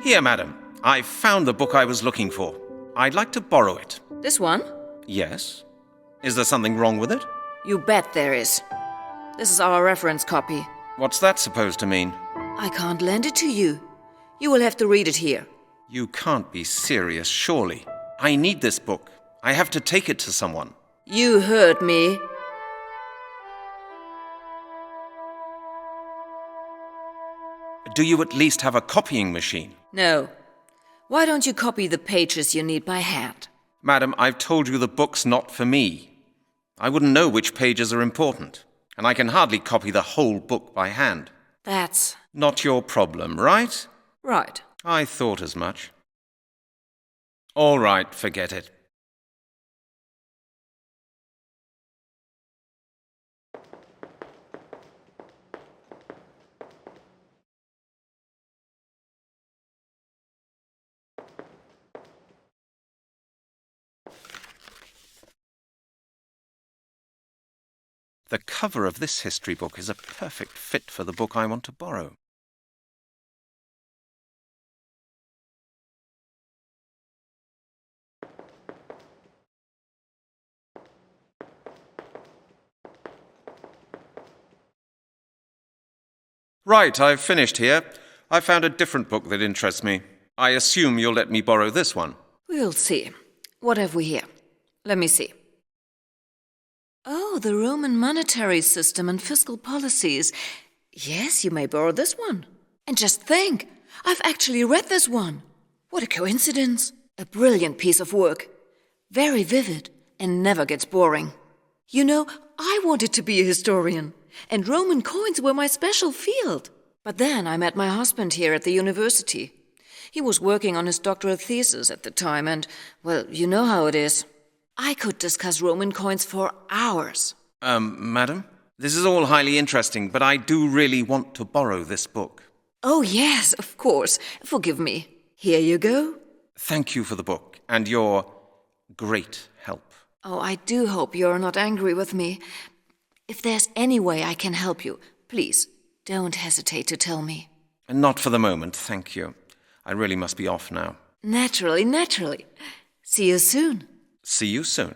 Here, madam. I've found the book I was looking for. I'd like to borrow it. This one? Yes. Is there something wrong with it? You bet there is. This is our reference copy. What's that supposed to mean? I can't lend it to you. You will have to read it here. You can't be serious, surely. I need this book. I have to take it to someone. You heard me. Do you at least have a copying machine? No. Why don't you copy the pages you need by hand? Madam, I've told you the book's not for me. I wouldn't know which pages are important, and I can hardly copy the whole book by hand. That's... not your problem, right? Right. I thought as much. All right, forget it. The cover of this history book is a perfect fit for the book I want to borrow. Right, I've finished here. I found a different book that interests me. I assume you'll let me borrow this one. We'll see. What have we here? Let me see. Oh, the Roman monetary system and fiscal policies. Yes, you may borrow this one. And just think, I've actually read this one. What a coincidence. A brilliant piece of work. Very vivid and never gets boring. You know, I wanted to be a historian, and Roman coins were my special field. But then I met my husband here at the university. He was working on his doctoral thesis at the time, and, well, you know how it is. I could discuss Roman coins for hours. Madam? This is all highly interesting, but I do really want to borrow this book. Oh, yes, of course. Forgive me. Here you go. Thank you for the book, and your great help. Oh, I do hope you're not angry with me. If there's any way I can help you, please, don't hesitate to tell me. Not for the moment, thank you. I really must be off now. Naturally, naturally. See you soon. See you soon.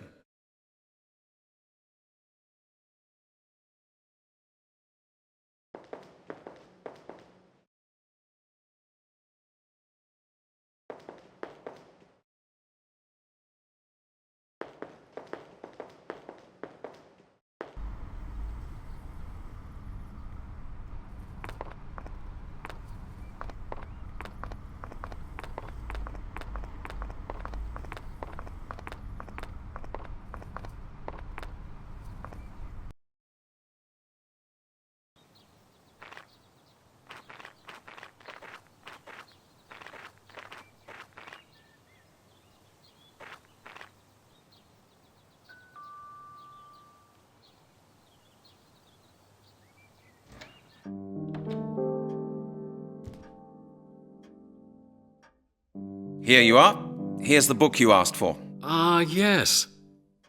Here you are. Here's the book you asked for. Ah, yes.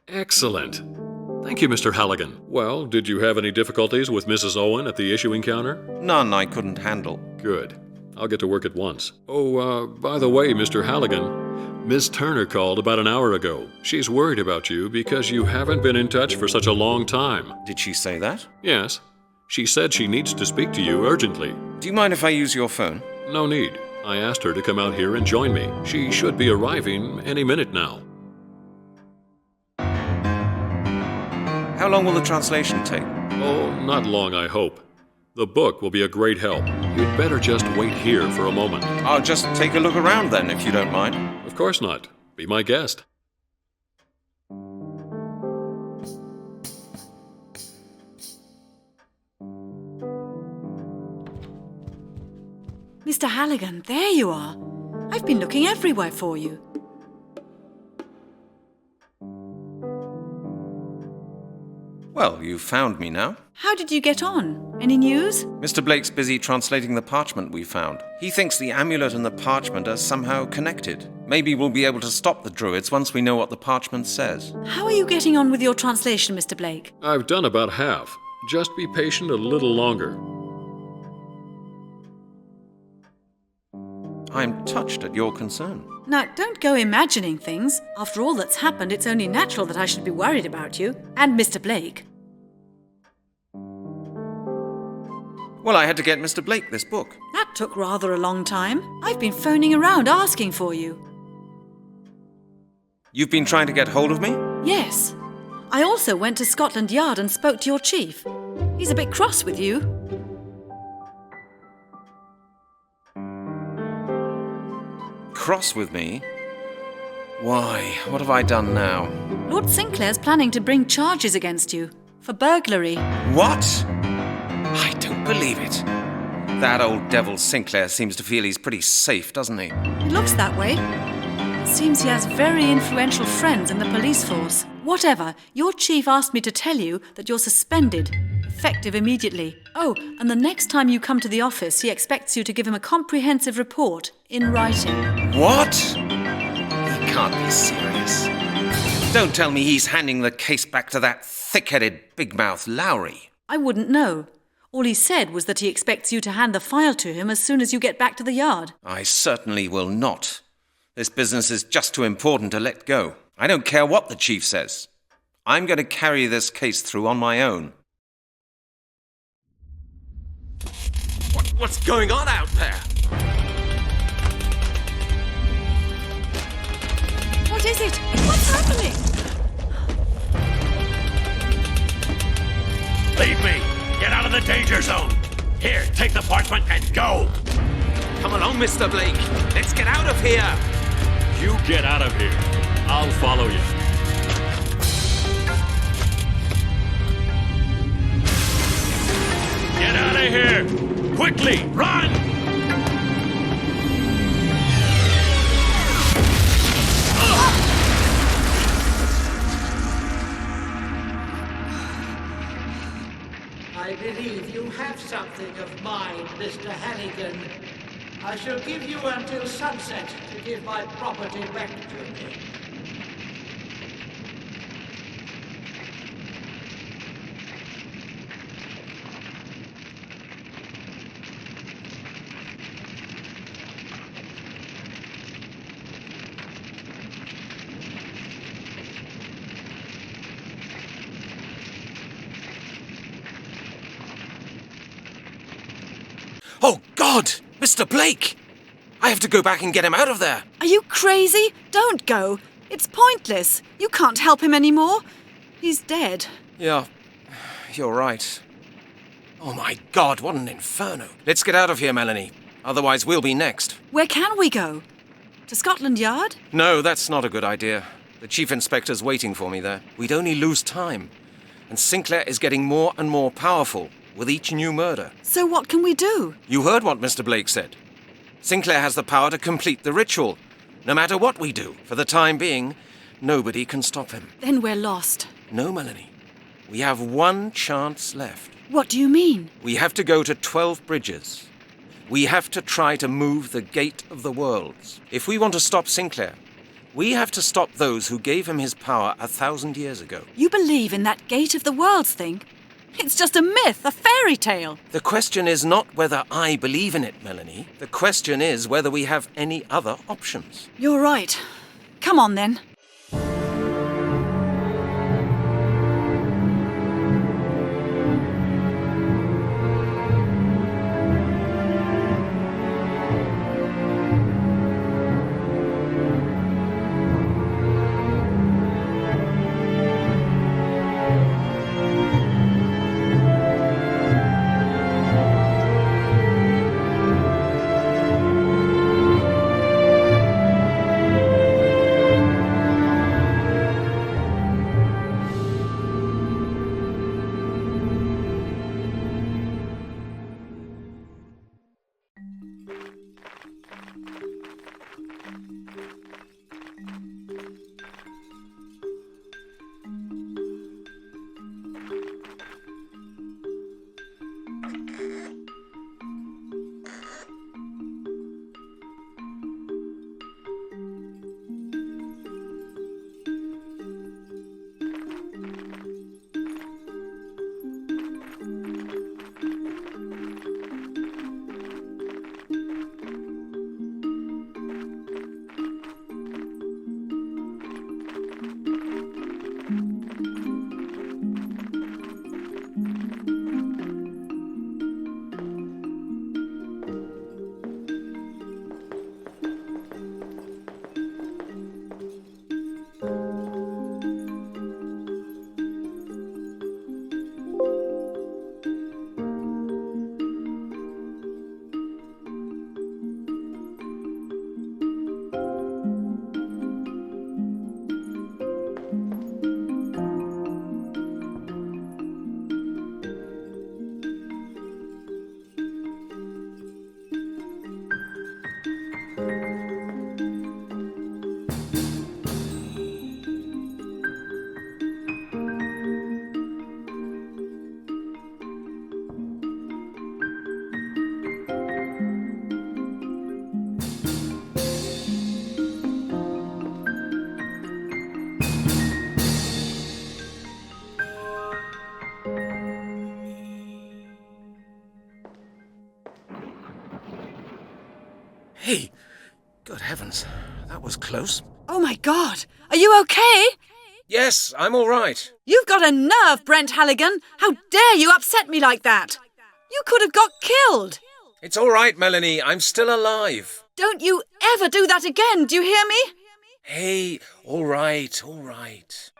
Excellent. Thank you, Mr. Halligan. Well, did you have any difficulties with Mrs. Owen at the issuing counter? None I couldn't handle. Good. I'll get to work at once. Oh, by the way, Mr. Halligan, Miss Turner called about an hour ago. She's worried about you because you haven't been in touch for such a long time. Did she say that? Yes. She said she needs to speak to you urgently. Do you mind if I use your phone? No need. I asked her to come out here and join me. She should be arriving any minute now. How long will the translation take? Oh, not long, I hope. The book will be a great help. You'd better just wait here for a moment. I'll just take a look around then, if you don't mind. Of course not. Be my guest. Mr. Halligan, there you are. I've been looking everywhere for you. Well, you've found me now. How did you get on? Any news? Mr. Blake's busy translating the parchment we found. He thinks the amulet and the parchment are somehow connected. Maybe we'll be able to stop the Druids once we know what the parchment says. How are you getting on with your translation, Mr. Blake? I've done about half. Just be patient a little longer. I'm touched at your concern. Now, don't go imagining things. After all that's happened, it's only natural that I should be worried about you. And Mr. Blake. Well, I had to get Mr. Blake this book. That took rather a long time. I've been phoning around asking for you. You've been trying to get hold of me? Yes. I also went to Scotland Yard and spoke to your chief. He's a bit cross with you. Cross with me? Why, what have I done now? Lord Sinclair's planning to bring charges against you for burglary. What? I don't believe it. That old devil Sinclair seems to feel he's pretty safe, doesn't he? It looks that way. It seems he has very influential friends in the police force. Whatever, your chief asked me to tell you that you're suspended, effective immediately. Oh, and the next time you come to the office, he expects you to give him a comprehensive report in writing. What? He can't be serious. Don't tell me he's handing the case back to that thick-headed, big-mouth Lowry. I wouldn't know. All he said was that he expects you to hand the file to him as soon as you get back to the yard. I certainly will not. This business is just too important to let go. I don't care what the chief says. I'm going to carry this case through on my own. What's going on out there? What is it? What's happening? Leave me! Get out of the danger zone! Here, take the parchment and go! Come along, Mr. Blake. Let's get out of here! You get out of here. I'll follow you. Get out of here! Quickly, run! I believe you have something of mine, Mr. Hannigan. I shall give you until sunset to give my property back to me. Oh, God! Mr. Blake! I have to go back and get him out of there. Are you crazy? Don't go. It's pointless. You can't help him anymore. He's dead. Yeah, you're right. Oh, my God, what an inferno. Let's get out of here, Melanie. Otherwise, we'll be next. Where can we go? To Scotland Yard? No, that's not a good idea. The Chief Inspector's waiting for me there. We'd only lose time. And Sinclair is getting more and more powerful with each new murder. So what can we do? You heard what Mr. Blake said. Sinclair has the power to complete the ritual, no matter what we do. For the time being, nobody can stop him. Then we're lost. No, Melanie. We have one chance left. What do you mean? We have to go to 12 bridges. We have to try to move the Gate of the Worlds. If we want to stop Sinclair, we have to stop those who gave him his power 1,000 years ago. You believe in that Gate of the Worlds thing? It's just a myth, a fairy tale. The question is not whether I believe in it, Melanie. The question is whether we have any other options. You're right. Come on, then. Hey, good heavens, that was close. Oh my God! Are you okay? Yes, I'm all right. You've got a nerve, Brent Halligan! How dare you upset me like that? You could have got killed! It's all right, Melanie. I'm still alive. Don't you ever do that again, do you hear me? Hey, all right, all right.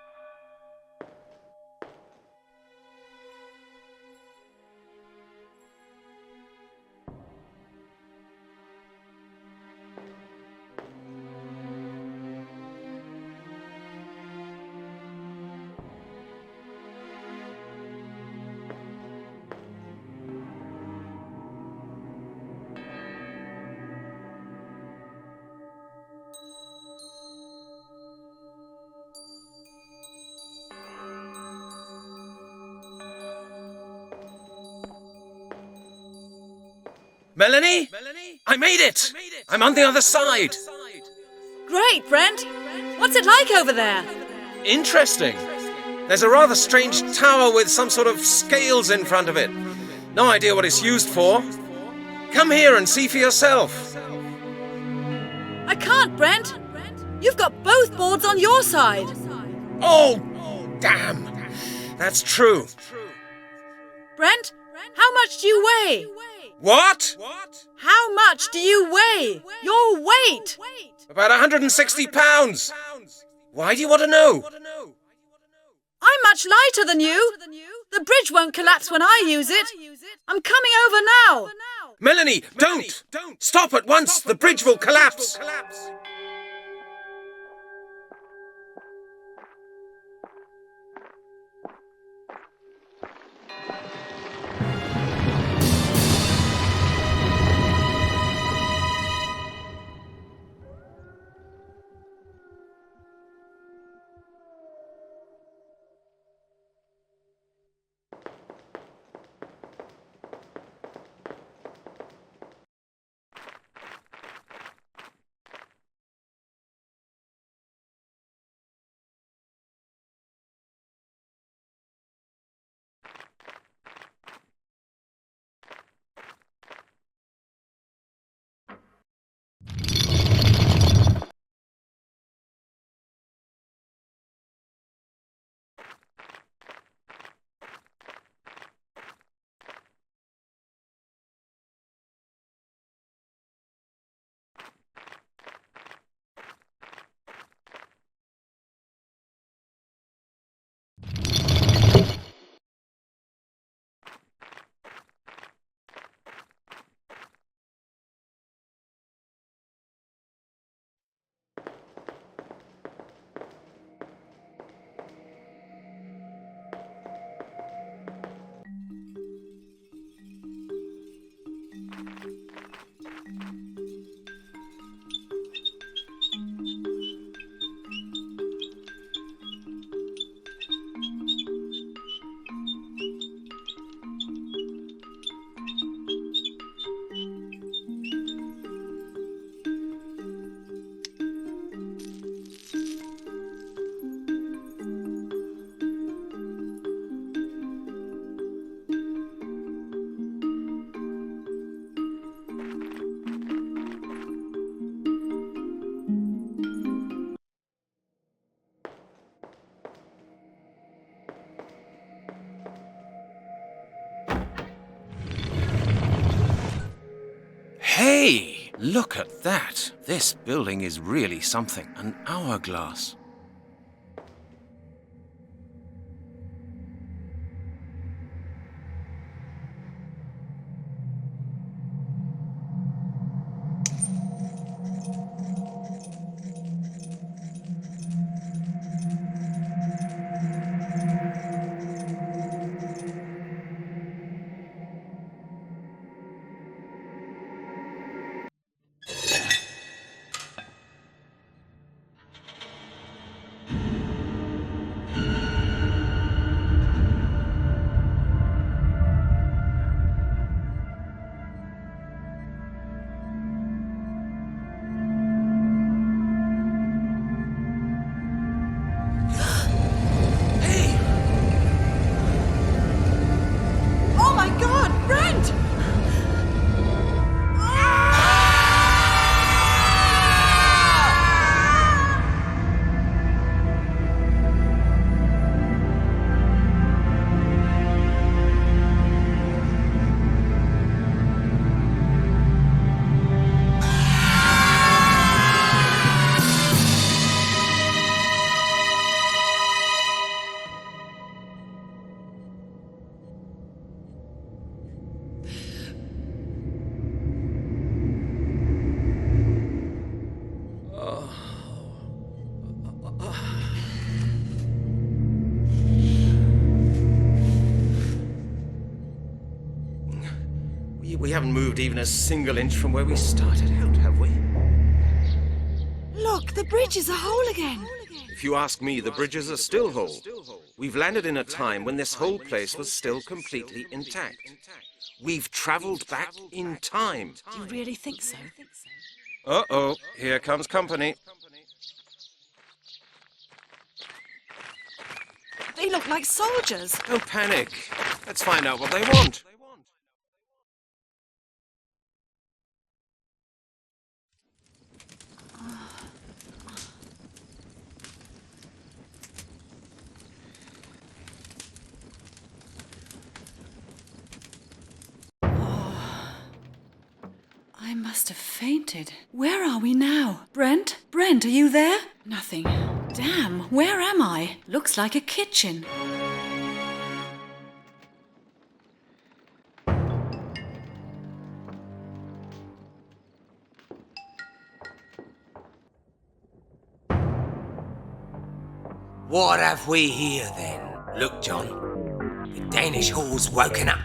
Melanie? I made it! I'm on the other side. Great, Brent. What's it like over there? Interesting. There's a rather strange tower with some sort of scales in front of it. No idea what it's used for. Come here and see for yourself. I can't, Brent. You've got both boards on your side. Oh, damn. That's true. Brent, how much do you weigh? What? How much do you weigh? Your weight! About 160 pounds. Why do you want to know? I'm much lighter than you. The bridge won't collapse when I use it. I'm coming over now. Melanie, don't! Stop at once! The bridge will collapse! Hey, look at that. This building is really something. An hourglass. We haven't moved even a single inch from where we started out, have we? Look, the bridge is a hole again. If you ask me, the bridges are still whole. We've landed in a time when this whole place was still completely intact. We've travelled back in time. Do you really think so? Uh-oh, here comes company. They look like soldiers. Don't panic. Let's find out what they want. I must have fainted. Where are we now? Brent? Brent, are you there? Nothing. Damn, where am I? Looks like a kitchen. What have we here then? Look, John. The Danish hall's woken up.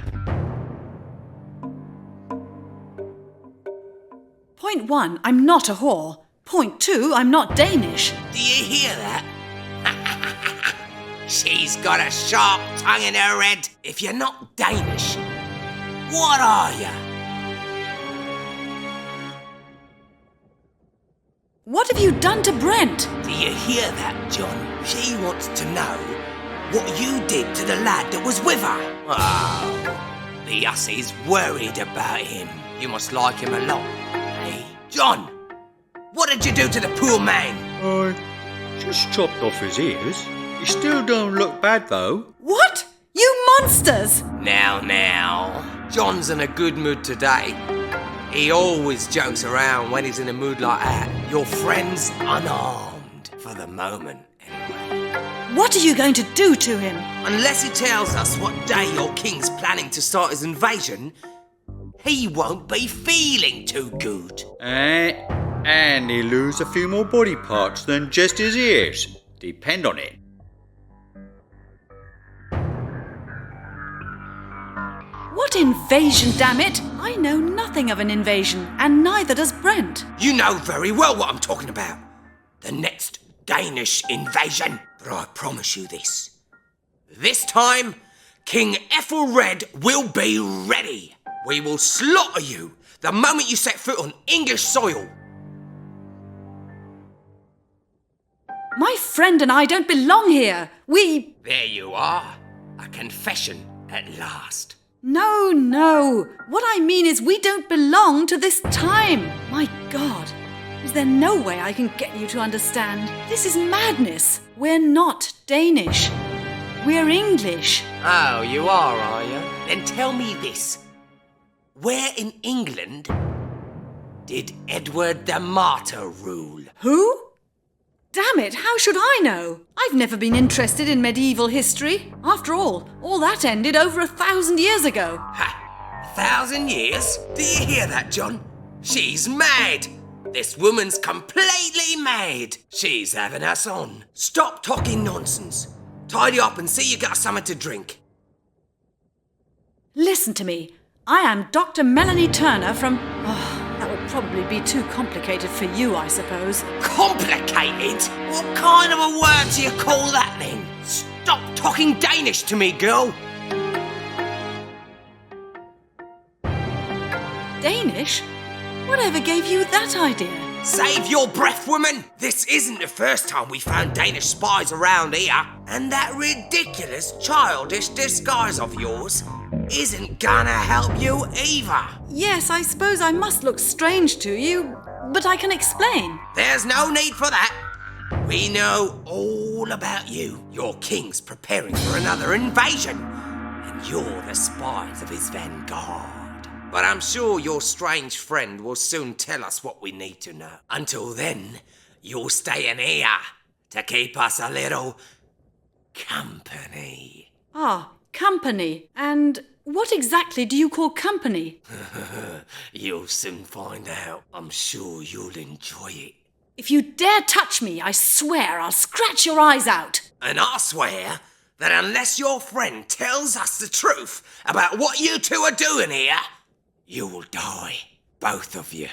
Point 1, I'm not a whore. Point 2, I'm not Danish. Do you hear that? She's got a sharp tongue in her head. If you're not Danish, what are you? What have you done to Brent? Do you hear that, John? She wants to know what you did to the lad that was with her. Oh, the hussie's worried about him. You must like him a lot. Hey, John, what did you do to the poor man? I just chopped off his ears. He still don't look bad, though. What? You monsters! Now. John's in a good mood today. He always jokes around when he's in a mood like that. Your friend's unarmed, for the moment, anyway. What are you going to do to him? Unless he tells us what day your king's planning to start his invasion, he won't be feeling too good. And he'll lose a few more body parts than just his ears. Depend on it. What invasion, damn it? I know nothing of an invasion, and neither does Brent. You know very well what I'm talking about. The next Danish invasion. But I promise you this. This time, King Ethelred will be ready. We will slaughter you the moment you set foot on English soil. My friend and I don't belong here. There you are. A confession at last. No. What I mean is we don't belong to this time. My God. Is there no way I can get you to understand? This is madness. We're not Danish. We're English. Oh, you are you? Then tell me this. Where in England did Edward the Martyr rule? Who? Damn it, how should I know? I've never been interested in medieval history. After all that ended over 1,000 years ago. Ha! 1,000 years? Do you hear that, John? She's mad! This woman's completely mad. She's having us on. Stop talking nonsense. Tidy up and see you got something to drink. Listen to me. I am Dr. Melanie Turner from... that would probably be too complicated for you, I suppose. Complicated? What kind of a word do you call that, then? Stop talking Danish to me, girl. Danish? Whatever gave you that idea? Save your breath, woman! This isn't the first time we found Danish spies around here. And that ridiculous, childish disguise of yours isn't gonna help you either. Yes, I suppose I must look strange to you, but I can explain. There's no need for that. We know all about you. Your king's preparing for another invasion, and you're the spies of his vanguard. But I'm sure your strange friend will soon tell us what we need to know. Until then, you'll stay in here to keep us a little company. Ah, company. And what exactly do you call company? You'll soon find out. I'm sure you'll enjoy it. If you dare touch me, I swear I'll scratch your eyes out. And I swear that unless your friend tells us the truth about what you two are doing here, You will die, both of you.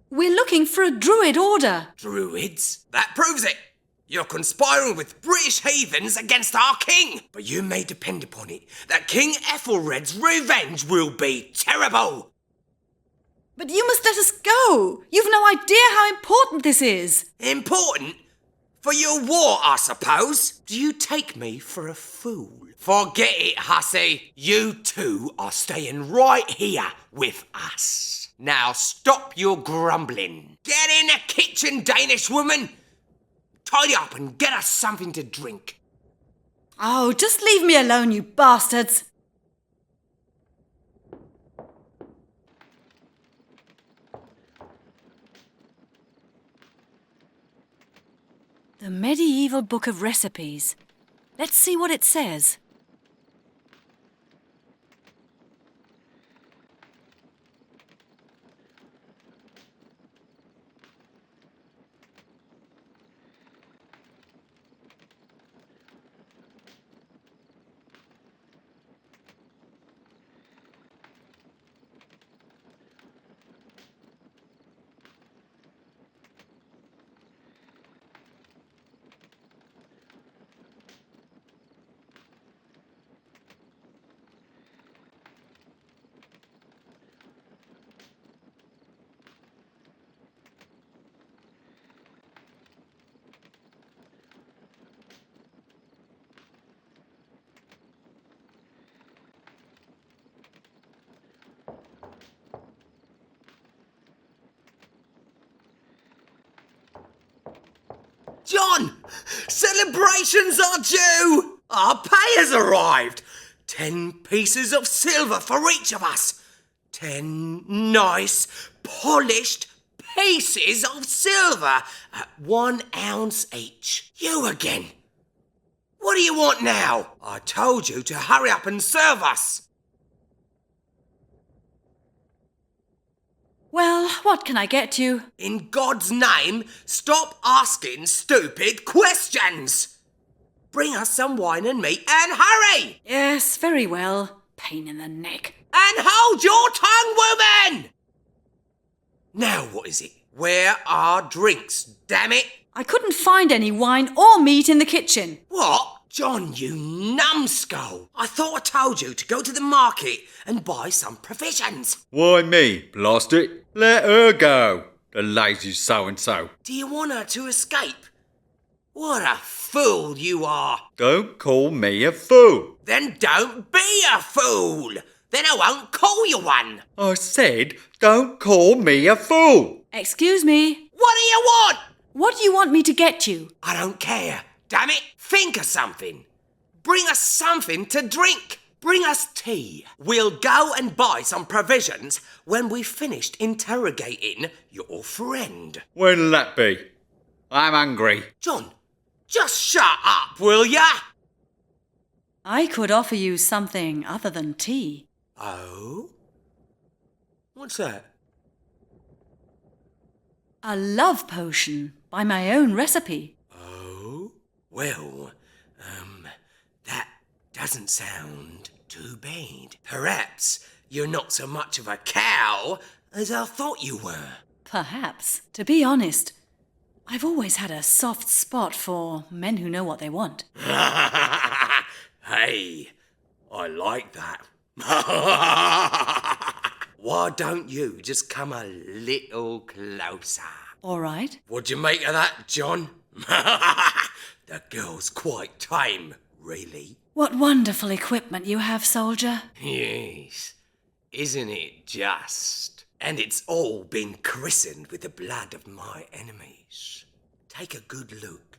We're looking for a Druid order. Druids? That proves it! You're conspiring with British heathens against our king! But you may depend upon it that King Ethelred's revenge will be terrible! But you must let us go. You've no idea how important this is. Important? For your war, I suppose? Do you take me for a fool? Forget it, hussy. You two are staying right here with us. Now stop your grumbling. Get in the kitchen, Danish woman. Tidy up and get us something to drink. Oh, just leave me alone, you bastards. The Medieval Book of Recipes. Let's see what it says. John! Celebrations are due! Our pay has arrived! 10 pieces of silver for each of us! 10 nice, polished pieces of silver at 1 ounce each. You again! What do you want now? I told you to hurry up and serve us! Well, what can I get you? In God's name, stop asking stupid questions! Bring us some wine and meat and hurry! Yes, very well. Pain in the neck. And hold your tongue, woman! Now what is it? Where are drinks, damn it? I couldn't find any wine or meat in the kitchen. What? John, you numbskull! I thought I told you to go to the market and buy some provisions. Why me, blast it? Let her go, the lazy so-and-so. Do you want her to escape? What a fool you are! Don't call me a fool. Then don't be a fool! Then I won't call you one! I said, don't call me a fool. Excuse me. What do you want? What do you want me to get you? I don't care. Damn it! Think of something. Bring us something to drink. Bring us tea. We'll go and buy some provisions when we've finished interrogating your friend. When'll that be? I'm hungry. John, just shut up, will ya? I could offer you something other than tea. Oh? What's that? A love potion by my own recipe. Oh? Well, that doesn't sound too bad. Perhaps you're not so much of a cow as I thought you were. Perhaps. To be honest, I've always had a soft spot for men who know what they want. Hey, I like that. Why don't you just come a little closer? All right. What'd you make of that, John? The girl's quite tame, really. What wonderful equipment you have, soldier. Yes, isn't it just? And it's all been christened with the blood of my enemies. Take a good look,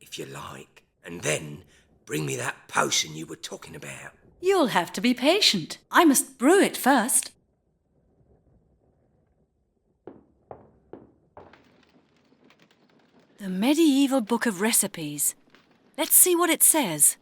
if you like, and then bring me that potion you were talking about. You'll have to be patient. I must brew it first. The Medieval Book of Recipes. Let's see what it says.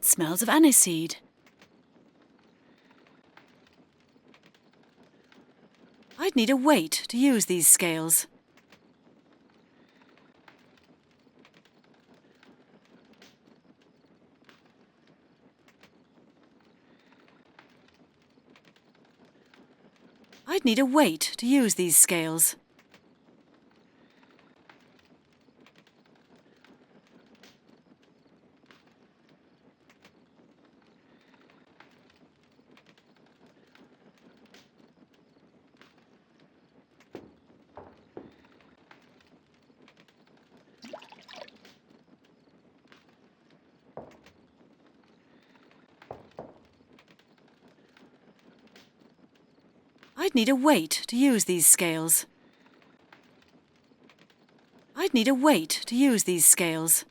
That smells of aniseed. I'd need a weight to use these scales. I'd need a weight to use these scales. I'd need a weight to use these scales. I'd need a weight to use these scales.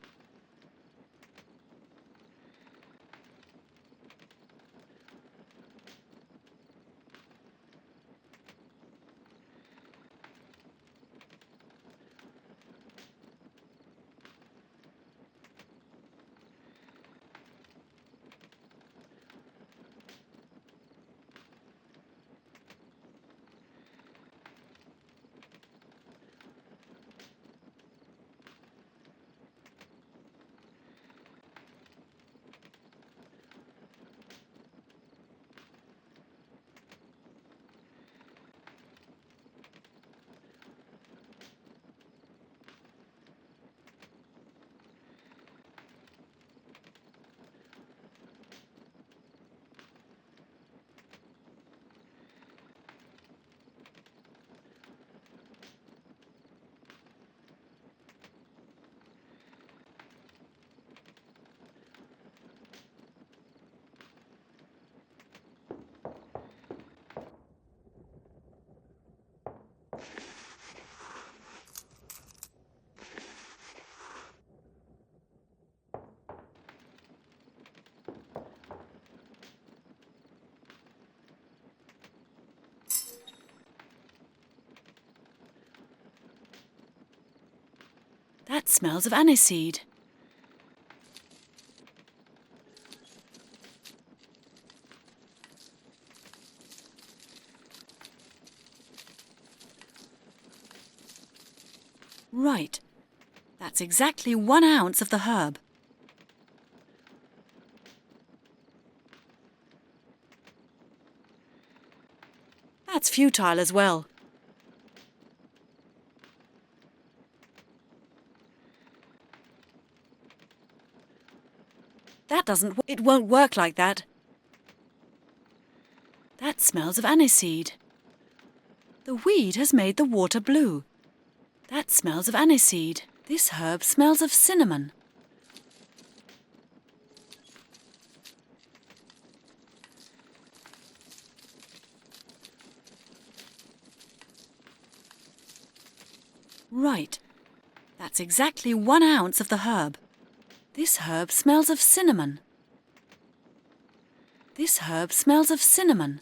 That smells of aniseed. Right. That's exactly 1 ounce of the herb. That's futile as well. It won't work like that. That smells of aniseed. The weed has made the water blue. That smells of aniseed. This herb smells of cinnamon. Right. That's exactly 1 ounce of the herb. This herb smells of cinnamon. This herb smells of cinnamon.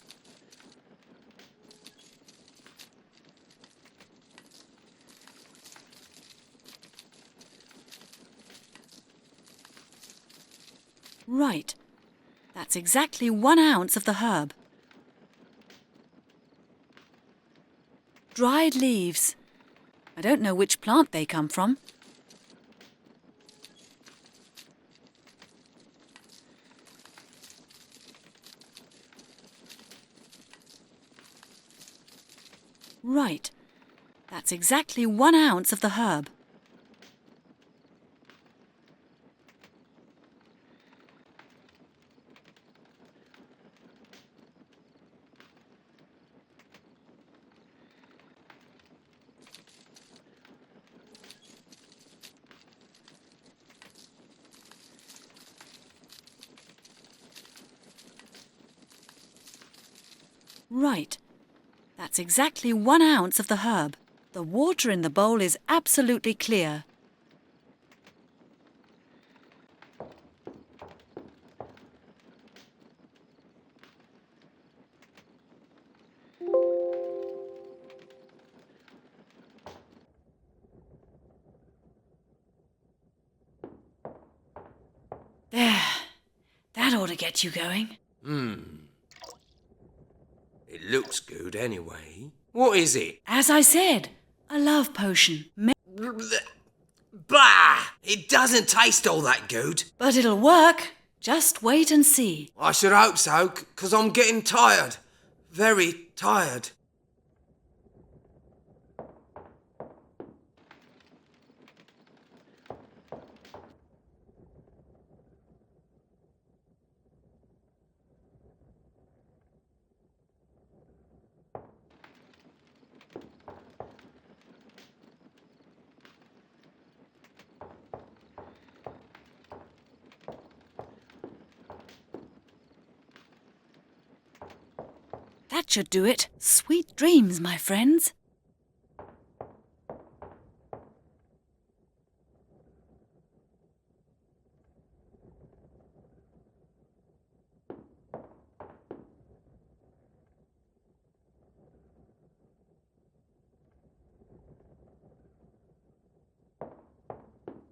Right. That's exactly 1 ounce of the herb. Dried leaves. I don't know which plant they come from. Right. That's exactly 1 ounce of the herb. Right. That's exactly 1 ounce of the herb. The water in the bowl is absolutely clear. There. That ought to get you going. It looks good anyway. What is it? As I said, a love potion. Bah! It doesn't taste all that good. But it'll work. Just wait and see. I should hope so, 'cause I'm getting tired. Very tired. That should do it. Sweet dreams, my friends.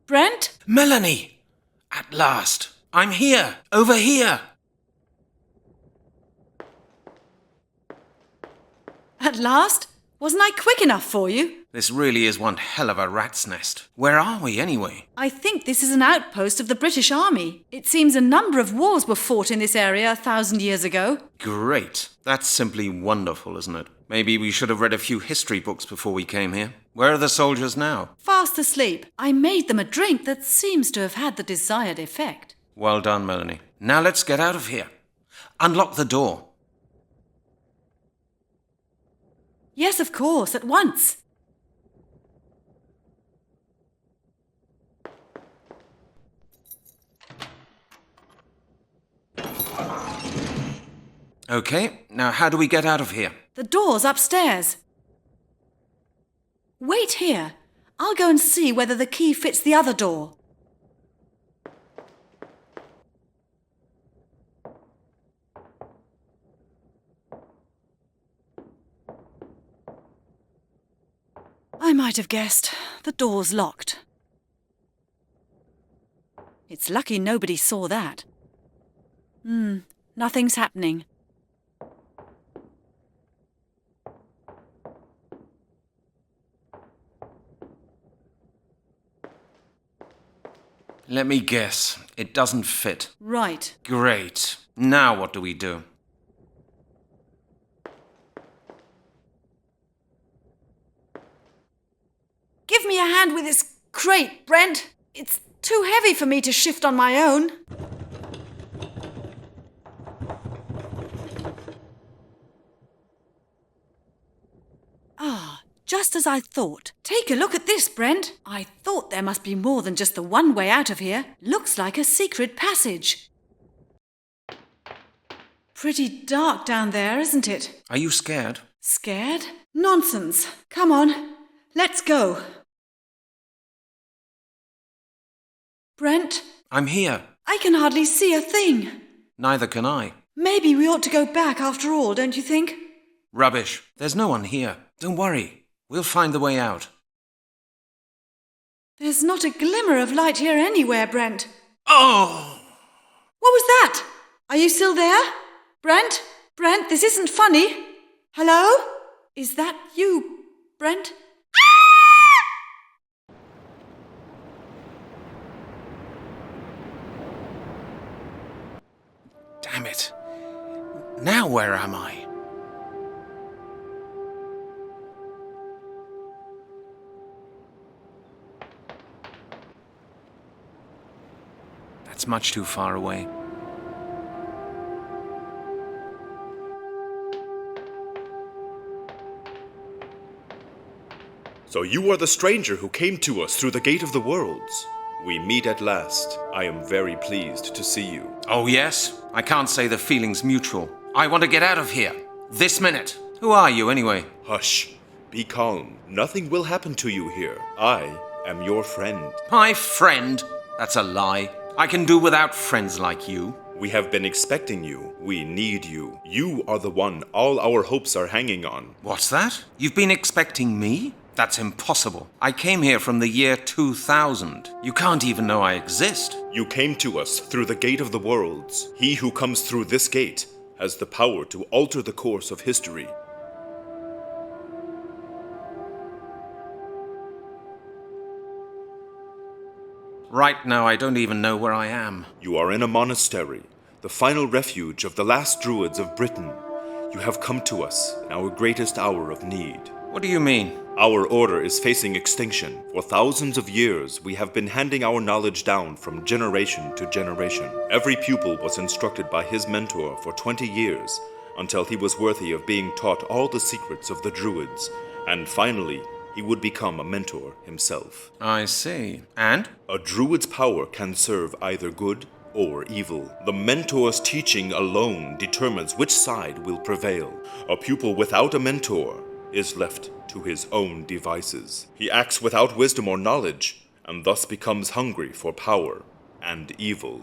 Brent? Melanie! At last! I'm here! Over here! At last? Wasn't I quick enough for you? This really is one hell of a rat's nest. Where are we, anyway? I think this is an outpost of the British Army. It seems a number of wars were fought in this area 1,000 years ago. Great. That's simply wonderful, isn't it? Maybe we should have read a few history books before we came here. Where are the soldiers now? Fast asleep. I made them a drink that seems to have had the desired effect. Well done, Melanie. Now let's get out of here. Unlock the door. Yes, of course, at once. Okay, now how do we get out of here? The door's upstairs. Wait here. I'll go and see whether the key fits the other door. I might have guessed. The door's locked. It's lucky nobody saw that. Nothing's happening. Let me guess. It doesn't fit. Right. Great. Now what do we do? Give me a hand with this crate, Brent. It's too heavy for me to shift on my own. Just as I thought. Take a look at this, Brent. I thought there must be more than just the one way out of here. Looks like a secret passage. Pretty dark down there, isn't it? Are you scared? Scared? Nonsense. Come on, let's go. Brent? I'm here. I can hardly see a thing. Neither can I. Maybe we ought to go back after all, don't you think? Rubbish. There's no one here. Don't worry. We'll find the way out. There's not a glimmer of light here anywhere, Brent. Oh! What was that? Are you still there? Brent? Brent, this isn't funny. Hello? Is that you, Brent? Damn it. Now where am I? That's much too far away. So you are the stranger who came to us through the Gate of the Worlds. We meet at last. I am very pleased to see you. Oh, yes? I can't say the feeling's mutual. I want to get out of here. This minute. Who are you, anyway? Hush. Be calm. Nothing will happen to you here. I am your friend. My friend? That's a lie. I can do without friends like you. We have been expecting you. We need you. You are the one all our hopes are hanging on. What's that? You've been expecting me? That's impossible. I came here from the year 2000. You can't even know I exist. You came to us through the Gate of the Worlds. He who comes through this gate has the power to alter the course of history. Right now, I don't even know where I am. You are in a monastery, the final refuge of the last Druids of Britain. You have come to us in our greatest hour of need. What do you mean? Our order is facing extinction. For thousands of years, we have been handing our knowledge down from generation to generation. Every pupil was instructed by his mentor for 20 years, until he was worthy of being taught all the secrets of the Druids, and finally, he would become a mentor himself. I see. And? A Druid's power can serve either good or evil. The mentor's teaching alone determines which side will prevail. A pupil without a mentor is left to his own devices. He acts without wisdom or knowledge, and thus becomes hungry for power and evil.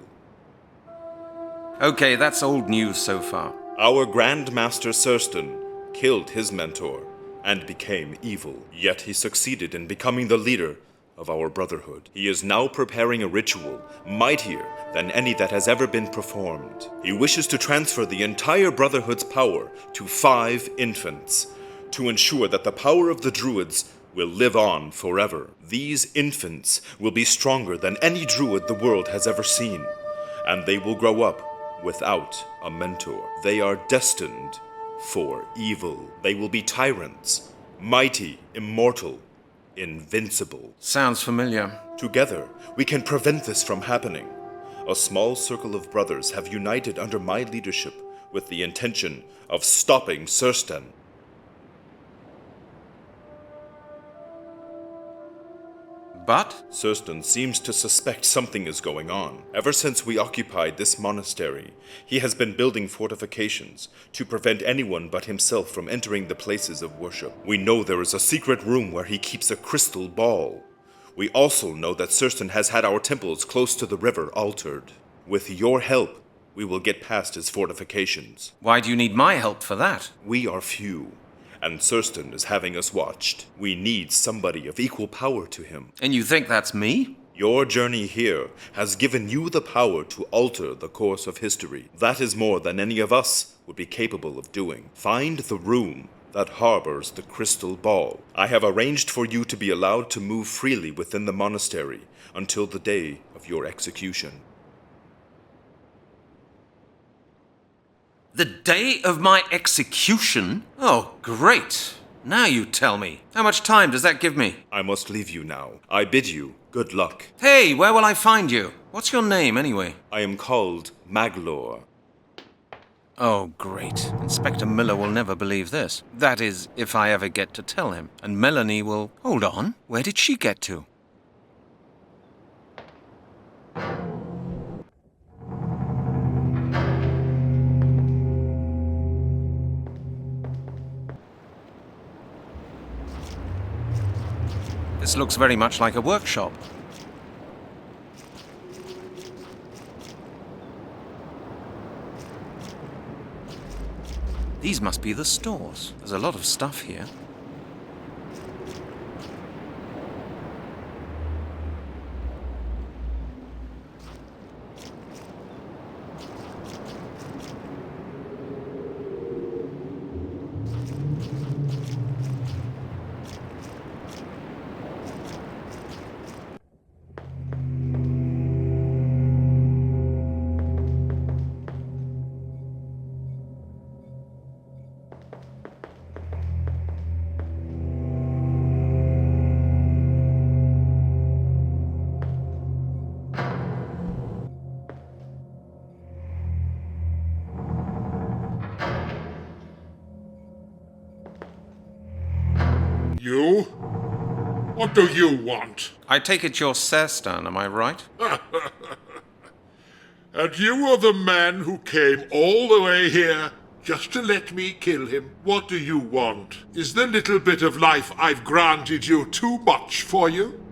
Okay, that's old news so far. Our Grand Master Surston killed his mentor and became evil. Yet he succeeded in becoming the leader of our brotherhood. He is now preparing a ritual mightier than any that has ever been performed. He wishes to transfer the entire brotherhood's power to 5 infants, to ensure that the power of the Druids will live on forever. These infants will be stronger than any Druid the world has ever seen, and they will grow up without a mentor. They are destined for evil. They will be tyrants, mighty, immortal, invincible. Sounds familiar. Together, we can prevent this from happening. A small circle of brothers have united under my leadership with the intention of stopping Surston. But? Surston seems to suspect something is going on. Ever since we occupied this monastery, he has been building fortifications to prevent anyone but himself from entering the places of worship. We know there is a secret room where he keeps a crystal ball. We also know that Surston has had our temples close to the river altered. With your help, we will get past his fortifications. Why do you need my help for that? We are few, and Surston is having us watched. We need somebody of equal power to him. And you think that's me? Your journey here has given you the power to alter the course of history. That is more than any of us would be capable of doing. Find the room that harbors the crystal ball. I have arranged for you to be allowed to move freely within the monastery until the day of your execution. The day of my execution? Oh, great. Now you tell me. How much time does that give me? I must leave you now. I bid you good luck. Hey, where will I find you? What's your name, anyway? I am called Maglor. Oh, great. Inspector Miller will never believe this. That is, if I ever get to tell him. And Melanie will... Hold on. Where did she get to? This looks very much like a workshop. These must be the stores. There's a lot of stuff here. You? What do you want? I take it you're Surston, am I right? And you are the man who came all the way here just to let me kill him. What do you want? Is the little bit of life I've granted you too much for you?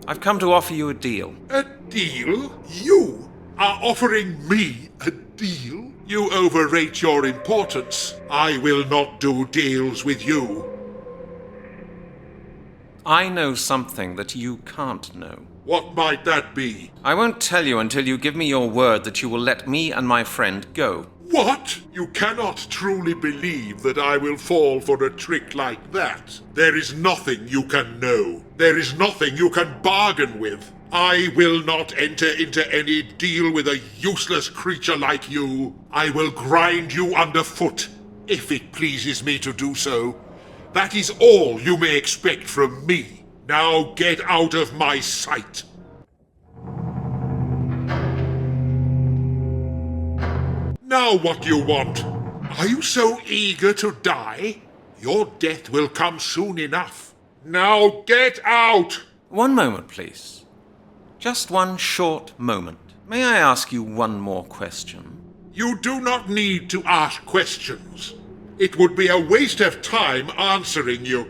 I've come to offer you a deal. A deal? You are offering me a deal? You overrate your importance. I will not do deals with you. I know something that you can't know. What might that be? I won't tell you until you give me your word that you will let me and my friend go. What? You cannot truly believe that I will fall for a trick like that. There is nothing you can know. There is nothing you can bargain with. I will not enter into any deal with a useless creature like you. I will grind you underfoot, if it pleases me to do so. That is all you may expect from me. Now get out of my sight. Now what do you want? Are you so eager to die? Your death will come soon enough. Now get out! One moment, please. Just one short moment. May I ask you one more question? You do not need to ask questions. It would be a waste of time answering you.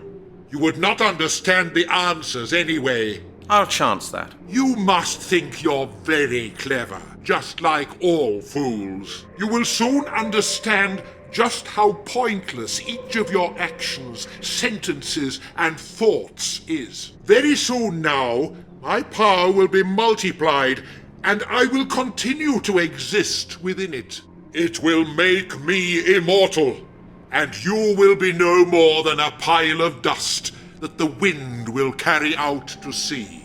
You would not understand the answers anyway. I'll chance that. You must think you're very clever, just like all fools. You will soon understand just how pointless each of your actions, sentences, and thoughts is. Very soon now, my power will be multiplied, and I will continue to exist within it. It will make me immortal, and you will be no more than a pile of dust that the wind will carry out to sea.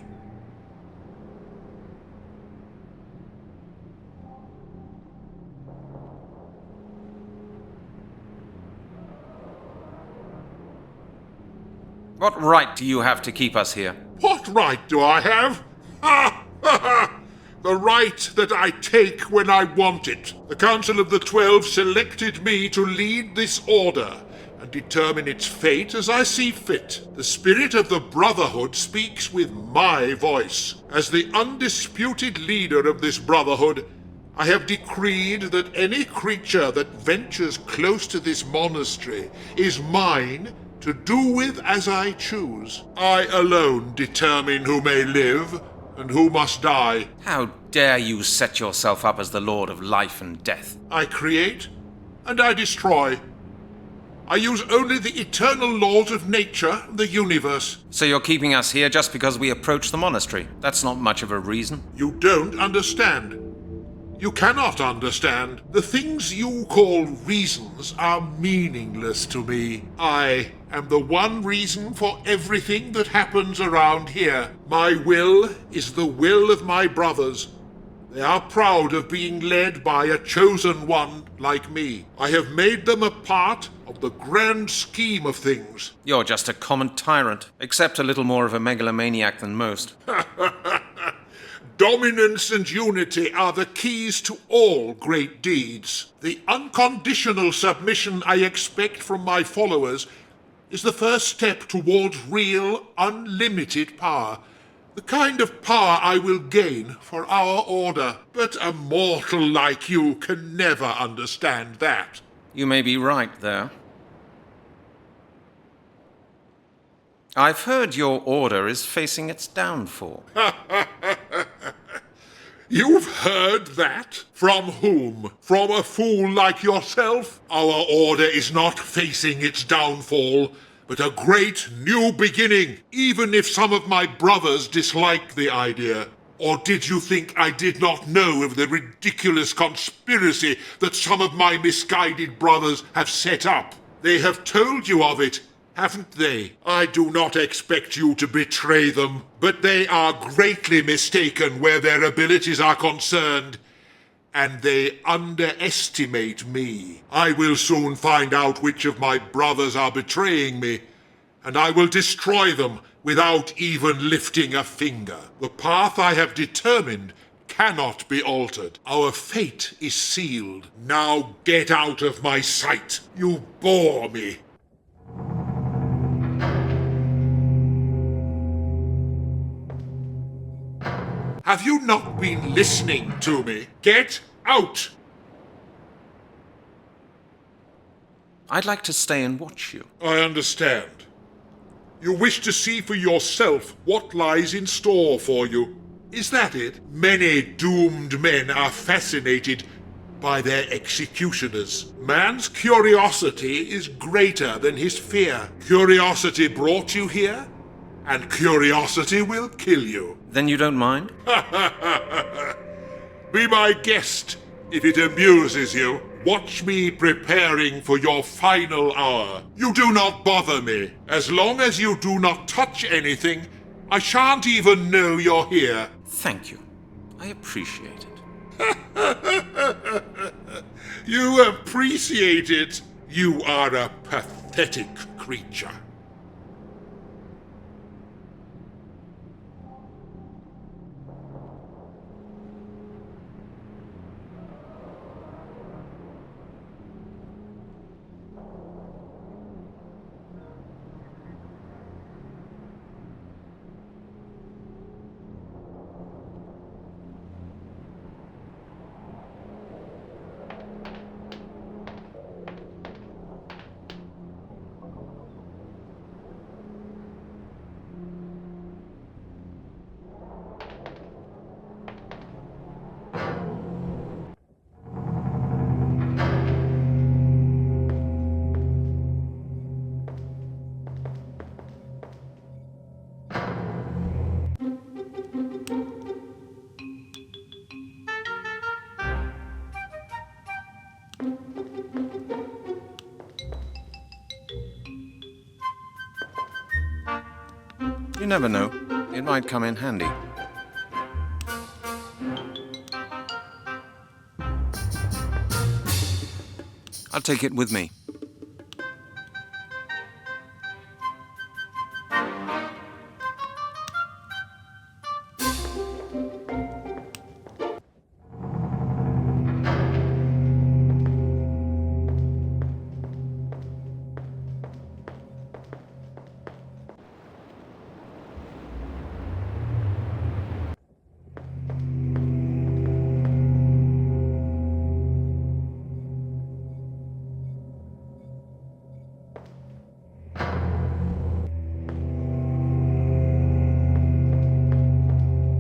What right do you have to keep us here? What right do I have? Ha! Ha! Ha! The right that I take when I want it. The Council of the 12 selected me to lead this order and determine its fate as I see fit. The spirit of the Brotherhood speaks with my voice. As the undisputed leader of this Brotherhood, I have decreed that any creature that ventures close to this monastery is mine to do with as I choose. I alone determine who may live and who must die. How dare you set yourself up as the Lord of life and death? I create and I destroy. I use only the eternal laws of nature and the universe. So you're keeping us here just because we approached the monastery? That's not much of a reason. You don't understand. You cannot understand. The things you call reasons are meaningless to me. I am the one reason for everything that happens around here. My will is the will of my brothers. They are proud of being led by a chosen one like me. I have made them a part of the grand scheme of things. You're just a common tyrant, except a little more of a megalomaniac than most. Dominance and unity are the keys to all great deeds. The unconditional submission I expect from my followers is the first step towards real, unlimited power. The kind of power I will gain for our order. But a mortal like you can never understand that. You may be right there. I've heard your order is facing its downfall. You've heard that? From whom? From a fool like yourself? Our order is not facing its downfall, but a great new beginning, even if some of my brothers dislike the idea. Or did you think I did not know of the ridiculous conspiracy that some of my misguided brothers have set up? They have told you of it, haven't they? I do not expect you to betray them, but they are greatly mistaken where their abilities are concerned, and they underestimate me. I will soon find out which of my brothers are betraying me, and I will destroy them without even lifting a finger. The path I have determined cannot be altered. Our fate is sealed. Now get out of my sight. You bore me. Have you not been listening to me? Get out! I'd like to stay and watch you. I understand. You wish to see for yourself what lies in store for you. Is that it? Many doomed men are fascinated by their executioners. Man's curiosity is greater than his fear. Curiosity brought you here, and curiosity will kill you. Then you don't mind? Be my guest, if it amuses you. Watch me preparing for your final hour. You do not bother me. As long as you do not touch anything, I shan't even know you're here. Thank you. I appreciate it. You appreciate it? You are a pathetic creature. You never know. It might come in handy. I'll take it with me.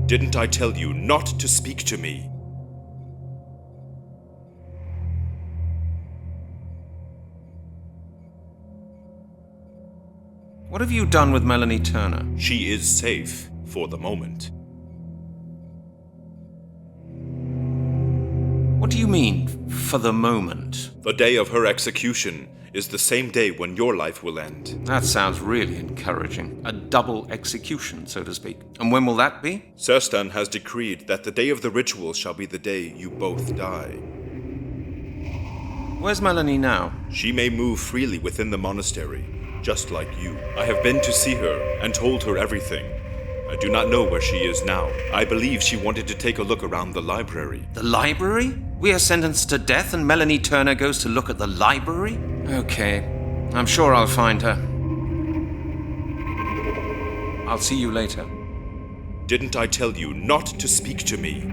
Didn't I tell you not to speak to me? What have you done with Melanie Turner? She is safe for the moment. What do you mean, for the moment? The day of her execution is the same day when your life will end. That sounds really encouraging. A double execution, so to speak. And when will that be? Surstan has decreed that the day of the ritual shall be the day you both die. Where's Melanie now? She may move freely within the monastery, just like you. I have been to see her and told her everything. I do not know where she is now. I believe she wanted to take a look around the library. The library? We are sentenced to death and Melanie Turner goes to look at the library? Okay. I'm sure I'll find her. I'll see you later. Didn't I tell you not to speak to me?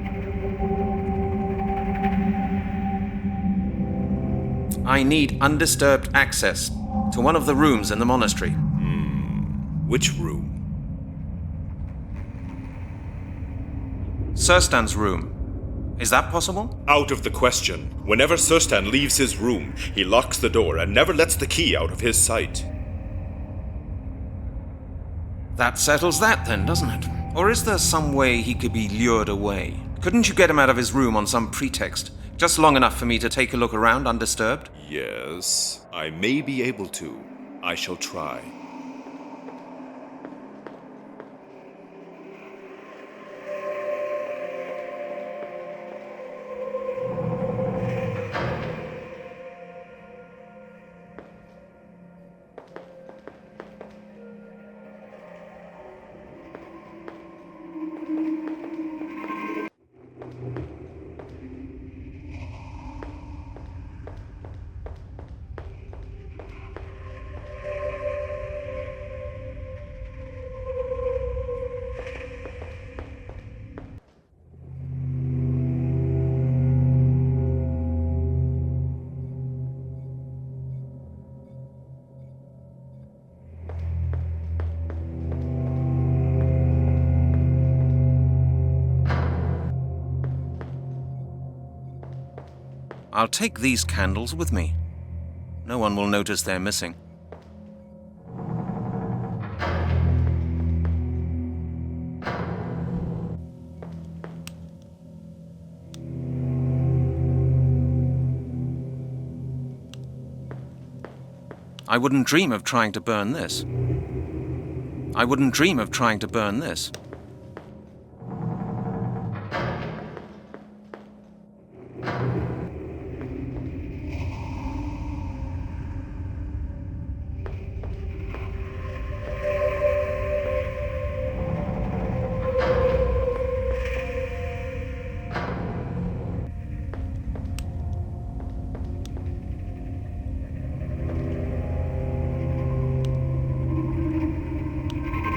I need undisturbed access to one of the rooms in the monastery. Which room? Surstan's room. Is that possible? Out of the question. Whenever Surstan leaves his room, he locks the door and never lets the key out of his sight. That settles that then, doesn't it? Or is there some way he could be lured away? Couldn't you get him out of his room on some pretext? Just long enough for me to take a look around undisturbed? Yes, I may be able to. I shall try. I'll take these candles with me. No one will notice they're missing. I wouldn't dream of trying to burn this. I wouldn't dream of trying to burn this.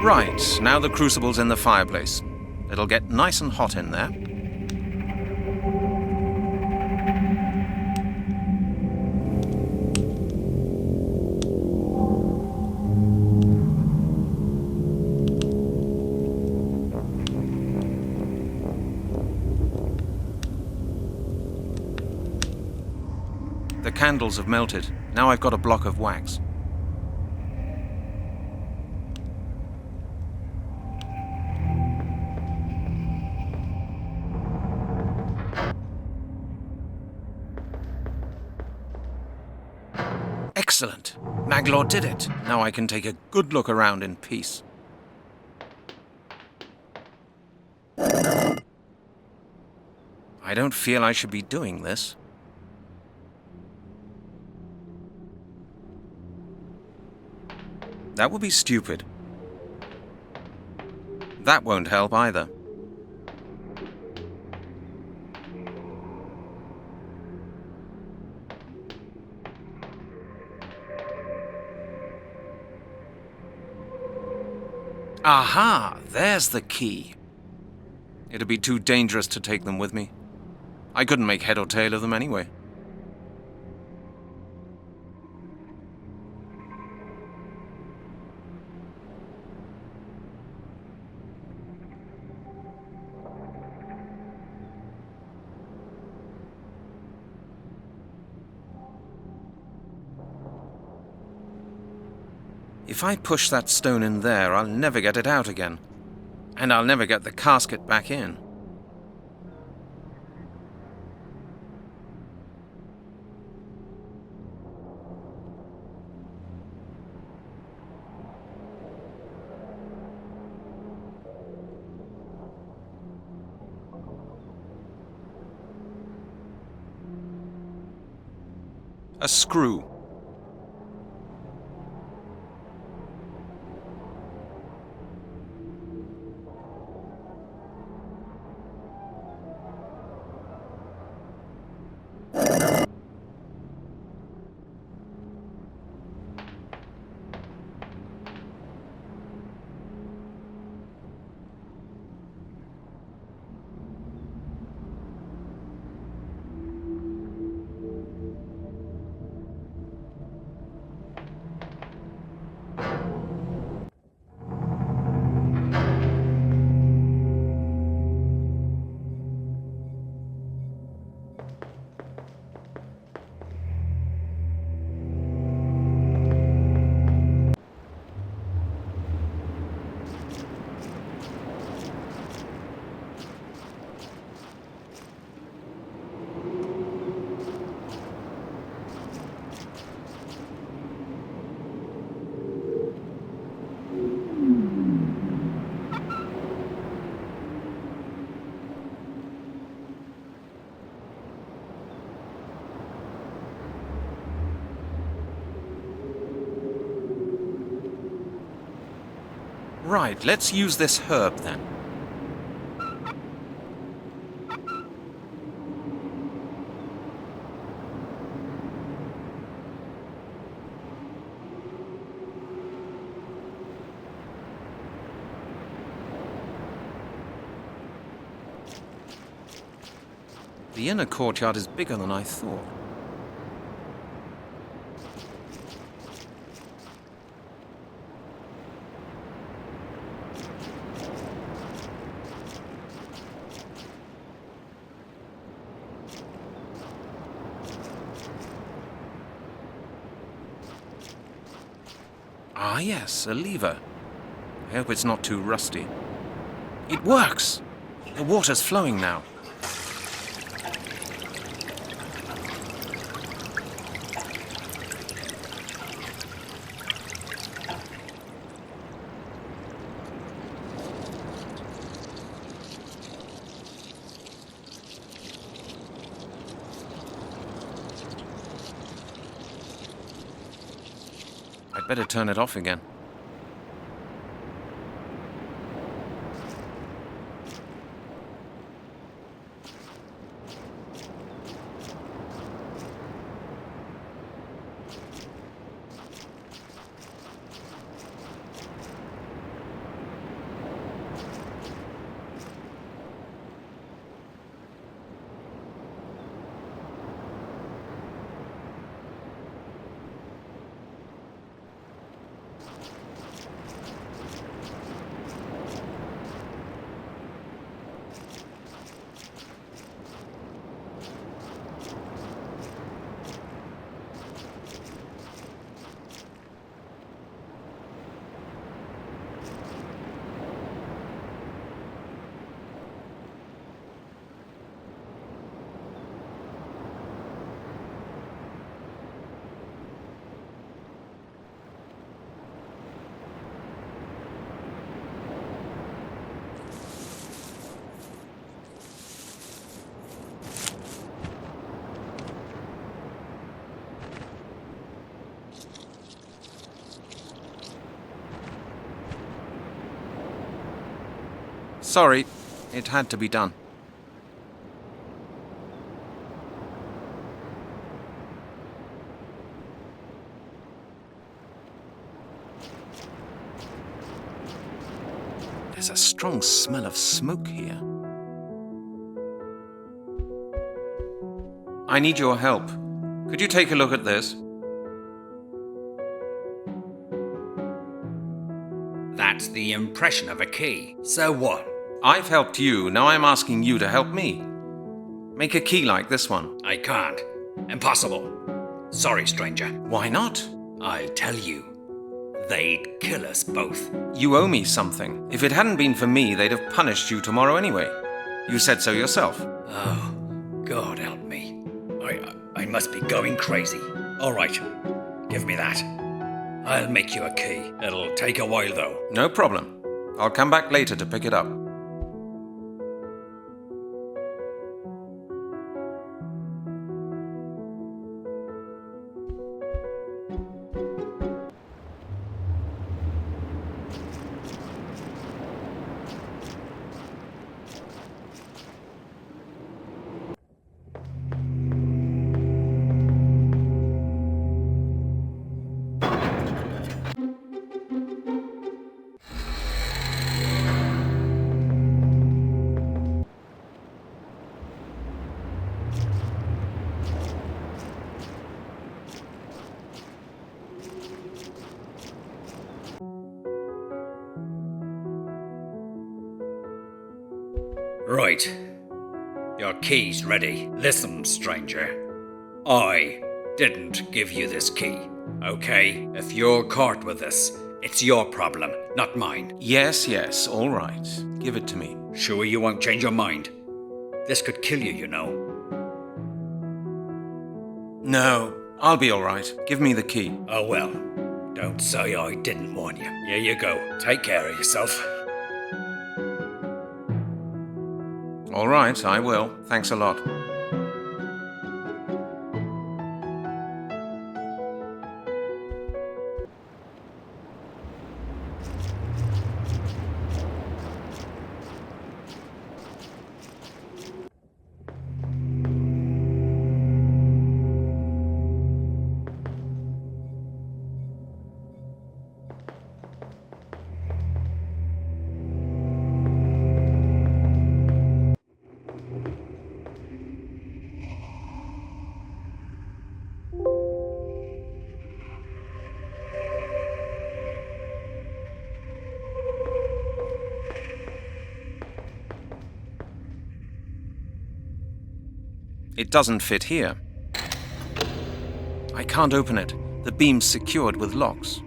Right, now the crucible's in the fireplace. It'll get nice and hot in there. The candles have melted. Now I've got a block of wax. Excellent. Maglor did it. Now I can take a good look around in peace. I don't feel I should be doing this. That would be stupid. That won't help either. Aha! There's the key. It'd be too dangerous to take them with me. I couldn't make head or tail of them anyway. If I push that stone in there, I'll never get it out again. And I'll never get the casket back in. A screw. Right, let's use this herb then. The inner courtyard is bigger than I thought. Ah, yes, a lever. I hope it's not too rusty. It works! The water's flowing now. I'd better turn it off again. Sorry, it had to be done. There's a strong smell of smoke here. I need your help. Could you take a look at this? That's the impression of a key. So what? I've helped you, now I'm asking you to help me. Make a key like this one. I can't. Impossible. Sorry, stranger. Why not? I tell you, they'd kill us both. You owe me something. If it hadn't been for me, they'd have punished you tomorrow anyway. You said so yourself. Oh, God help me. I must be going crazy. All right, give me that. I'll make you a key. It'll take a while, though. No problem. I'll come back later to pick it up. Right. Your key's ready. Listen, stranger. I didn't give you this key, okay? If you're caught with this, it's your problem, not mine. Yes, all right. Give it to me. Sure you won't change your mind? This could kill you, you know. No, I'll be all right. Give me the key. Oh well. Don't say I didn't warn you. Here you go. Take care of yourself. All right, I will. Thanks a lot. It doesn't fit here. I can't open it. The beam's secured with locks.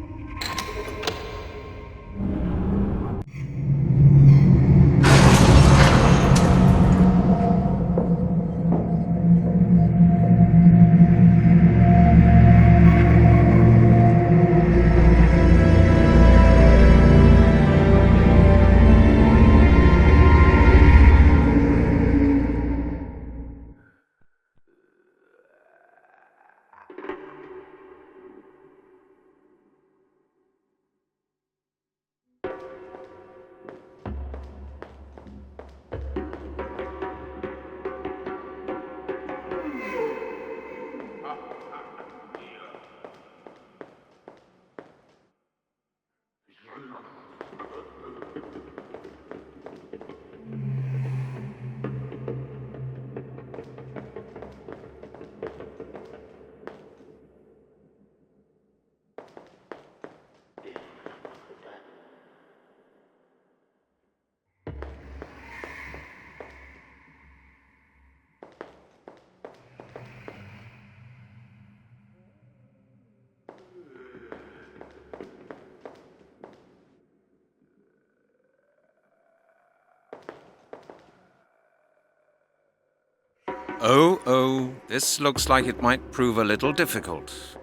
Oh, this looks like it might prove a little difficult.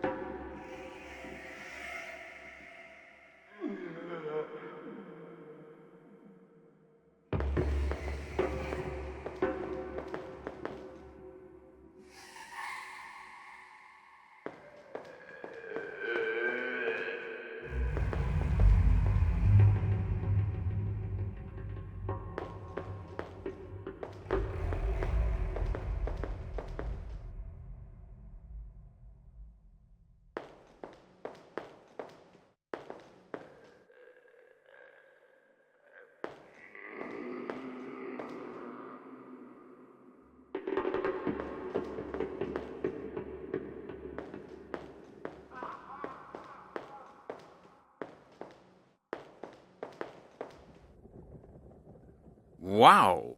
Wow!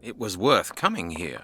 It was worth coming here.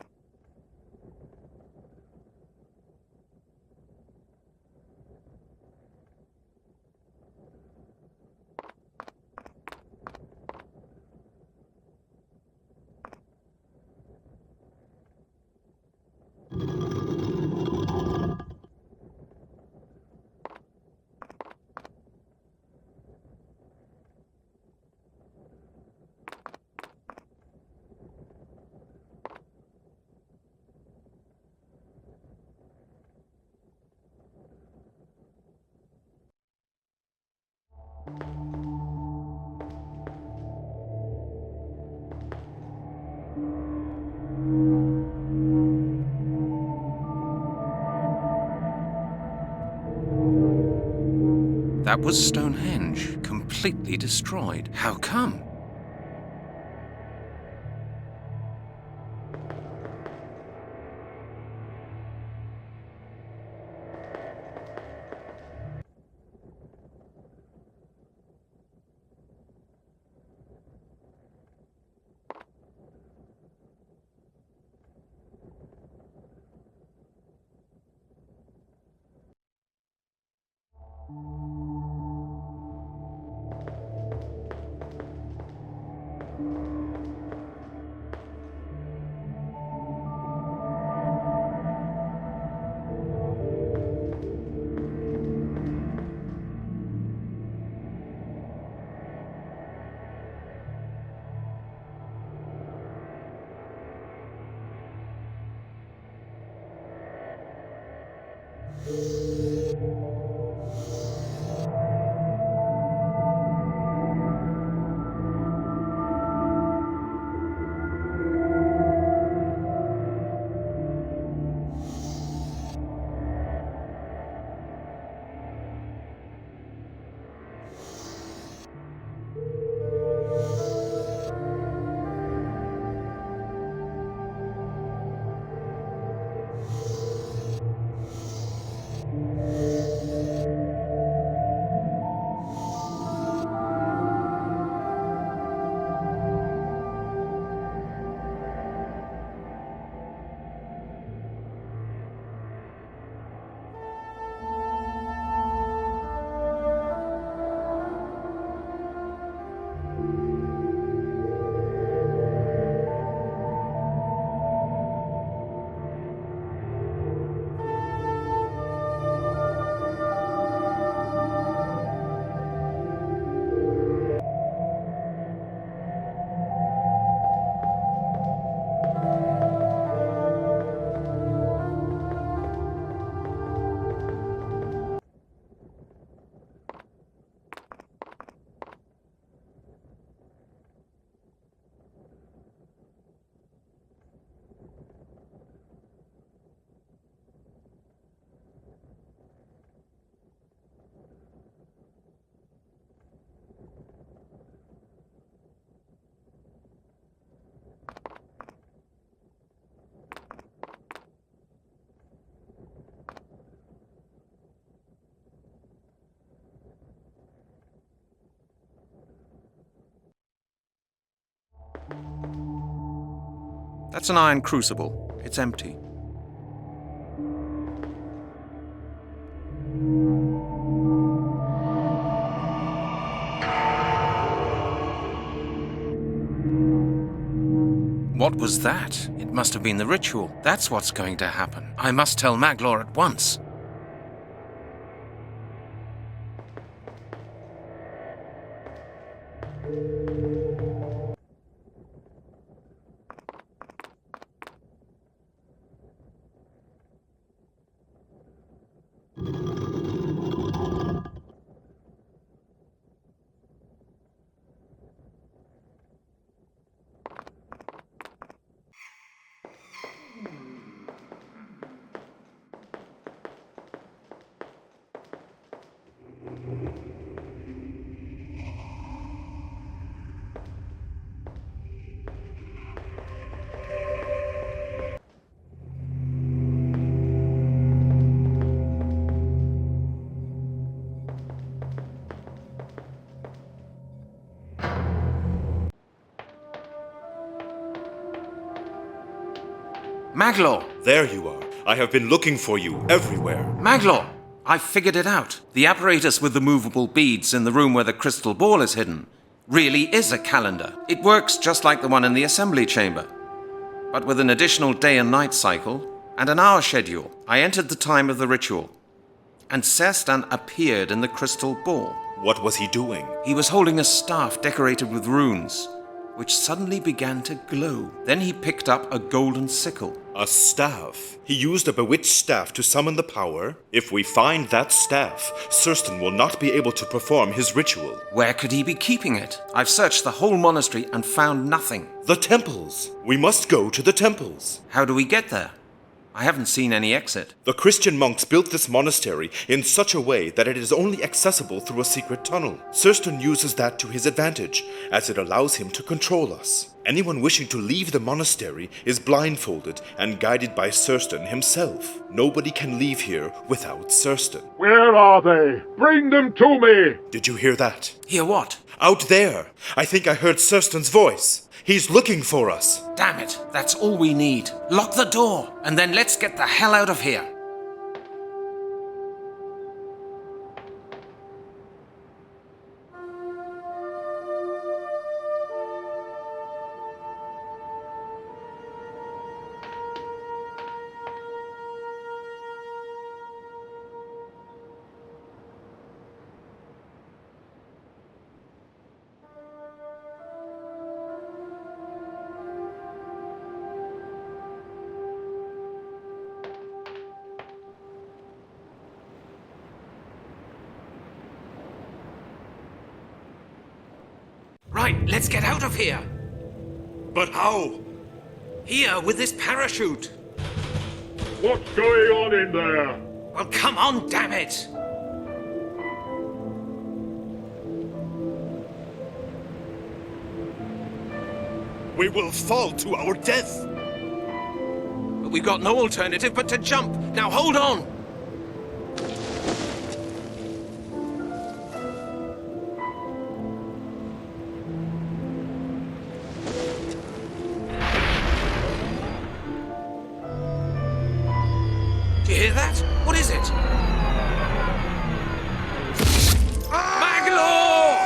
That was Stonehenge, completely destroyed. How come? That's an iron crucible. It's empty. What was that? It must have been the ritual. That's what's going to happen. I must tell Maglor at once. Maglor! There you are. I have been looking for you everywhere. Maglor! I've figured it out. The apparatus with the movable beads in the room where the crystal ball is hidden really is a calendar. It works just like the one in the assembly chamber, but with an additional day and night cycle and an hour schedule. I entered the time of the ritual, and Serstan appeared in the crystal ball. What was he doing? He was holding a staff decorated with runes, which suddenly began to glow. Then he picked up a golden sickle. A staff? He used a bewitched staff to summon the power? If we find that staff, Serstan will not be able to perform his ritual. Where could he be keeping it? I've searched the whole monastery and found nothing. The temples! We must go to the temples. How do we get there? I haven't seen any exit. The Christian monks built this monastery in such a way that it is only accessible through a secret tunnel. Serstan uses that to his advantage, as it allows him to control us. Anyone wishing to leave the monastery is blindfolded and guided by Serstan himself. Nobody can leave here without Serstan. Where are they? Bring them to me! Did you hear that? Hear what? Out there! I think I heard Serstan's voice. He's looking for us. Damn it, that's all we need. Lock the door, and then let's get the hell out of here. Right, let's get out of here. But how? Here, with this parachute. What's going on in there? Well, come on, damn it. We will fall to our death. But we've got no alternative but to jump. Now hold on. Do you hear that? What is it? Maglor!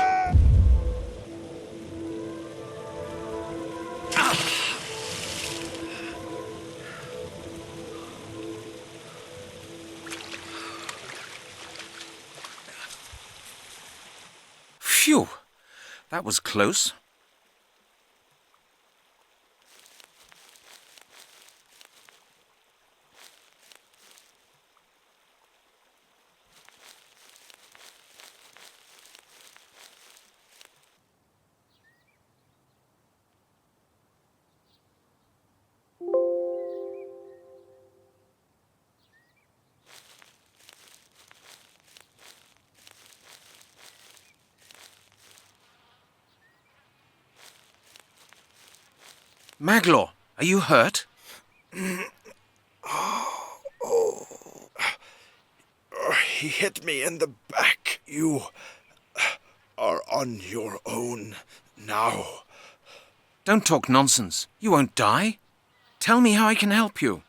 Phew, that was close. Maglor, are you hurt? He hit me in the back. You are on your own now. Don't talk nonsense. You won't die. Tell me how I can help you.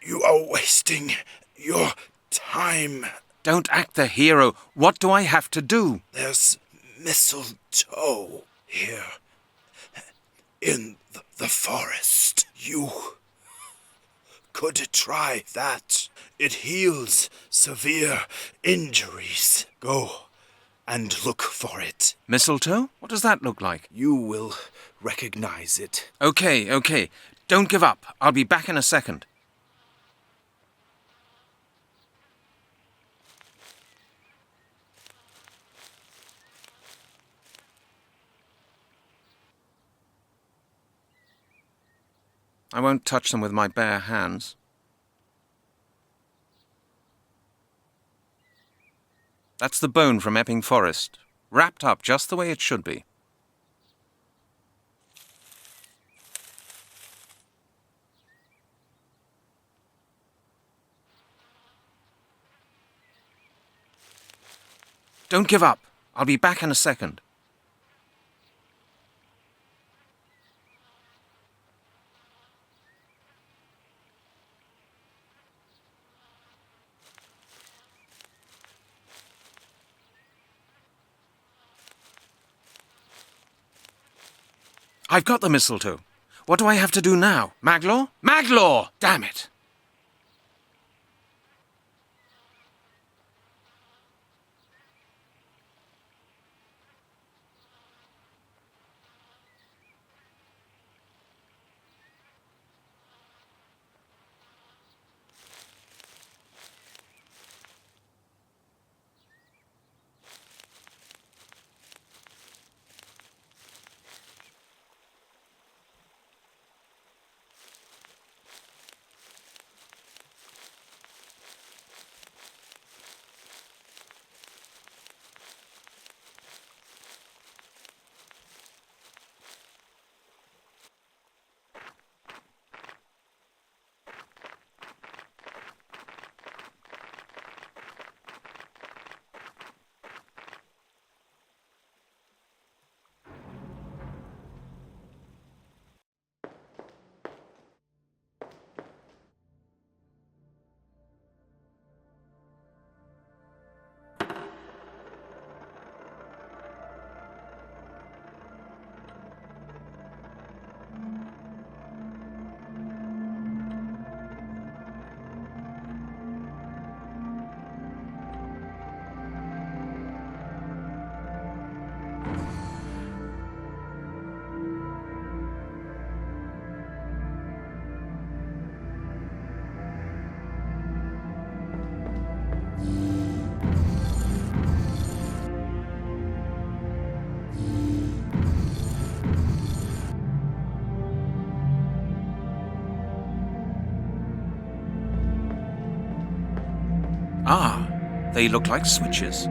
You are wasting your time. Don't act the hero. What do I have to do? There's mistletoe here. In the forest. You could try that. It heals severe injuries. Go and look for it. Mistletoe? What does that look like? You will recognize it. Okay. Don't give up. I'll be back in a second. I won't touch them with my bare hands. That's the bone from Epping Forest, wrapped up just the way it should be. Don't give up. I'll be back in a second. I've got the mistletoe. What do I have to do now? Maglaw? Maglaw! Damn it! Ah, they look like switches.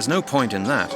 There's no point in that.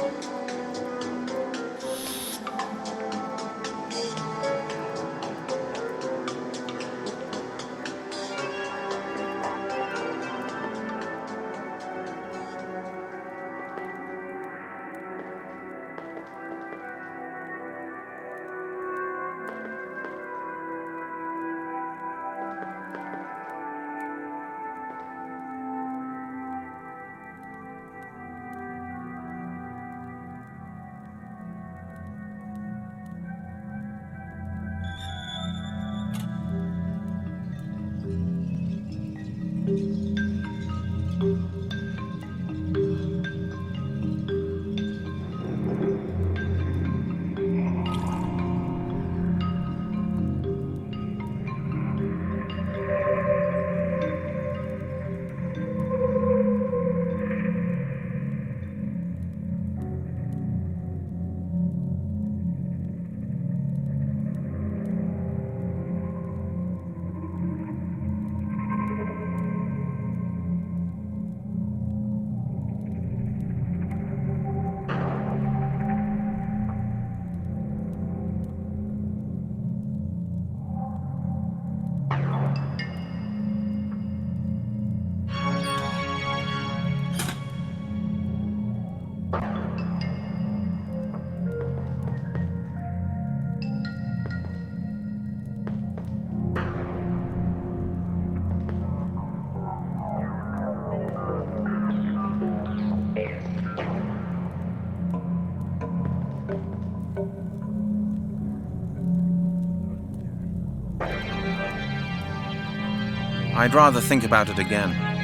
I'd rather think about it again.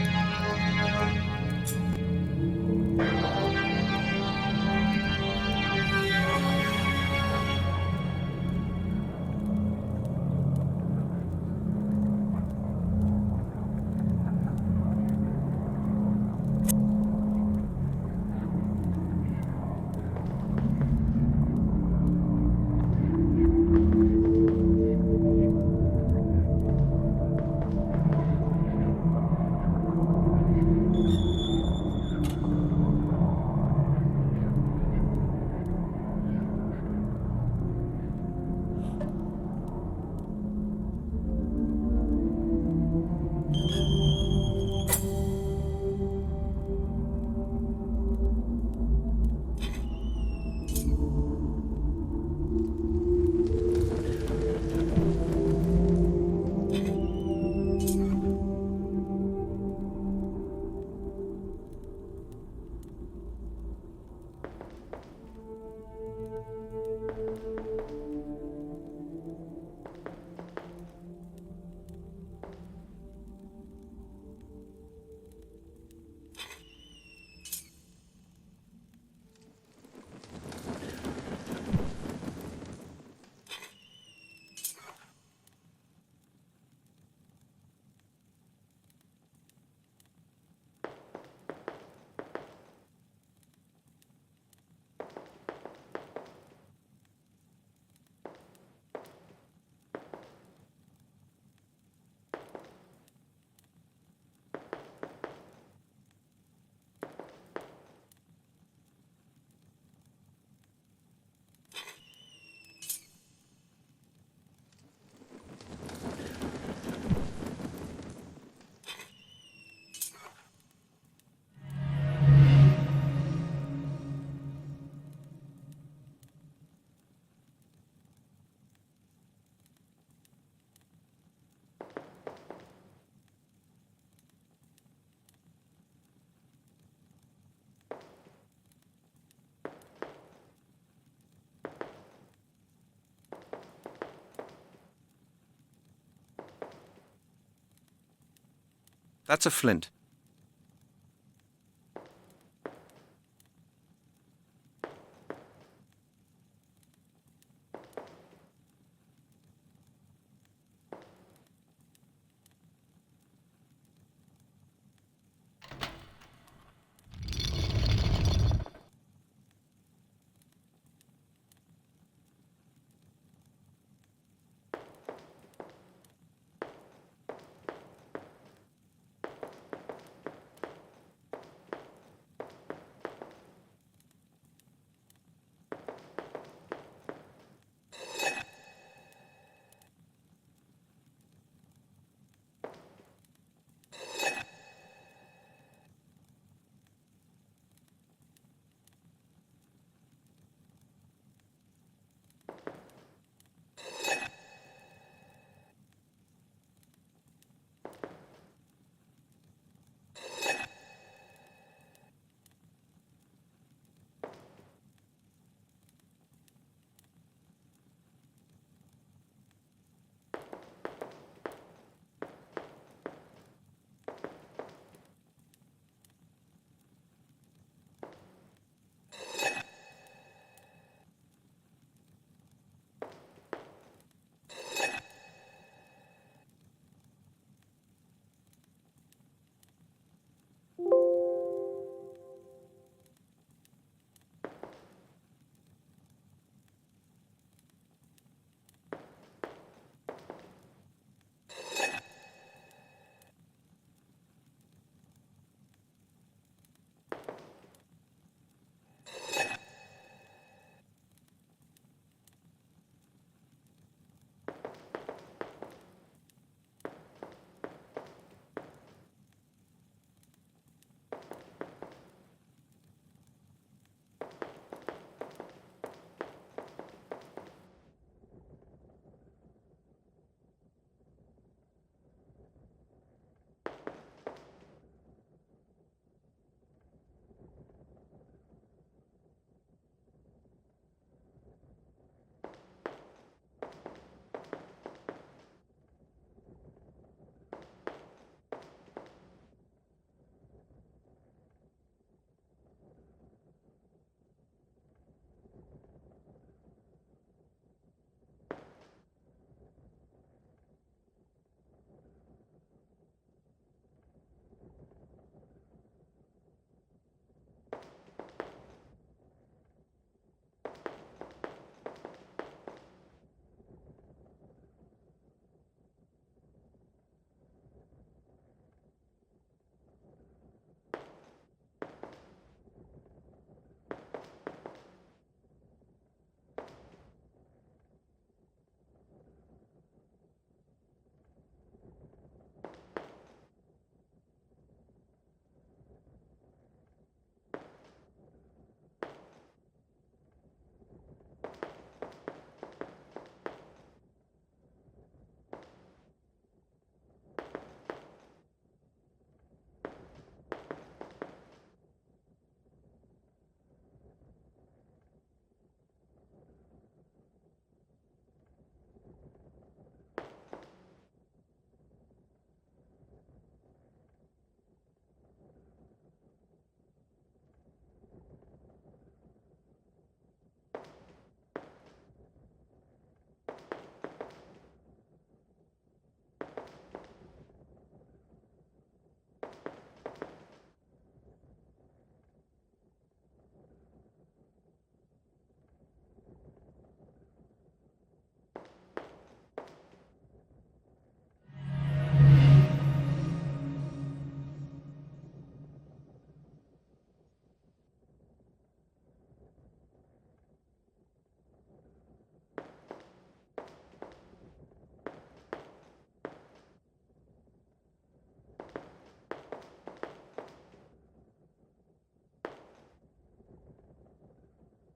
That's a flint.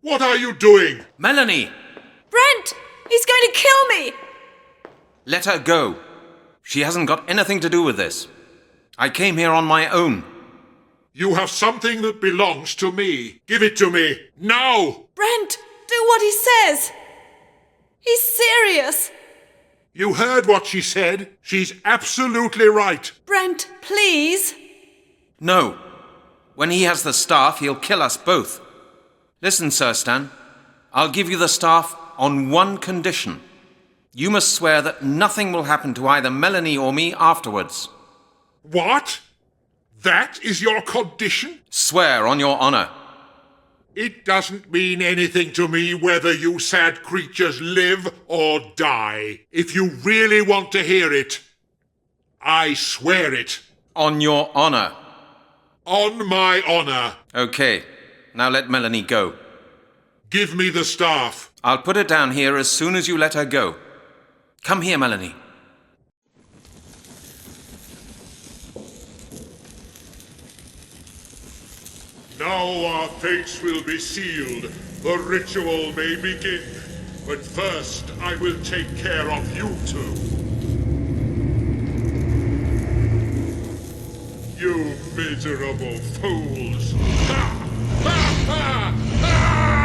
What are you doing? Melanie! Brent! He's going to kill me! Let her go. She hasn't got anything to do with this. I came here on my own. You have something that belongs to me. Give it to me, now! Brent, do what he says! He's serious! You heard what she said. She's absolutely right. Brent, please! No. When he has the staff, he'll kill us both. Listen, Sir Stan. I'll give you the staff on one condition. You must swear that nothing will happen to either Melanie or me afterwards. What? That is your condition? Swear on your honor. It doesn't mean anything to me whether you sad creatures live or die. If you really want to hear it, I swear it. On your honor. On my honor. Okay. Now let Melanie go. Give me the staff. I'll put it down here as soon as you let her go. Come here, Melanie. Now our fates will be sealed. The ritual may begin. But first, I will take care of you two. You miserable fools! Ha! Ha! Ha! Ha!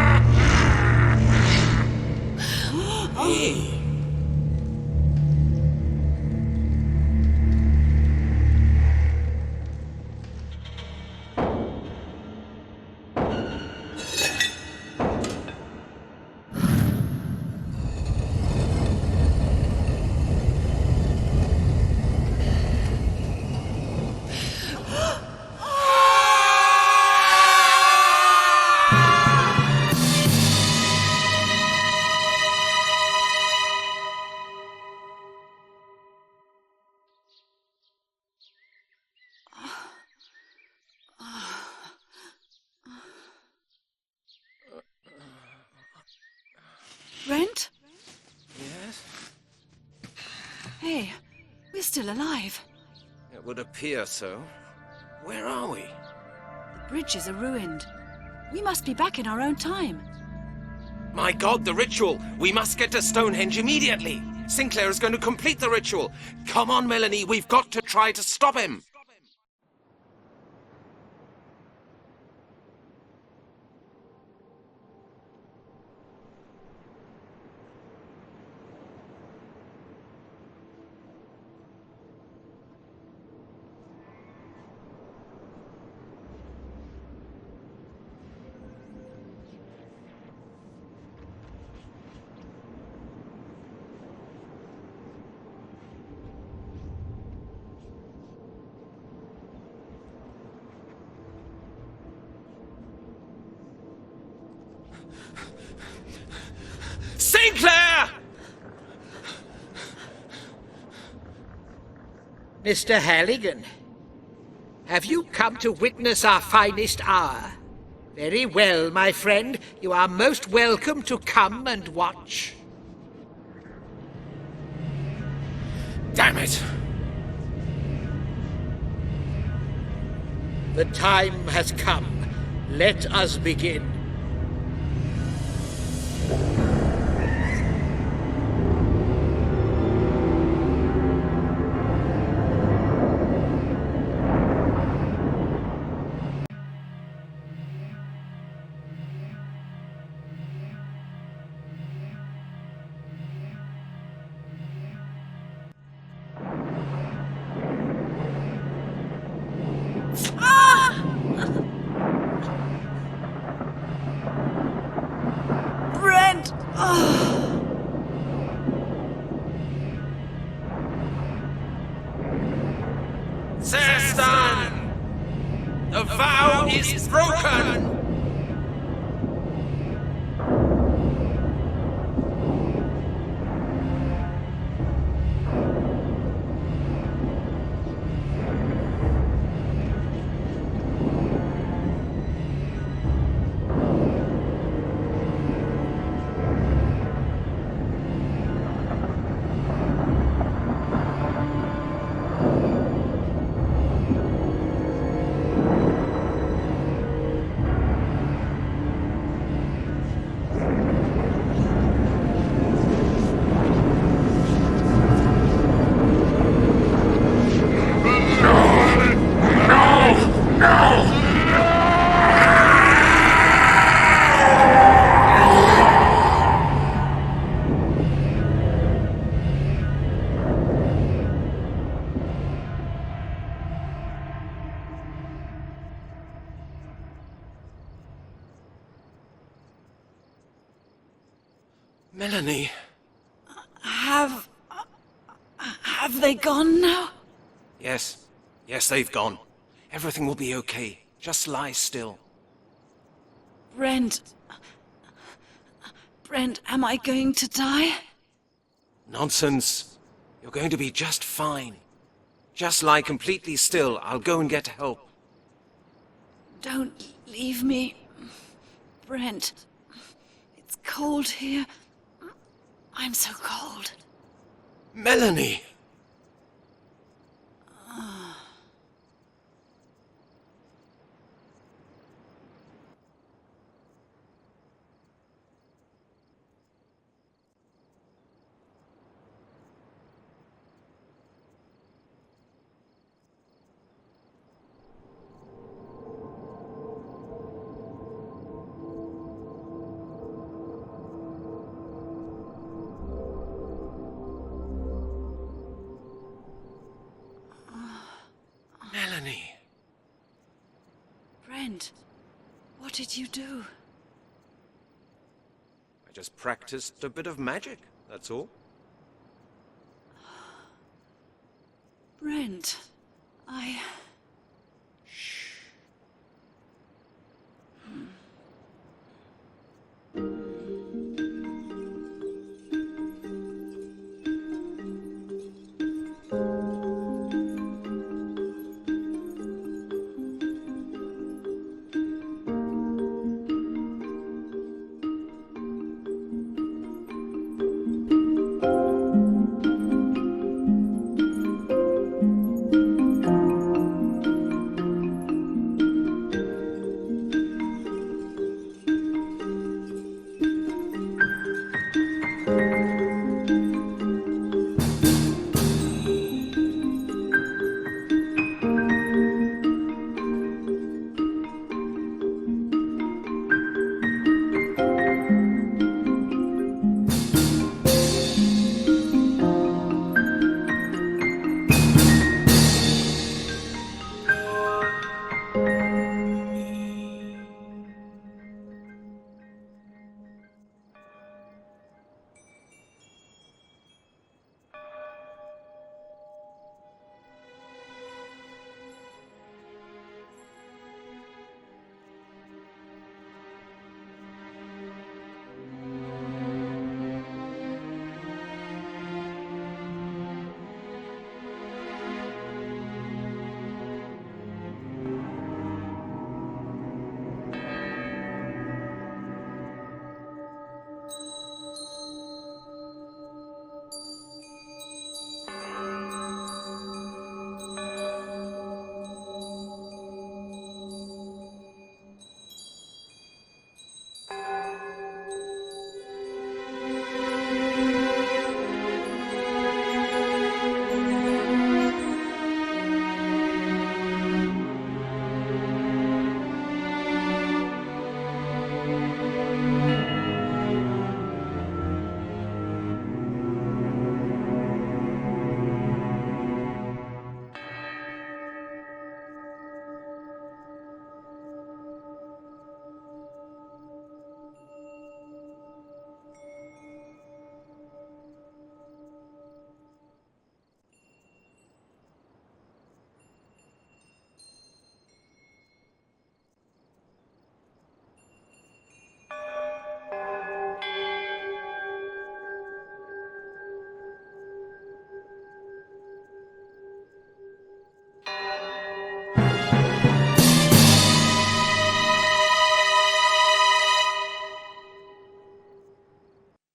Brent? Yes? Hey, we're still alive. It would appear so. Where are we? The bridges are ruined. We must be back in our own time. My God, the ritual! We must get to Stonehenge immediately! Sinclair is going to complete the ritual! Come on, Melanie, we've got to try to stop him! Sinclair! Mr. Halligan, have you come to witness our finest hour? Very well, my friend. You are most welcome to come and watch. Damn it! The time has come. Let us begin. Brent! Sestan! The vow is broken! Melanie. Have they gone now? Yes. Yes, they've gone. Everything will be okay. Just lie still. Brent, am I going to die? Nonsense. You're going to be just fine. Just lie completely still. I'll go and get help. Don't leave me, Brent. It's cold here. I'm so cold. Melanie! Melanie. Brent, what did you do? I just practiced a bit of magic, that's all. Brent, I...